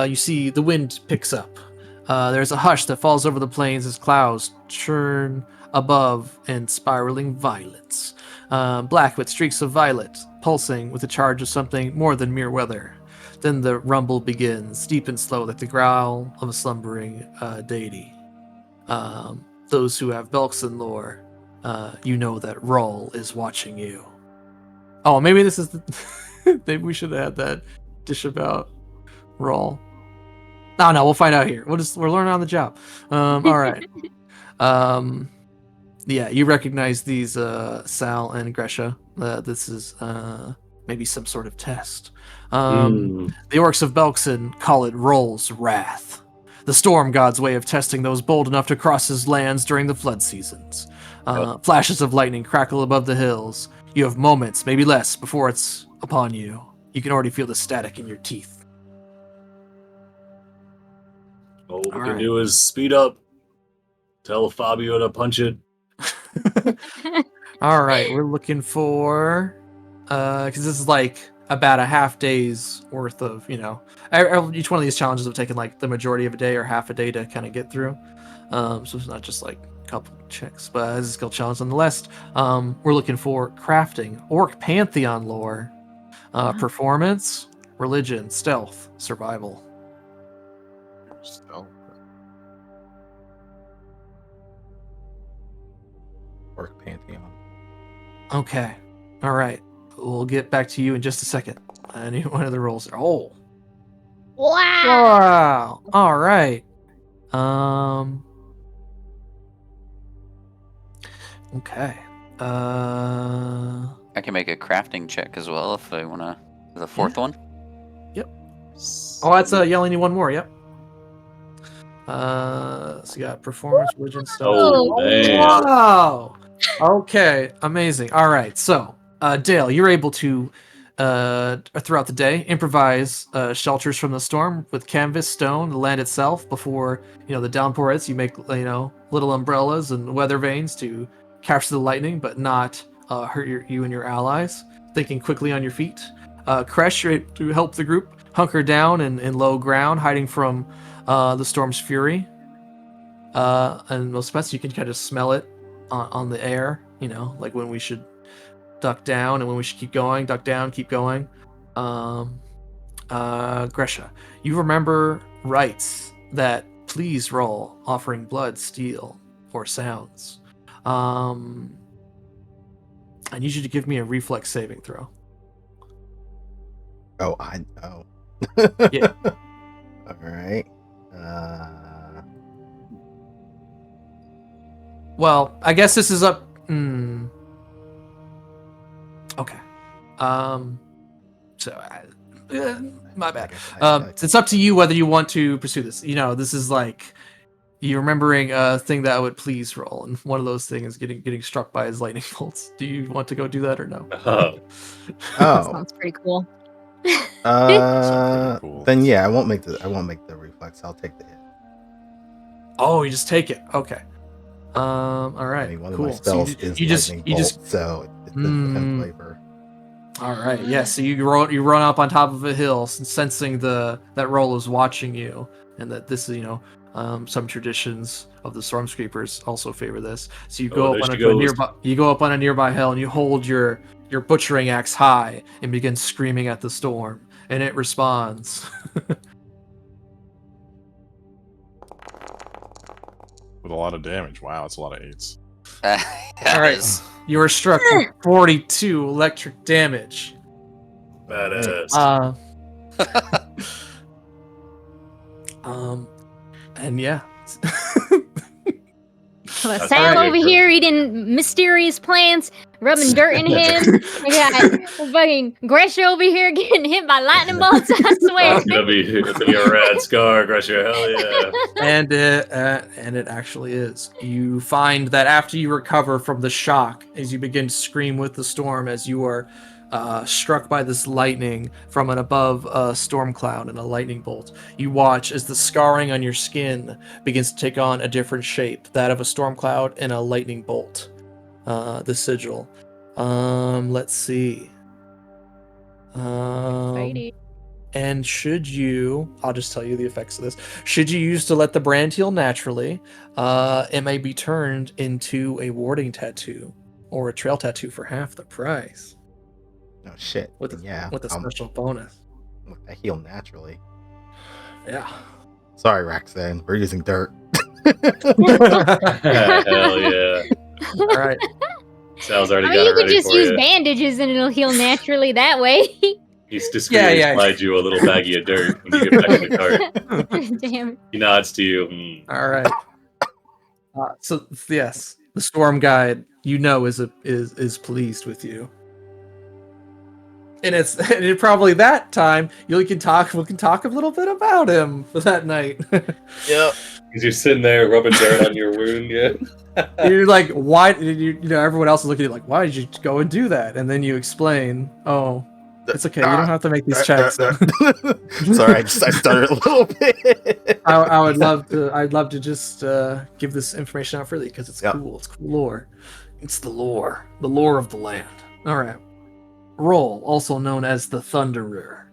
You see the wind picks up. There's a hush that falls over the plains as clouds churn above in spiraling violence. Black with streaks of violet, pulsing with a charge of something more than mere weather. Then the rumble begins, deep and slow, like the growl of a slumbering deity. Those who have Belkzen lore, you know that Rull is watching you. Oh, maybe this is maybe we should have had that dish about Rull. No, we'll find out here. We're learning on the job. All right. Yeah, you recognize these, Sal and Gresha. This is maybe some sort of test. The Orcs of Belkzen call it Rull's Wrath, the storm god's way of testing those bold enough to cross his lands during the flood seasons. Flashes of lightning crackle above the hills. You have moments, maybe less, before it's upon you. You can already feel the static in your teeth. All we can do is speed up. Tell Fabio to punch it. All right, we're looking for, because this is like about a half day's worth of, each one of these challenges have taken like the majority of a day or half a day to kind of get through. So it's not just like a couple checks, but as a skill challenge nonetheless. We're looking for crafting, orc pantheon lore, performance, religion, stealth, survival. Stealth. Orc Pantheon. Okay. All right. We'll get back to you in just a second. I need one of the rolls. Oh. Wow. Wow. All right. Okay. I can make a crafting check as well if I want to. The fourth one. Oh, that's you only need one more. Yep. So you got performance, religion, stuff. Oh, man. Wow. Okay. Amazing. All right. So, Dale, you're able to, throughout the day, improvise shelters from the storm with canvas, stone, the land itself. Before the downpour hits, you make little umbrellas and weather vanes to capture the lightning, but not hurt you and your allies. Thinking quickly on your feet. Kresh, you're able to help the group hunker down in low ground, hiding from the storm's fury. And most especially, you can kind of smell it on the air, like when we should duck down and when we should keep going, duck down, keep going. Gresha, you remember rites that please roll, offering blood, steel, or sounds. I need you to give me a reflex saving throw. Oh, I know. Yeah. All right. Well, I guess this is up. Okay. My bad. It's up to you whether you want to pursue this. This is like you remembering a thing that would please roll, and one of those things is getting struck by his lightning bolts. Do you want to go do that or no? Oh. Sounds pretty cool. Cool. Then yeah, I won't make the reflex. I'll take the hit. Oh, you just take it. Okay. All right. I mean, one cool. of my spells is lightning bolt, so it doesn't have flavor. All right. Yeah. So you run up on top of a hill, sensing that Roll is watching you, and that this is some traditions of the Storm Screamers also favor this. So you go up on a nearby hill, and you hold your butchering axe high and begin screaming at the storm, and it responds. With a lot of damage. Wow, it's a lot of 8s. All right. You are struck with 42 electric damage. Badass. And yeah. Sal over here eating mysterious plants, rubbing dirt in him. I got fucking Gresha over here getting hit by lightning bolts. I swear. That's gonna be a rad scar, Gresha. Hell yeah. And it actually is. You find that after you recover from the shock, as you begin to scream with the storm, as you are struck by this lightning from an above storm cloud and a lightning bolt, you watch as the scarring on your skin begins to take on a different shape, that of a storm cloud and a lightning bolt. The sigil. Let's see. And should you, I'll just tell you the effects of this. Should you use to let the brand heal naturally, it may be turned into a warding tattoo or a trail tattoo for half the price. Oh shit! With a special bonus. I heal naturally. Yeah. Sorry, Roxanne. We're using dirt. Hell yeah! All right. Sal's already got you it could ready just for use you. bandages and it'll heal naturally that way. He's discreetly Yeah. slide you a little baggie of dirt when you get back in the cart. Damn. He nods to you. "Hmm." All right. So yes, the storm guide is pleased with you, and and probably that time we can talk a little bit about him for that night. Yep. Because you're sitting there rubbing dirt on your wound, yeah. You're like, why did you know, everyone else is looking at you like, why did you go and do that? And then you explain, oh, it's okay, you don't have to make these checks. Sorry, I stuttered a little bit. I'd love to just give this information out freely because it's cool. It's cool lore. It's the lore of the land. All right. Rull, also known as the Thunderer.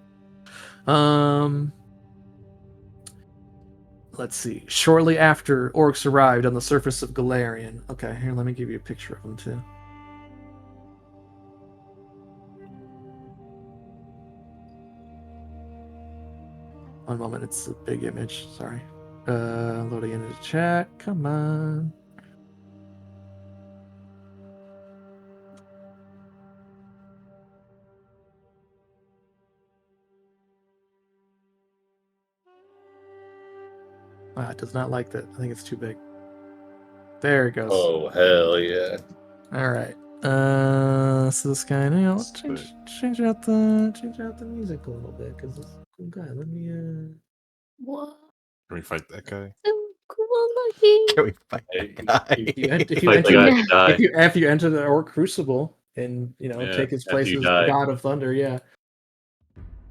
Let's see. Shortly after orcs arrived on the surface of Galarian. Okay, here, let me give you a picture of them too. One moment, it's a big image. Sorry. Loading into the chat. Come on. It does not like that. I think it's too big. There it goes. Oh, hell yeah. All right. So this guy now, let's change out the music a little bit because this cool guy. Let me What? Can we fight that guy? So cool looking. Can we fight that guy? If you enter the Orc Crucible and take his place as the God of Thunder, yeah.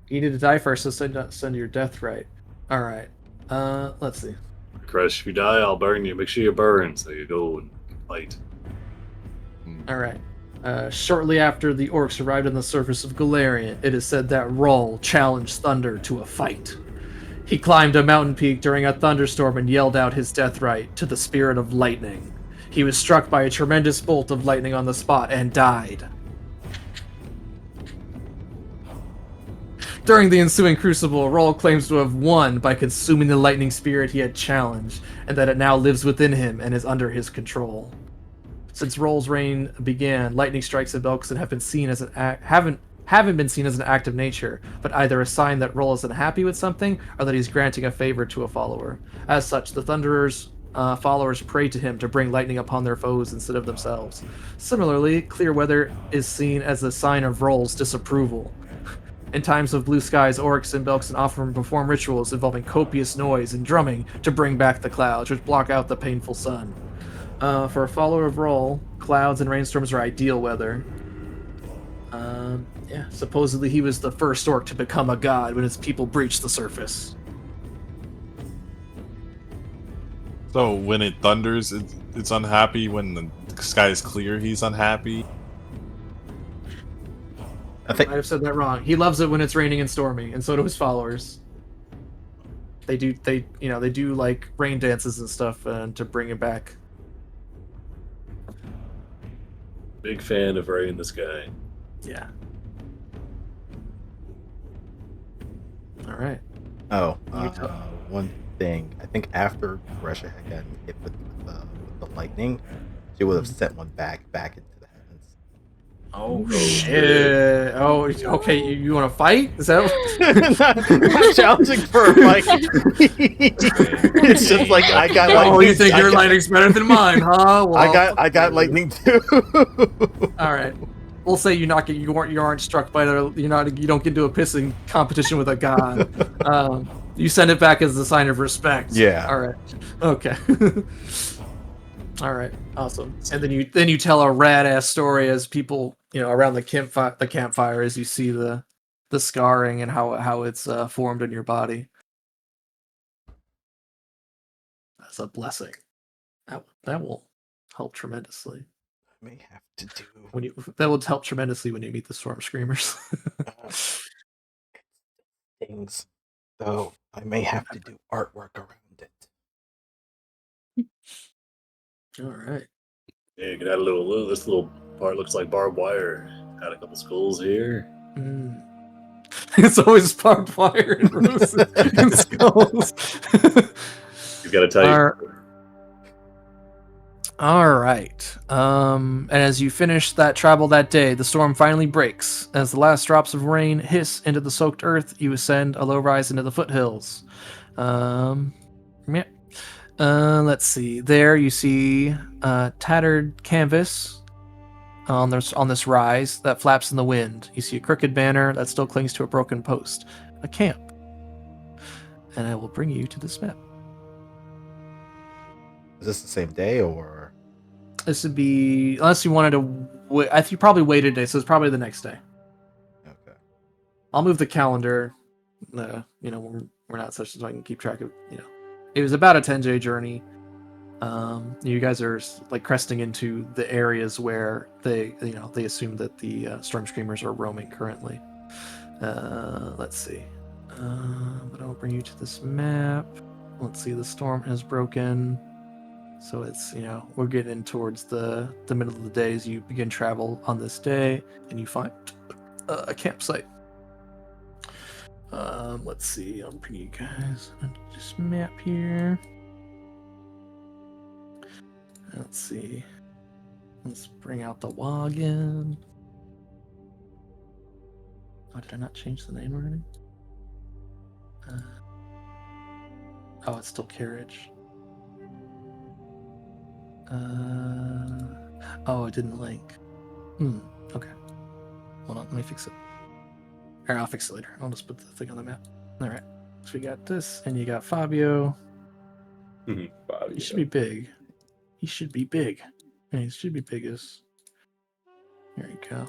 You need to die first, so send your death right. All right. Let's see. Crush, if you die, I'll burn you. Make sure you burn so you go and fight. All right. Shortly after the orcs arrived on the surface of Galarian, it is said that Rull challenged Thunder to a fight. He climbed a mountain peak during a thunderstorm and yelled out his death right to the spirit of lightning. He was struck by a tremendous bolt of lightning on the spot and died. During the ensuing crucible, Rull claims to have won by consuming the lightning spirit he had challenged, and that it now lives within him and is under his control. Since Rull's reign began, lightning strikes in Belkzen have been seen as haven't been seen as an act of nature, but either a sign that Rull is unhappy with something or that he's granting a favor to a follower. As such, the Thunderer's followers pray to him to bring lightning upon their foes instead of themselves. Similarly, clear weather is seen as a sign of Rull's disapproval. In times of blue skies, orcs and Belkzen often perform rituals involving copious noise and drumming to bring back the clouds, which block out the painful sun. For a follower of Rull, clouds and rainstorms are ideal weather. Supposedly he was the first orc to become a god when his people breached the surface. So when it thunders, it's unhappy. When the sky is clear, he's unhappy. I think I might have said that wrong. He loves it when it's raining and stormy, and so do his followers. They do like rain dances and stuff to bring it back. Big fan of rain in the sky. Yeah. All right. Oh, one thing. I think after Russia had gotten hit with the lightning, she would have sent one back into the heavens. Oh shit! Oh, okay. You want to fight? Is that not challenging for a fight? It's just like I got lightning. Oh, you think your lightning's better than mine, huh? Well, I got lightning too. All right. We'll say you aren't struck by the you don't get into a pissing competition with a god. You send it back as a sign of respect. Yeah. All right. Okay. All right. Awesome. And then you tell a rad ass story as people around the campfire as you see the scarring and how it's formed in your body. That's a blessing. That will help tremendously. May have to do That will help tremendously when you meet the Storm Screamers. things, though. I may have to do artwork around it. All right. Yeah, you can add this little part looks like barbed wire. Got a couple skulls here. It's always barbed wire and roses and skulls. He's got to tell you. All right. And as you finish that travel that day, the storm finally breaks. As the last drops of rain hiss into the soaked earth, you ascend a low rise into the foothills. Yeah. Let's see. There you see tattered canvas on this rise that flaps in the wind. You see a crooked banner that still clings to a broken post. A camp. And I will bring you to this map. Is this the same day or? This would be, unless you wanted to wait, I think you probably waited a day, so it's probably the next day. Okay. I'll move the calendar. We're not such so I can keep track of. It was about a 10-day journey. You guys are like cresting into the areas where they assume that the Storm Screamers are roaming currently. Let's see. But I'll bring you to this map. Let's see. The storm has broken. So it's, we're getting towards the middle of the day as you begin travel on this day, and you find a campsite. Let's see. I'll bring you guys onto this map here. Let's see. Let's bring out the wagon. Oh, did I not change the name already? Oh, it's still carriage. Oh, it didn't link. Okay. Hold on, let me fix it. Or I'll fix it later. I'll just put the thing on the map. Alright. So we got this, and you got Fabio. Fabio. He should be big. He should be big. Yeah, he should be biggest. There you go.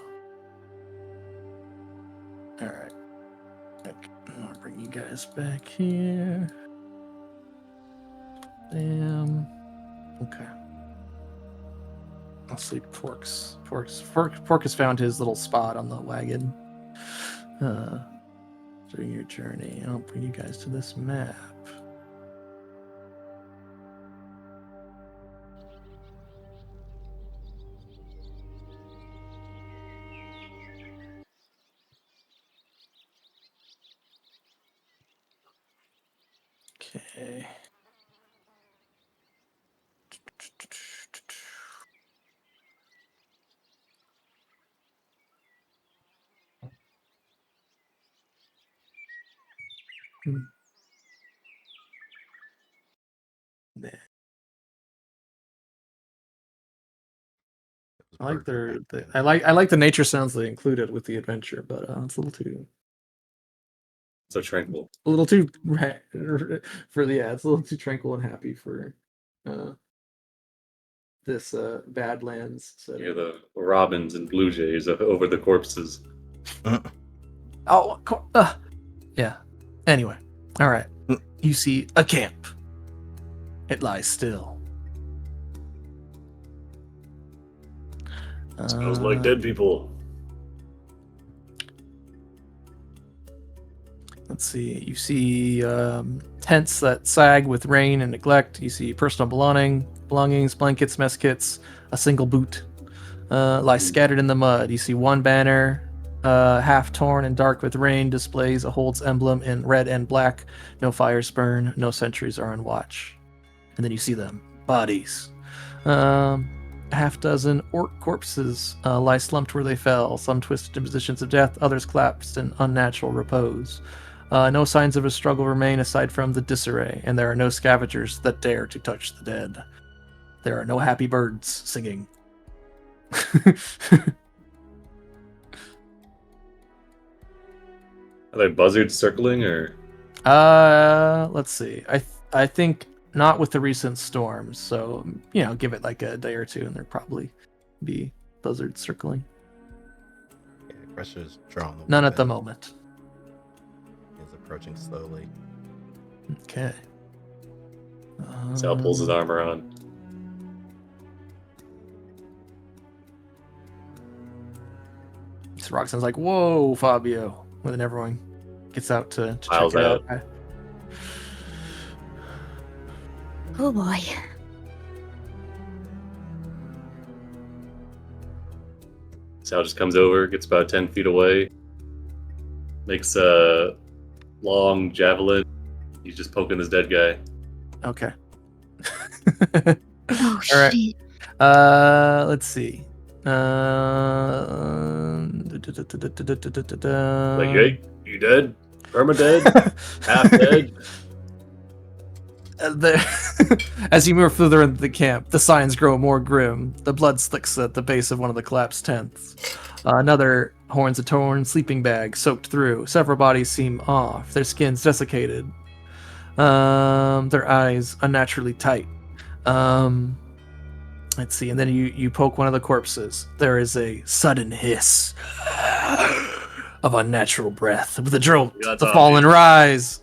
Alright. Okay. I'll bring you guys back here. Bam. Okay. I'll sleep Pork's. Pork has found his little spot on the wagon. During your journey, I'll bring you guys to this map. Okay. There. I like the nature sounds they included with the adventure, but it's a little too So tranquil. a little too it's a little too tranquil and happy for this Badlands setting. Hear the robins and blue jays over the corpses. Oh, yeah. Anyway, all right. You see a camp. It lies still. Smells like dead people. Let's see. You see tents that sag with rain and neglect. You see personal belongings, blankets, mess kits, a single boot lie scattered in the mud. You see one banner, half torn and dark with rain, displays a Hold's emblem in red and black. No fires burn, no sentries are on watch. And then you see them. Bodies. Half dozen orc corpses lie slumped where they fell, some twisted in positions of death, others collapsed in unnatural repose. No signs of a struggle remain aside from the disarray, and there are no scavengers that dare to touch the dead. There are no happy birds singing. Are there buzzards circling, or? Let's see. I think not with the recent storms, so give it like a day or two, and there'll probably be buzzards circling. Yeah, pressure's drawn. None at the moment. He's approaching slowly. Okay. Sal pulls his armor on. So Roxanne's like, "Whoa, Fabio!" And then everyone gets out to check Piles it out. out. Oh boy. Sal just comes over, gets about 10 feet away, makes a long javelin. He's just poking this dead guy. Okay. Oh All right. shit. Let's see. Like, hey, you dead? Perma dead? Half dead? As you move further into the camp, the signs grow more grim. The blood slicks at the base of one of the collapsed tents. Another horns a torn sleeping bag soaked through. Several bodies seem off, their skins desiccated. Their eyes unnaturally tight. Let's see, and then you poke one of the corpses. There is a sudden hiss of unnatural breath. With a jolt, Yeah, the fallen rise.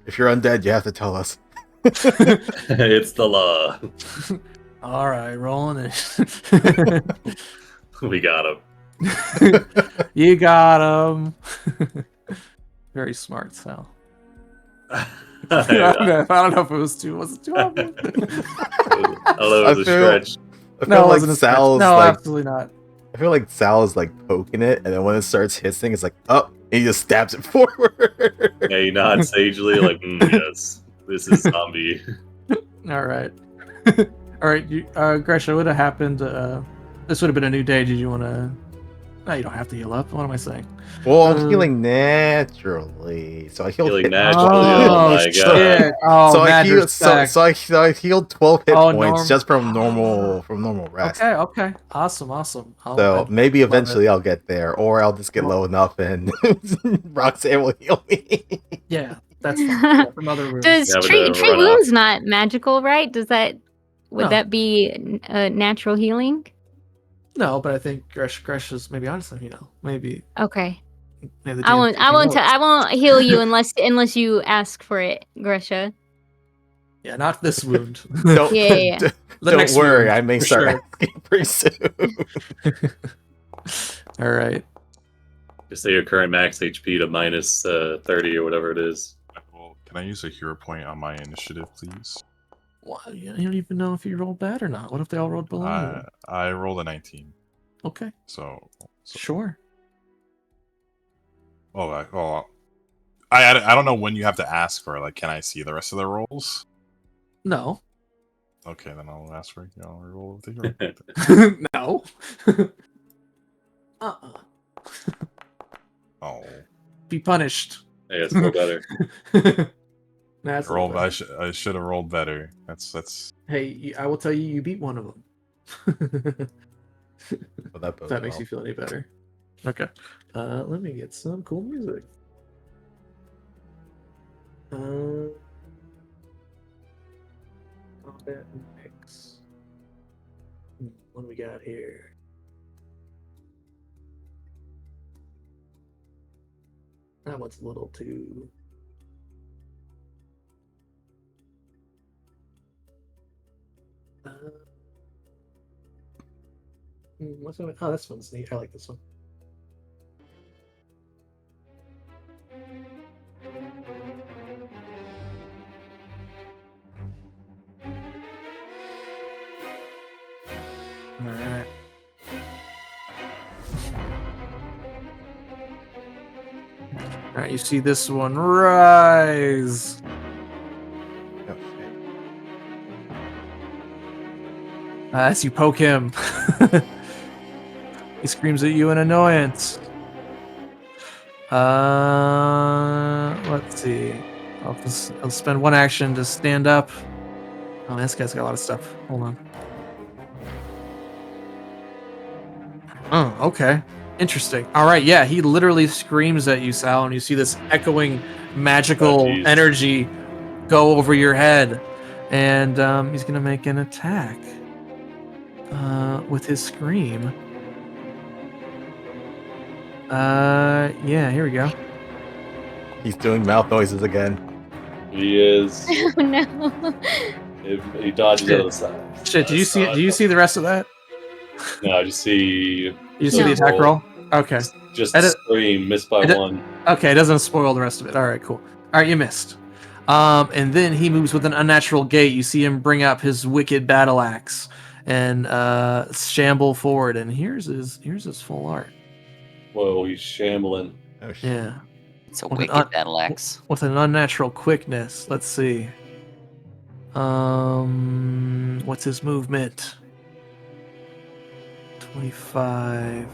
If you're undead, you have to tell us. It's the law. All right, rolling it. We got him. You got him. Very smart, Sal. I don't know if it was too obvious. I don't know, it was a stretch. I feel No, it like wasn't a stretch. Sal's No, like absolutely not. I feel like Sal is like poking it, and then when it starts hissing, it's like, oh, and he just stabs it forward. Yeah, you nod sagely, like, yes, this is zombie. All right. All right, Gresha, what would have happened? This would have been a new day. Did you want to? No, you don't have to heal up. What am I saying? Well, I'm healing naturally, so I healed. Healing naturally. Oh my god. Oh, so I mad healed. respect. So I healed 12 hit Oh, points just from normal rest. Okay. Awesome. So maybe eventually I'll get there, or I'll just get low enough and Roxanne will heal me. Yeah, that's fine. From other rooms. Does Yeah, but tree they'll run wounds not magical, right? Would No. that be natural healing? No, but I think Gresh is maybe honestly, maybe. Okay. maybe the I DM won't. thinking I won't. more. I won't heal you unless you ask for it, Gresha. Yeah, not this wound. Don't, Yeah. The don't next worry, wound, I may for start sure. asking pretty soon. All right. Just say your current max HP to minus 30 or whatever it is. Well, can I use a hero point on my initiative, please? Well, you don't even know if you rolled bad or not. What if they all rolled below you? I rolled a 19, Okay, so sure. I don't know when you have to ask for. Like, can I see the rest of the rolls? No. Okay, then I'll ask for roll with the hero. No. Uh-uh. Oh, Be punished. Yeah, it's more better. That's I rolled. better. I should have rolled better. That's. Hey, I will tell you, you beat one of them. Well, that If that makes you feel any better. Okay. Let me get some cool music. Combat mix. What do we got here? That one's a little too. What's that? Oh, this one's neat. I like this one. All right. All right, you see this one rise. As you poke him, he screams at you in annoyance. Let's see. I'll spend one action to stand up. Oh, this guy's got a lot of stuff. Hold on. Oh, okay. Interesting. All right, yeah, he literally screams at you, Sal, and you see this echoing magical energy go over your head. And he's going to make an attack with his scream. Yeah, here we go. He's doing mouth noises again. He is. Oh no. He dodges out of the side. Shit, do you see the rest of that? No, I just see. You see the attack roll? Okay. Just Edit- scream, missed by one. Okay, it doesn't spoil the rest of it. All right, cool. All right, you missed. And then he moves with an unnatural gait. You see him bring up his wicked battle axe and shamble forward. And here's his full art. Whoa, he's shambling. Oh, shit. Yeah, It's a With an wicked battle axe. with an unnatural quickness. Let's see. What's his movement? 25.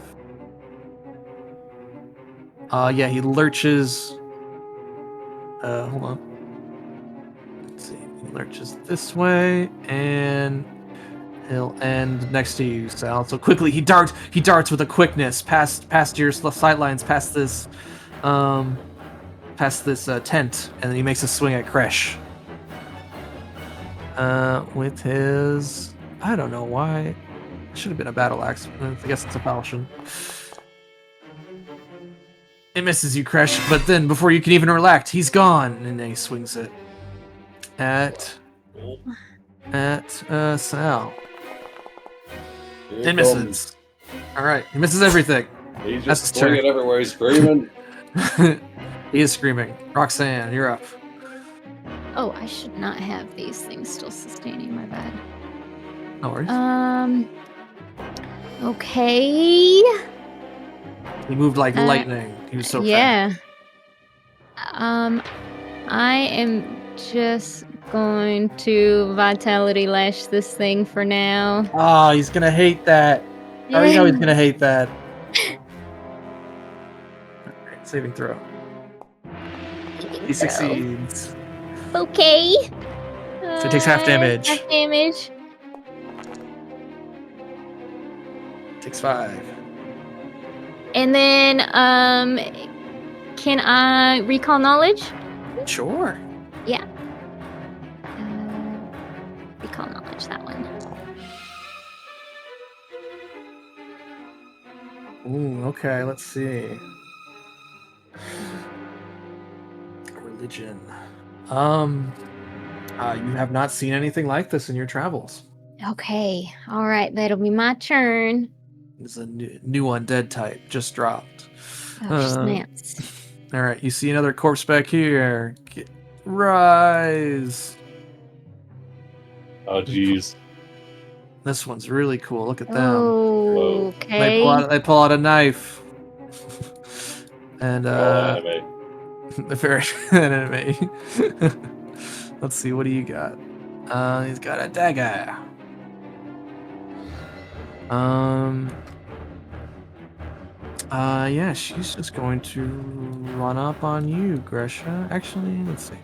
Yeah, he lurches. Hold on. Let's see. He lurches this way, and he'll end next to you, Sal. So quickly, he darts with a quickness past your sightlines, past this tent, and then he makes a swing at Kresh. With his, I don't know why. It should have been a battle axe. I guess it's a falchion. It misses you, Kresh, but then before you can even react, he's gone, and then he swings it at Sal. Here It misses. All right, he misses everything. He's That's just his turn. swinging everywhere. He's screaming. He is screaming. Roxanne, you're up. Oh, I should not have these things still sustaining. My bad. No worries. Okay. He moved like lightning. He was so fast. Yeah. I am just going to vitality lash this thing for now. Oh, he's gonna hate that. I already know he's gonna hate that. Alright, saving throw. He succeeds. Okay. So he takes half damage. Half damage. Takes 5. And then, can I recall knowledge? Sure. Yeah. Recall knowledge, that one. Ooh, okay, let's see. Religion. You have not seen anything like this in your travels. Okay. All right. That'll be my turn. This is a new undead type, just dropped. Oh, snaps. All right, you see another corpse back here. Rise. Oh, jeez. This one's really cool. Look at them. Oh, okay. They pull out a knife. And Anime. very enemy. Let's see, what do you got? He's got a dagger. Yeah, she's just going to run up on you, Gresha. Actually, let's see.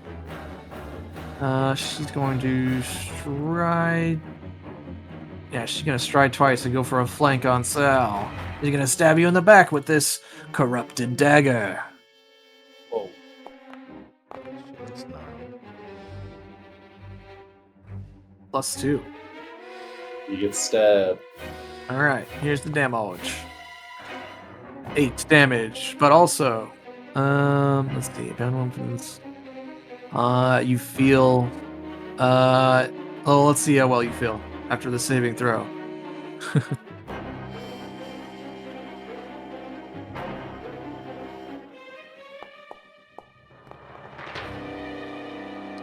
She's going to stride. Yeah, she's gonna stride twice and go for a flank on Sal. She's gonna stab you in the back with this corrupted dagger. Oh, It's not. +2. he gets stabbed. Alright, here's the damage. 8 damage, but also, let's see, bound weapons. You feel, let's see how well you feel after the saving throw.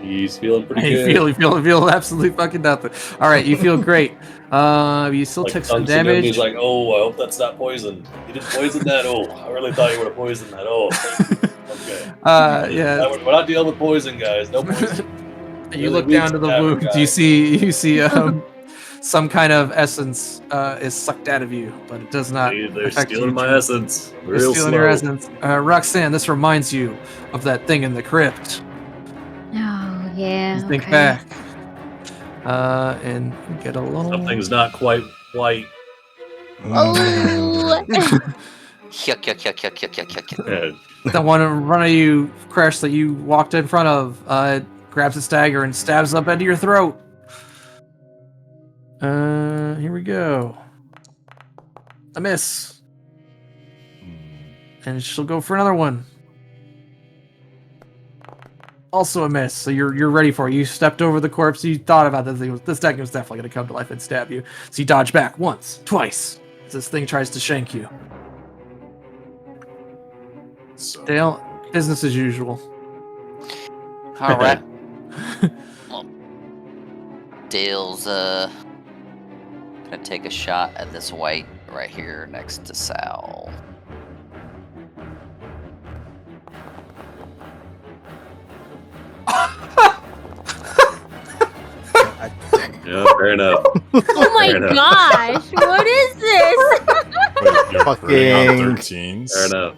He's feeling pretty You good. feel absolutely fucking nothing. Alright, you feel great. You still took some damage. He's like, oh, I hope that's not poisoned. You didn't poison that? Oh, I really thought you would have poisoned that. Oh, thank you. Okay. Yeah. We're not dealing with poison, guys. No poison. You look down to the wound. You see some kind of essence is sucked out of you, but it does not. They're affect stealing you. my essence. They're Real stealing slow. your essence. Roxanne, this reminds you of that thing in the crypt. Oh, yeah. You think okay. back. And get a little. Something's not quite white. Oh! Yuck, yuck, yuck, yuck, yuck, yuck, yuck, yuck. Yeah. The one in front of you, Crash, that you walked in front of, grabs a dagger and stabs up into your throat. Here we go. A miss. And she'll go for another one. Also a miss. So you're ready for it. You stepped over the corpse. You thought about this thing. This dagger was definitely going to come to life and stab you. So you dodge back once, twice. As this thing tries to shank you. So, Dale, business as usual. All right. Well, Dale's gonna take a shot at this white right here next to Sal. Yeah, fair enough. Oh my Fair enough. gosh, what is this? Wait, you're critting on Fucking- 13s? Fair enough.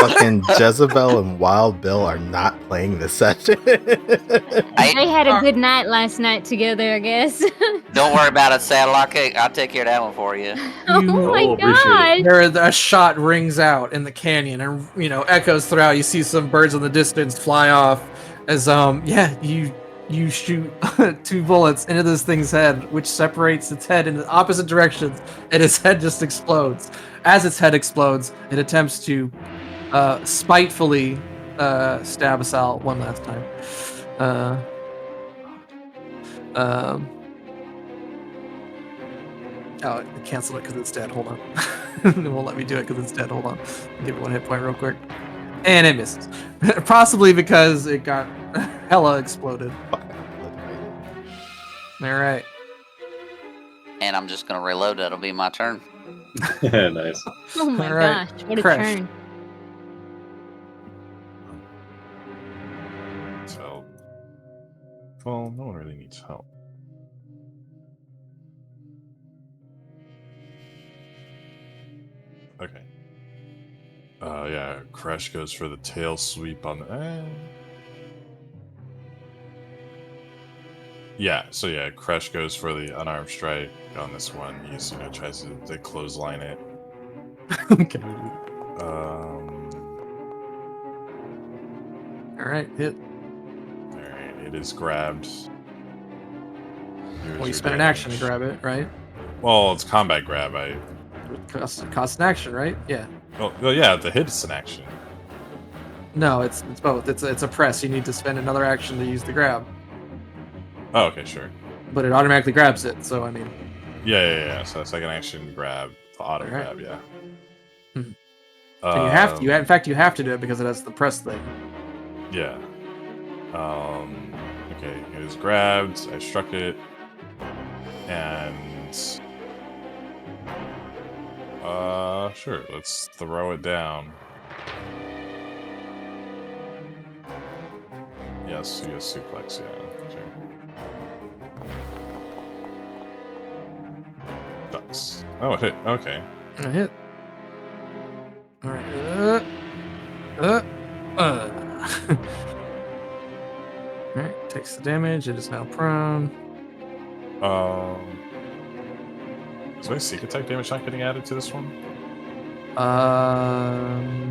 Fucking Jezebel and Wild Bill are not playing this session. They had a good night last night together, I guess. Don't worry about it, Saddle. I'll take care of that one for you. Oh You- my appreciate gosh. A shot rings out in the canyon and echoes throughout. You see some birds in the distance fly off as you shoot 2 bullets into this thing's head, which separates its head in the opposite directions, and its head just explodes. As its head explodes, it attempts to spitefully stab us out one last time. Oh, it canceled it because it's dead. Hold on. It won't let me do it because it's dead. Hold on. Give it 1 hit point real quick. And it misses. Possibly because it got hella exploded. Alright. And I'm just gonna reload. That'll be my turn. Nice. Oh my All right, gosh, what a Crash. turn. So, well, no one really needs help. Okay. Yeah, Crash goes for the tail sweep on the. Yeah, so yeah, Crash goes for the unarmed strike on this one. He's tries to clothesline it. Okay. Alright, hit. Alright, it is grabbed. Here's Well, you your spend an action to damage. grab it, right? Well, it's combat grab. Cost an action, right? Yeah. Well, yeah, the hit's an action. No, it's both. It's a press. You need to spend another action to use the grab. Oh, okay, sure. But it automatically grabs it, so I mean. Yeah. So second action grab, the auto Alright. grab, yeah. Mhm. And you have to. In fact, you have to do it because it has the press thing. Yeah. Okay, it is grabbed. I struck it, and sure. Let's throw it down. Yes, suplex. Yeah. Sure. Ducks. Oh, it hit. Okay. A hit. Alright. Alright, takes the damage. It is now prone. Is my sneak attack damage not getting added to this one?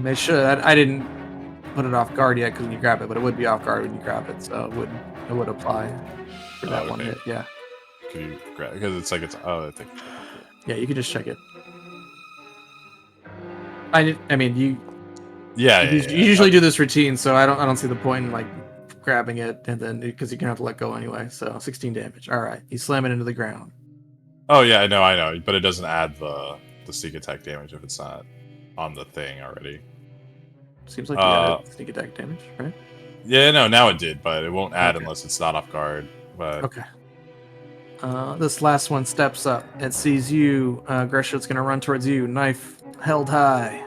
It should. I didn't put it off guard yet because when you grab it, but it would be off guard when you grab it, so it would apply for that one okay. hit. Yeah. Could you grab because it's like it's I think. Yeah, you can just check it. I mean, you Yeah, you usually do this routine, so I don't see the point in like grabbing it and then because you're gonna have to let go anyway. So 16 damage. All right, you slam it into the ground. Oh yeah, I know, but it doesn't add the sneak attack damage if it's not on the thing already. Seems like you got sneak attack damage, right? Yeah, no, now it did, but it won't add Okay. unless it's not off guard. But Okay. This last one steps up. It sees you. Gresho's gonna run towards you, knife held high.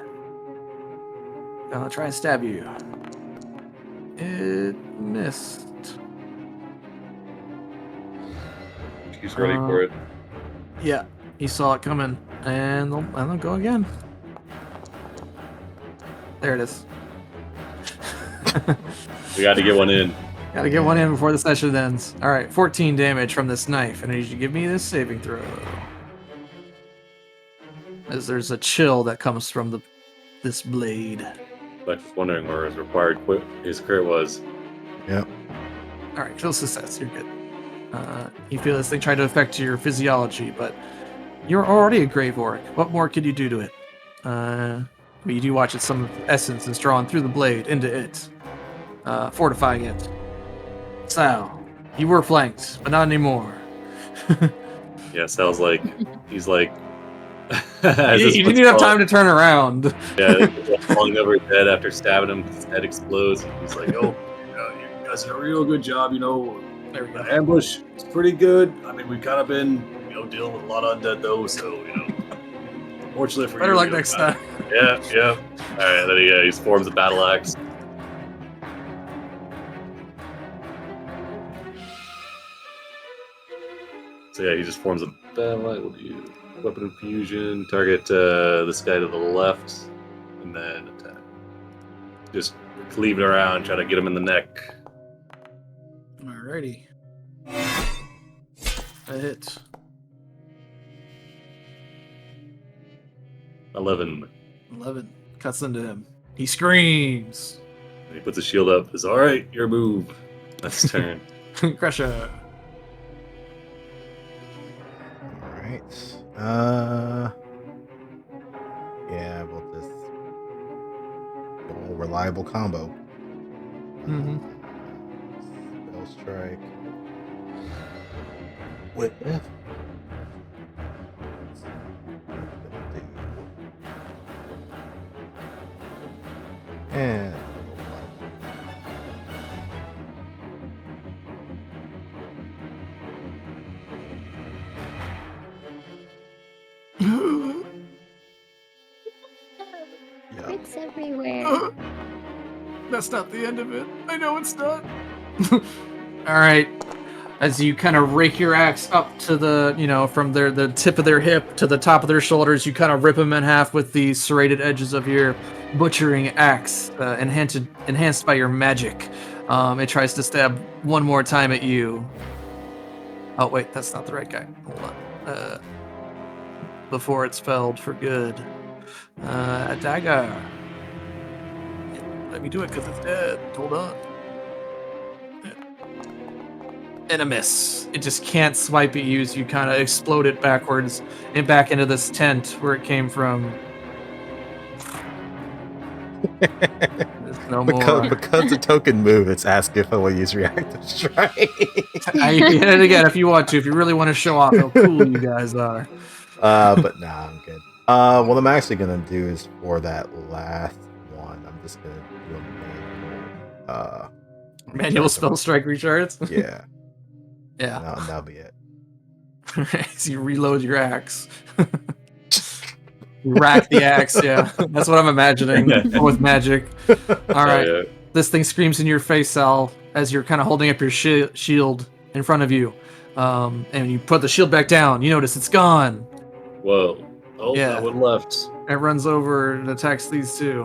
Gonna try and stab you. It missed. He's ready for it. Yeah, he saw it coming, and they'll go again. There it is. We got to get one in. Gotta get one in before the session ends. All right, 14 damage from this knife, and I need you to give me this saving throw. As there's a chill that comes from this blade. Like wondering where his required his crit was. Yep. All right, kill success. You're good. You feel this thing try to affect your physiology, but you're already a grave orc. What more could you do to it? But you do watch as some of the essence is drawn through the blade into it, fortifying it. Sal, you were flanked, but not anymore. Yeah, sounds like he's like. You didn't have time to turn around. Yeah, falling over his head after stabbing him, his head explodes. And he's like, "Oh, you guys did a real good job. There we go. The ambush is pretty good. I mean, we've kind of been, dealing with a lot of undead though, so fortunately for Better you, luck next time. Yeah. All right, then he forms a battle axe. So yeah, he just forms a battle. What do you? Weapon of fusion. Target this guy to the left, and then attack. Just cleave it around, try to get him in the neck. Alrighty. A hit. 11. 11. Cuts into him. He screams. And he puts his shield up. Says, "All right, your move." That's his turn. Crusher. Alright. Yeah, we'll just go reliable combo. Mm-hmm. Spell strike. With and yeah. It's everywhere. That's not the end of it. I know it's not. Alright. As you kind of rake your axe up to the, from the tip of their hip to the top of their shoulders, you kind of rip them in half with the serrated edges of your butchering axe, enhanced by your magic. It tries to stab one more time at you. Oh, wait, that's not the right guy. Hold on. Before it's felled for good. A dagger. Let me do it because it's dead. Hold on. And a miss. It just can't swipe at you, so you kind of explode it backwards and back into this tent where it came from. There's no more. Because the token move, it's asking if I will use reactive strike. You can hit it again if you want to. If you really want to show off how cool you guys are. But nah, I'm good. What I'm actually gonna do is for that last one, I'm just gonna do a manual. Manual spell strike recharge. Yeah. Yeah. That'll be it. So you reload your axe. You rack the axe, yeah. That's what I'm imagining with magic. All right. Yeah. This thing screams in your face, Sal, as you're kind of holding up your shield in front of you. And you put the shield back down. You notice it's gone. Whoa. Oh, Yeah. that one left. It runs over and attacks these two.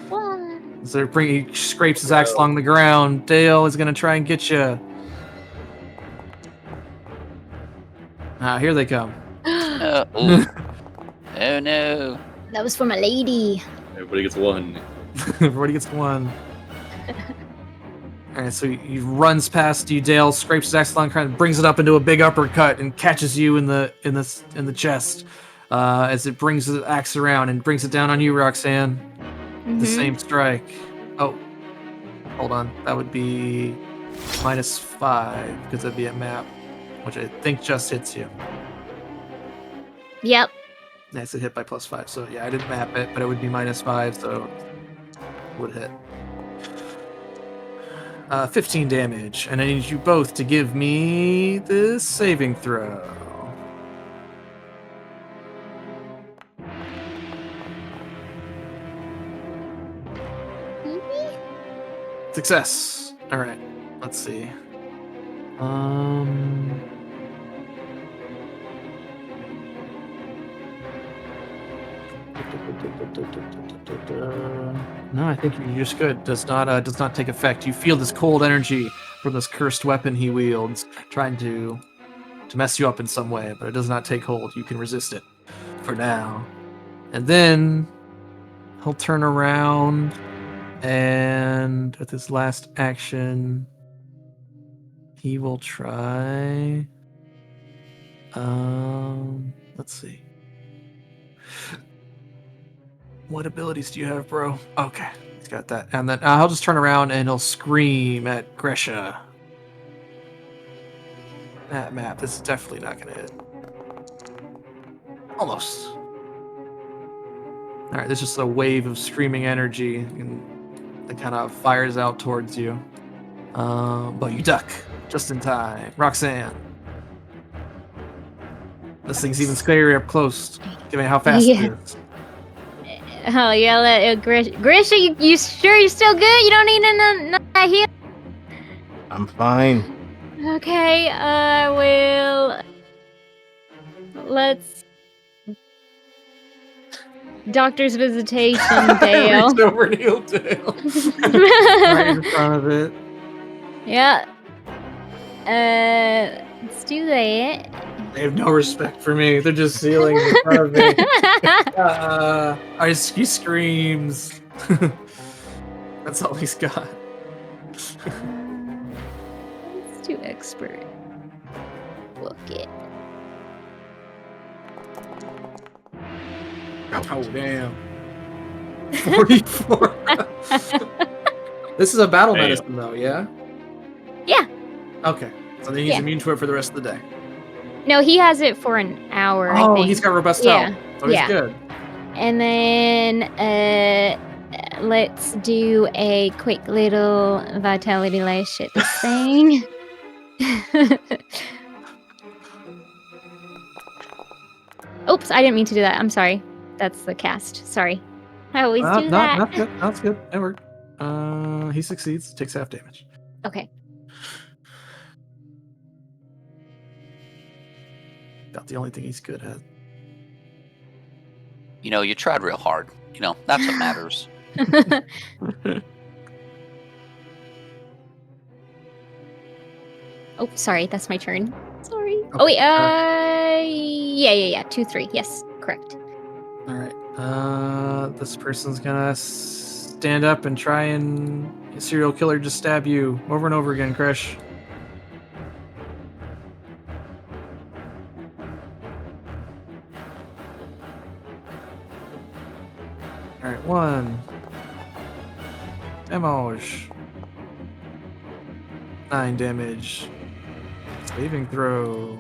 What? So he scrapes his axe along the ground. Dale is going to try and get you. Here they come. Oh no. That was from a lady. Everybody gets one. Everybody gets one. Alright, so he runs past you, Dale, scrapes his axe along, kind of brings it up into a big uppercut and catches you in the chest. As it brings the axe around and brings it down on you, Roxanne. The same strike. Oh, hold on. That would be -5 because that'd be a map, which I think just hits you. Yep. That's a hit by +5. So yeah, I didn't map it, but it would be -5, so it would hit. 15 damage, and I need you both to give me this saving throw. Success. All right. Let's see. No, I think you're just good. Does not take effect. You feel this cold energy from this cursed weapon he wields, trying to mess you up in some way, but it does not take hold. You can resist it for now. And then he'll turn around and at this last action, he will try. Let's see. What abilities do you have, bro? Okay, he's got that. And then he'll just turn around and he'll scream at Grisha. That map, this is definitely not going to hit. Almost. Alright, there's just a wave of screaming energy and that kind of fires out towards you. But you duck just in time. Roxanne. This thing's even scarier up close, given how fast it is. Oh, yeah, Grisha, you sure you're still good? You don't need none heal? I'm fine. Okay, I will let's doctor's visitation, Dale. Reach over to heal Dale. Right in front of it. Yeah. Let's do that. They have no respect for me. They're just sealing in front of me. He screams. That's all he's got. Let's do expert. Book it. Oh, damn. 44. This is a battle Damn. medicine, though, yeah? Yeah. Okay. So then he's Yeah. immune to it for the rest of the day. No, he has it for an hour. I Oh, think. he's got robust Yeah. health. So he's good. And then let's do a quick little vitality lash at this thing. Oops, I didn't mean to do that. I'm sorry. That's the cast. Sorry. I always do that. That's good. That's good. That worked. He succeeds. Takes half damage. Okay. About the only thing he's good at. You know, you tried real hard. You know, that's what matters. Oh, sorry. That's my turn. Sorry. Okay, Oh, wait. Yeah. 2-3. Yes, correct. All right. This person's gonna stand up and try and serial killer just stab you over and over again, Krish. All right, 1. Damage. 9 damage. Saving throw.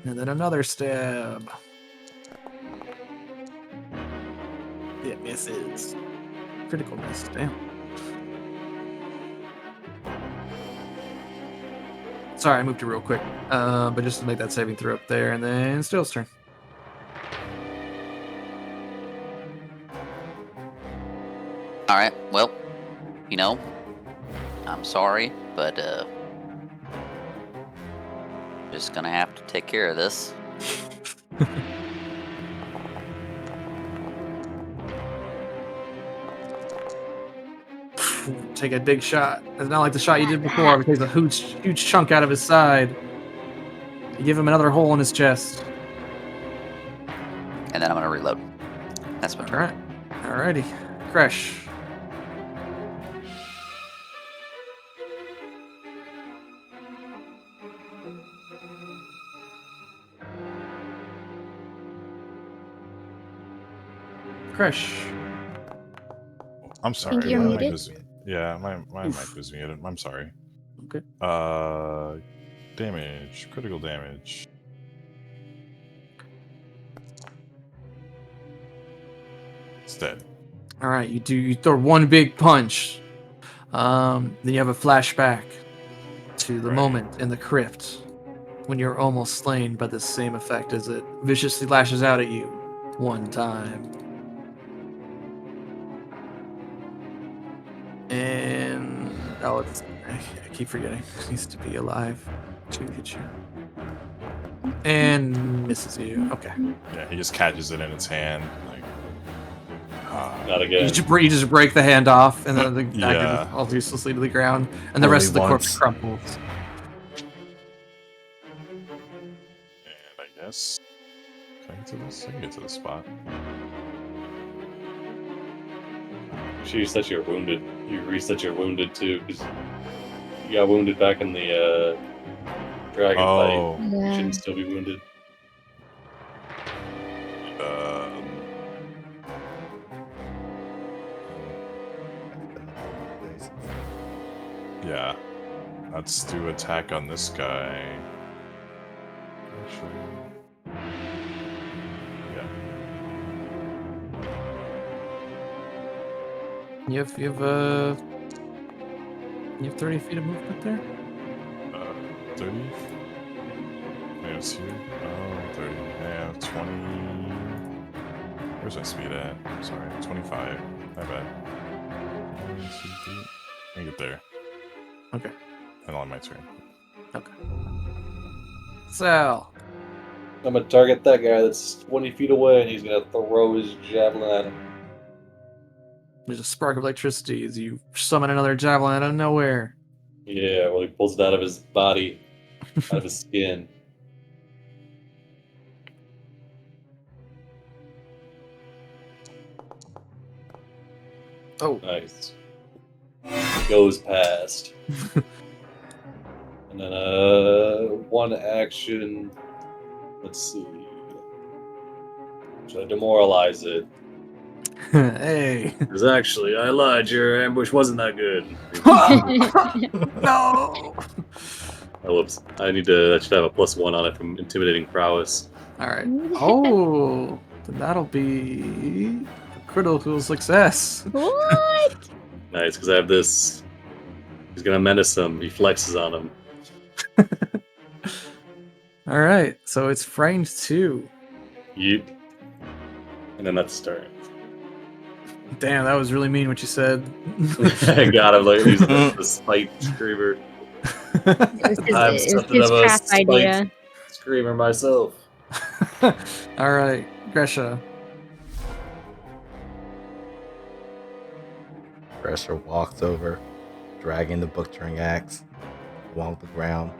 And then another stab. It misses. Critical miss. Damn. Sorry, I moved it real quick. But just to make that saving throw up there, and then Steel's turn. All right. Well, you know, I'm sorry, but just gonna have to take care of this. Take a big shot. It's not like the shot you did before, but takes a huge chunk out of his side. You give him another hole in his chest. And then I'm gonna reload. That's my turn. Alright. Alrighty. Crash. Crash. I'm sorry. you're my mic muted. was- yeah, my mic was muted. I'm sorry. Okay. Damage. Critical damage. It's dead. Alright, you throw one big punch. Then you have a flashback to the Right. moment in the crypt when you're almost slain by the same effect as it viciously lashes out at you one time. And I keep forgetting. It needs to be alive to hit you. And misses you. Okay. Yeah, he just catches it in its hand. Like, Not again. You just break the hand off, and then the Yeah. dagger falls uselessly to the ground, and the Only rest of the corpse once. crumples. and I guess. Can I get to this? I can get to the spot. Sure, you said you're wounded. You reset your wounded too, because you got wounded back in the dragon fight. Oh. You Yeah. shouldn't still be wounded. Yeah. Let's do attack on this guy. Actually. Yeah. You have 30 feet of movement there. 30? Yeah, it's here. Oh, 30. Yeah, 20. Where's my speed at? Sorry, 25. My bad. 1, 2, 3. I get there. Okay. And on my turn. Okay. Sal. I'm gonna target that guy that's 20 feet away, and he's gonna throw his javelin at him. There's a spark of electricity as you summon another javelin out of nowhere. Yeah, well, he pulls it out of his body, out of his skin. Oh, Nice. Goes past. And then one action. Let's see. Should I demoralize it? hey. Because actually, I lied. Your ambush wasn't that good. No. Oh, whoops. I should have a +1 on it from intimidating prowess. All right. Oh, then that'll be a critical success. What? Nice, because I have this. He's gonna menace him. He flexes on him. All right. So it's frightened 2. Yeet. And then that's start. Damn, that was really mean what you said. I got him like he's the spite screamer. I'm It's something his of a crap idea. spite screamer myself. All right, Gresha. Pressure walks over, dragging the butchering axe along the ground,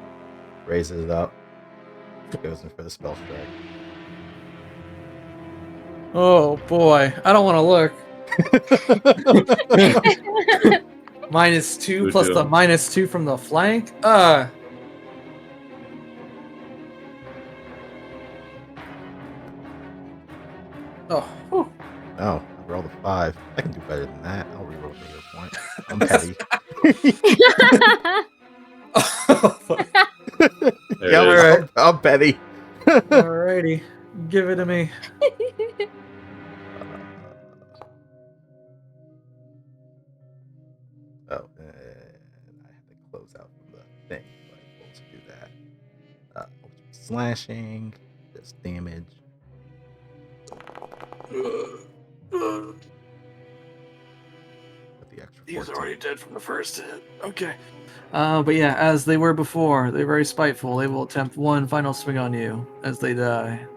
raises it up, goes in for the spell strike. Oh boy, I don't want to look. -2 Good plus the job. -2 from the flank. Oh, whew. Oh, I rolled a 5. I can do better than that. I'll reroll for your point. I'm petty. There Yeah, it is. Alright. I'm petty. Alrighty, give it to me. Oh, and I have to close out from the thing, but we'll also do that. Slashing, this damage. With the extra He was 14. already dead from the first hit. Okay. But yeah, as they were before, they're very spiteful. They will attempt one final swing on you as they die.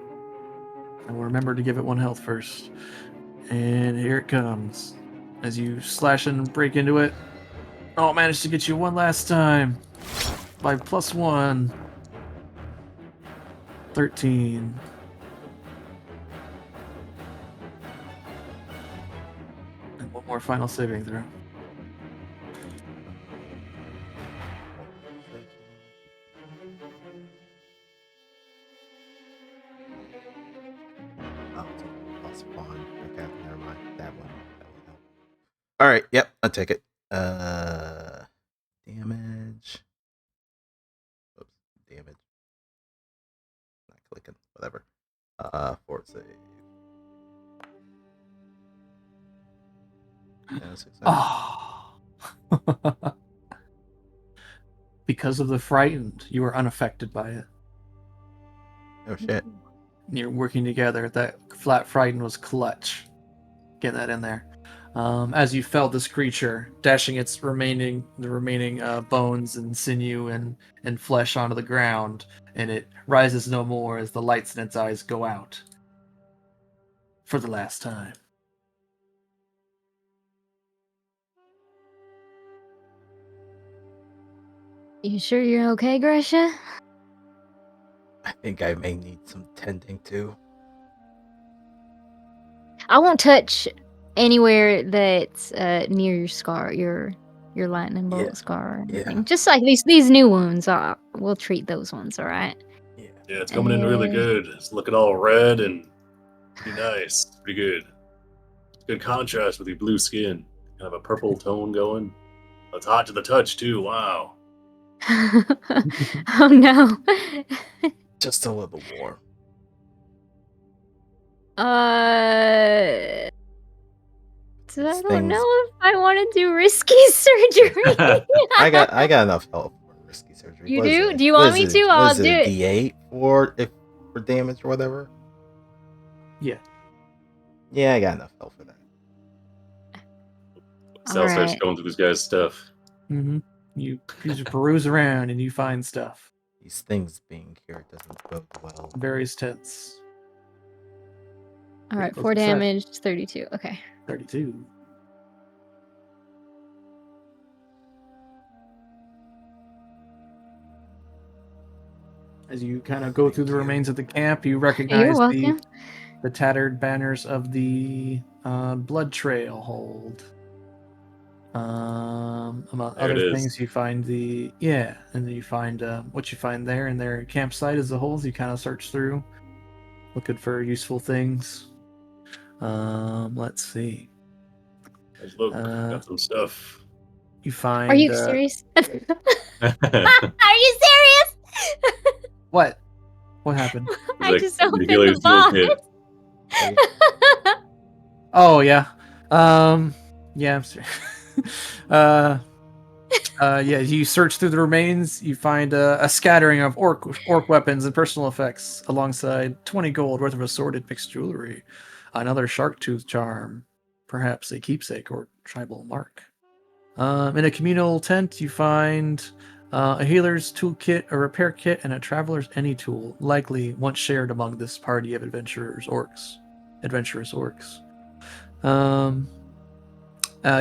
And we'll remember to give it 1 health first. And here it comes. As you slash and break into it. Oh, it managed to get you one last time. By +1. 13. And one more final saving throw. Oh, it's +1. Okay, never mind. That one. All right. Yep, I'll take it. Damage. Oops, damage. Not clicking. Whatever. Fort save. Yeah, success. Oh. Because of the frightened, you are unaffected by it. Oh shit. You're working together. That flat frightened was clutch. Get that in there. As you felt this creature dashing its remaining bones and sinew and flesh onto the ground, and it rises no more as the lights in its eyes go out for the last time. You sure you're okay, Gresha? I think I may need some tending to. I won't touch anywhere that's near your scar, your lightning bolt Yeah, scar or yeah. anything. Just like these new wounds, we'll treat those ones, all right? Yeah. Yeah, it's coming in really good. It's looking all red and pretty nice. Pretty good. Good contrast with your blue skin. Kind of a purple tone going. It's hot to the touch too. Wow. Oh no. Just a little more. So I don't know if I want to do risky surgery. I got enough help for risky surgery. You What is do? it? Do you What want is me it? to? What I'll is do it. D8 for damage or whatever. Yeah. Yeah, I got enough help for that. Sal starts Alright. going through this guy's stuff. Mm-hmm. You peruse around and you find stuff. These things being here doesn't bode well. Various tense. All right, Close 4 the set. damage, 32. Okay. 32. As you kind of go through the remains of the camp, you You're recognize welcome. the tattered banners of the Blood Trail Hold. Among There it other is. things, you find and then you find what you find there in their campsite as a whole. As you kind of search through, looking for useful things. Let's see. Let's look, got some stuff. You find. Are you serious? Are you serious? What? What happened? I Like, just the opened healer's the box. toolkit. Oh yeah. Yeah. I'm sorry. Yeah. You search through the remains. You find a scattering of orc weapons and personal effects, alongside 20 gold worth of assorted mixed jewelry, another shark tooth charm, perhaps a keepsake or tribal mark. In a communal tent, you find a healer's toolkit, a repair kit, and a traveler's any tool, likely once shared among this party of adventurous orcs.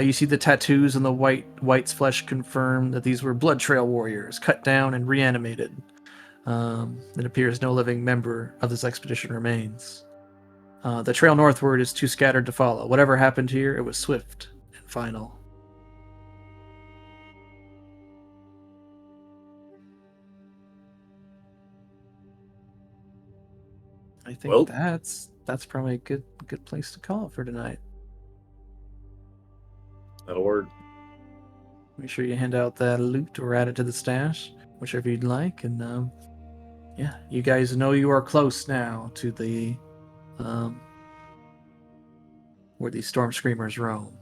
You see the tattoos on the white's flesh confirm that these were blood trail warriors, cut down and reanimated. It appears no living member of this expedition remains. The trail northward is too scattered to follow. Whatever happened here, it was swift and final. I think Well- that's probably a good place to call it for tonight. That'll work. Make sure you hand out that loot or add it to the stash, whichever you'd like. And yeah, you guys know you are close now to the where these Storm Screamers roam.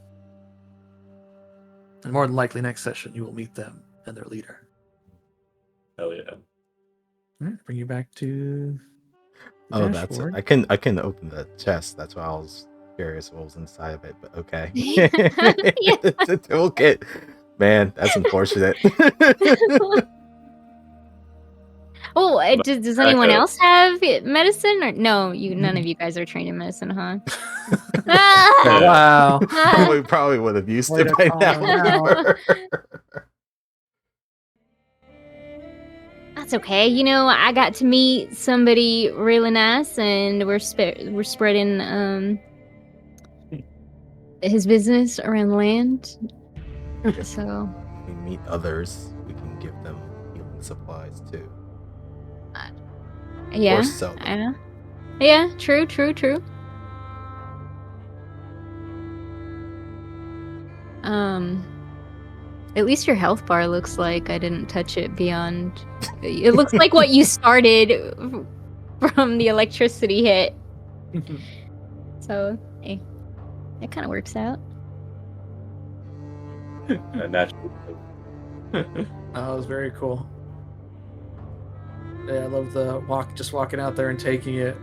And more than likely next session you will meet them and their leader. Hell yeah. All right, bring you back to the Oh, that's it. dashboard. I can open the chest. That's why I was curious what was inside of it. But okay. Yeah. It's a toolkit. Man, that's unfortunate. Oh, does anyone else have medicine? Or no, none of you guys are trained in medicine, huh? Wow. We probably would have used Way it to by call now. him That's okay. You know, I got to meet somebody really nice, and we're spreading his business around the land. So We meet others. We can give them healing supplies too. yeah, Or sell them. yeah, true. At least your health bar looks like I didn't touch it beyond. It looks like what you started from the electricity hit. So, hey, it kind of works out. Natural. That was very cool. Yeah, I love the just walking out there and taking it.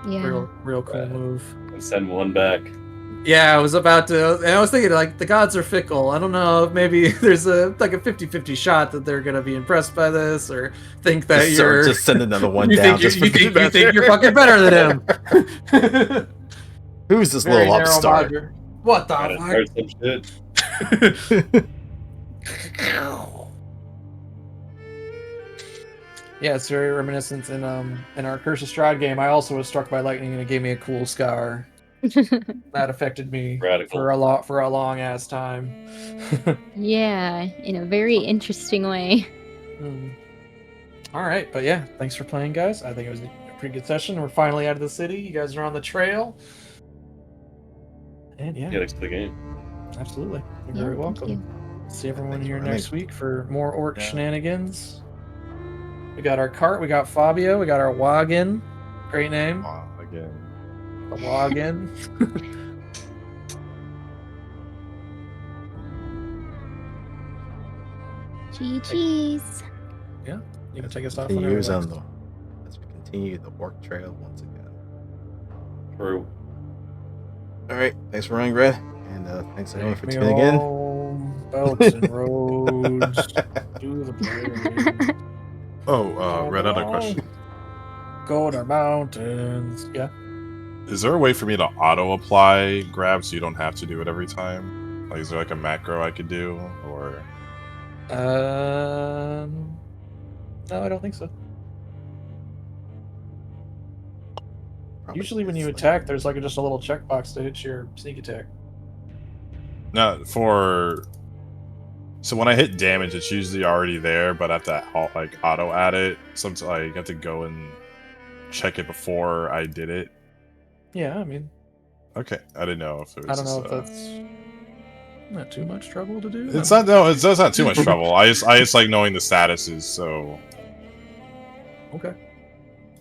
Yeah. Real cool Right. move. Send one back. Yeah, I was about to, and I was thinking, like, the gods are fickle. I don't know if maybe there's a 50-50 shot that they're gonna be impressed by this, or think that you're just send another one you down. think, Just you think you're fucking better than him. Who's this Very little narrow upstart? margin. What the Gotta fuck? start some shit. Yeah, it's very reminiscent in our Curse of Strahd game. I also was struck by lightning and it gave me a cool scar. That affected me Radical. for a long ass time. Yeah, in a very interesting way. All right, but yeah, thanks for playing, guys. I think it was a pretty good session. We're finally out of the city. You guys are on the trail, and yeah, Yeah, thanks for the game. absolutely. You're Yeah, very thank welcome. you. See everyone Thanks here for next running. week for more orc Yeah. shenanigans. We got our cart. We got Fabio. We got our wagon. Great name. Again. The wagon. GG's. You can take us off Continues whenever. on the as we continue the orc trail once again. True. All right, thanks for running, Red, and thanks everyone for Take me tuning in. home, Belkzen roads to the blade. Oh, Red, other question. Go to mountains. Yeah. Is there a way for me to auto-apply grab so you don't have to do it every time? Like, is there like a macro I could do? Or... No, I don't think so. Probably Usually when you it's attack, there's like just a little checkbox to hit your sneak attack. No, for... So when I hit damage, it's usually already there, but I have to like auto add it. Sometimes I have to go and check it before I did it. Yeah, I mean, Okay, I didn't know if it was. I don't know if just, that's not too much trouble to do. It's not. No, it's not too much trouble. I just like knowing the statuses. So. Okay.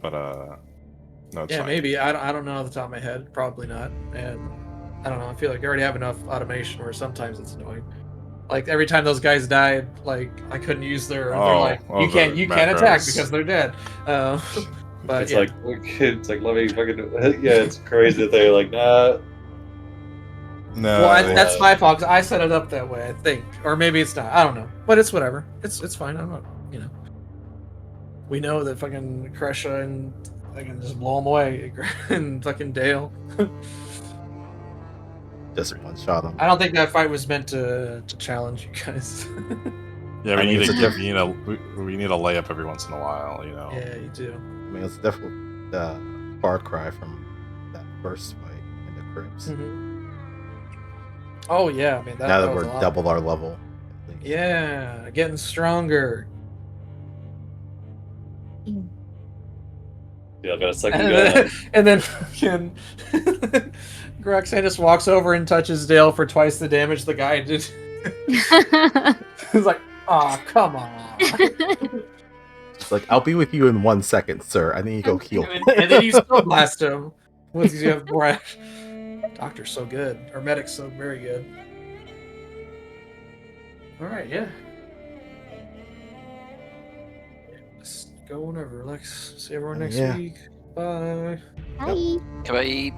But no, it's Yeah, fine. maybe. I don't know off the top of my head. Probably not. And I don't know. I feel like I already have enough automation where sometimes it's annoying. Like every time those guys died, like I couldn't use their. They're like, you can't attack macros. because they're dead. But It's yeah. like let me fucking yeah. It's crazy that they're like nah. No, Well, that's my fault. 'Cause I set it up that way, I think, or maybe it's not. I don't know. But it's whatever. It's fine. I'm not. You know. We know that fucking Kresha and I can just blow them away and fucking Dale. just one shot him. I don't think that fight was meant to challenge you guys. Yeah, I we mean, need it's to a give we need a layup every once in a while. You know. Yeah, you do. I mean, it's definitely the far cry from that first fight in the crypts. Mm-hmm. Oh yeah, I mean Now that was we're a lot. double our level. At least. Yeah, getting stronger. Yeah, I got a second gun. And then fucking Roxanne just walks over and touches Dale for twice the damage the guy did. He's like, "Oh, come on!" It's like, I'll be with you in 1 second, sir. I need to go heal. And then you still blast him once you have breath. Doctor's so good, or medic's so very good. All right, yeah. Let's go whenever. Lex, see everyone next Yeah. week. Bye. Bye. Goodbye.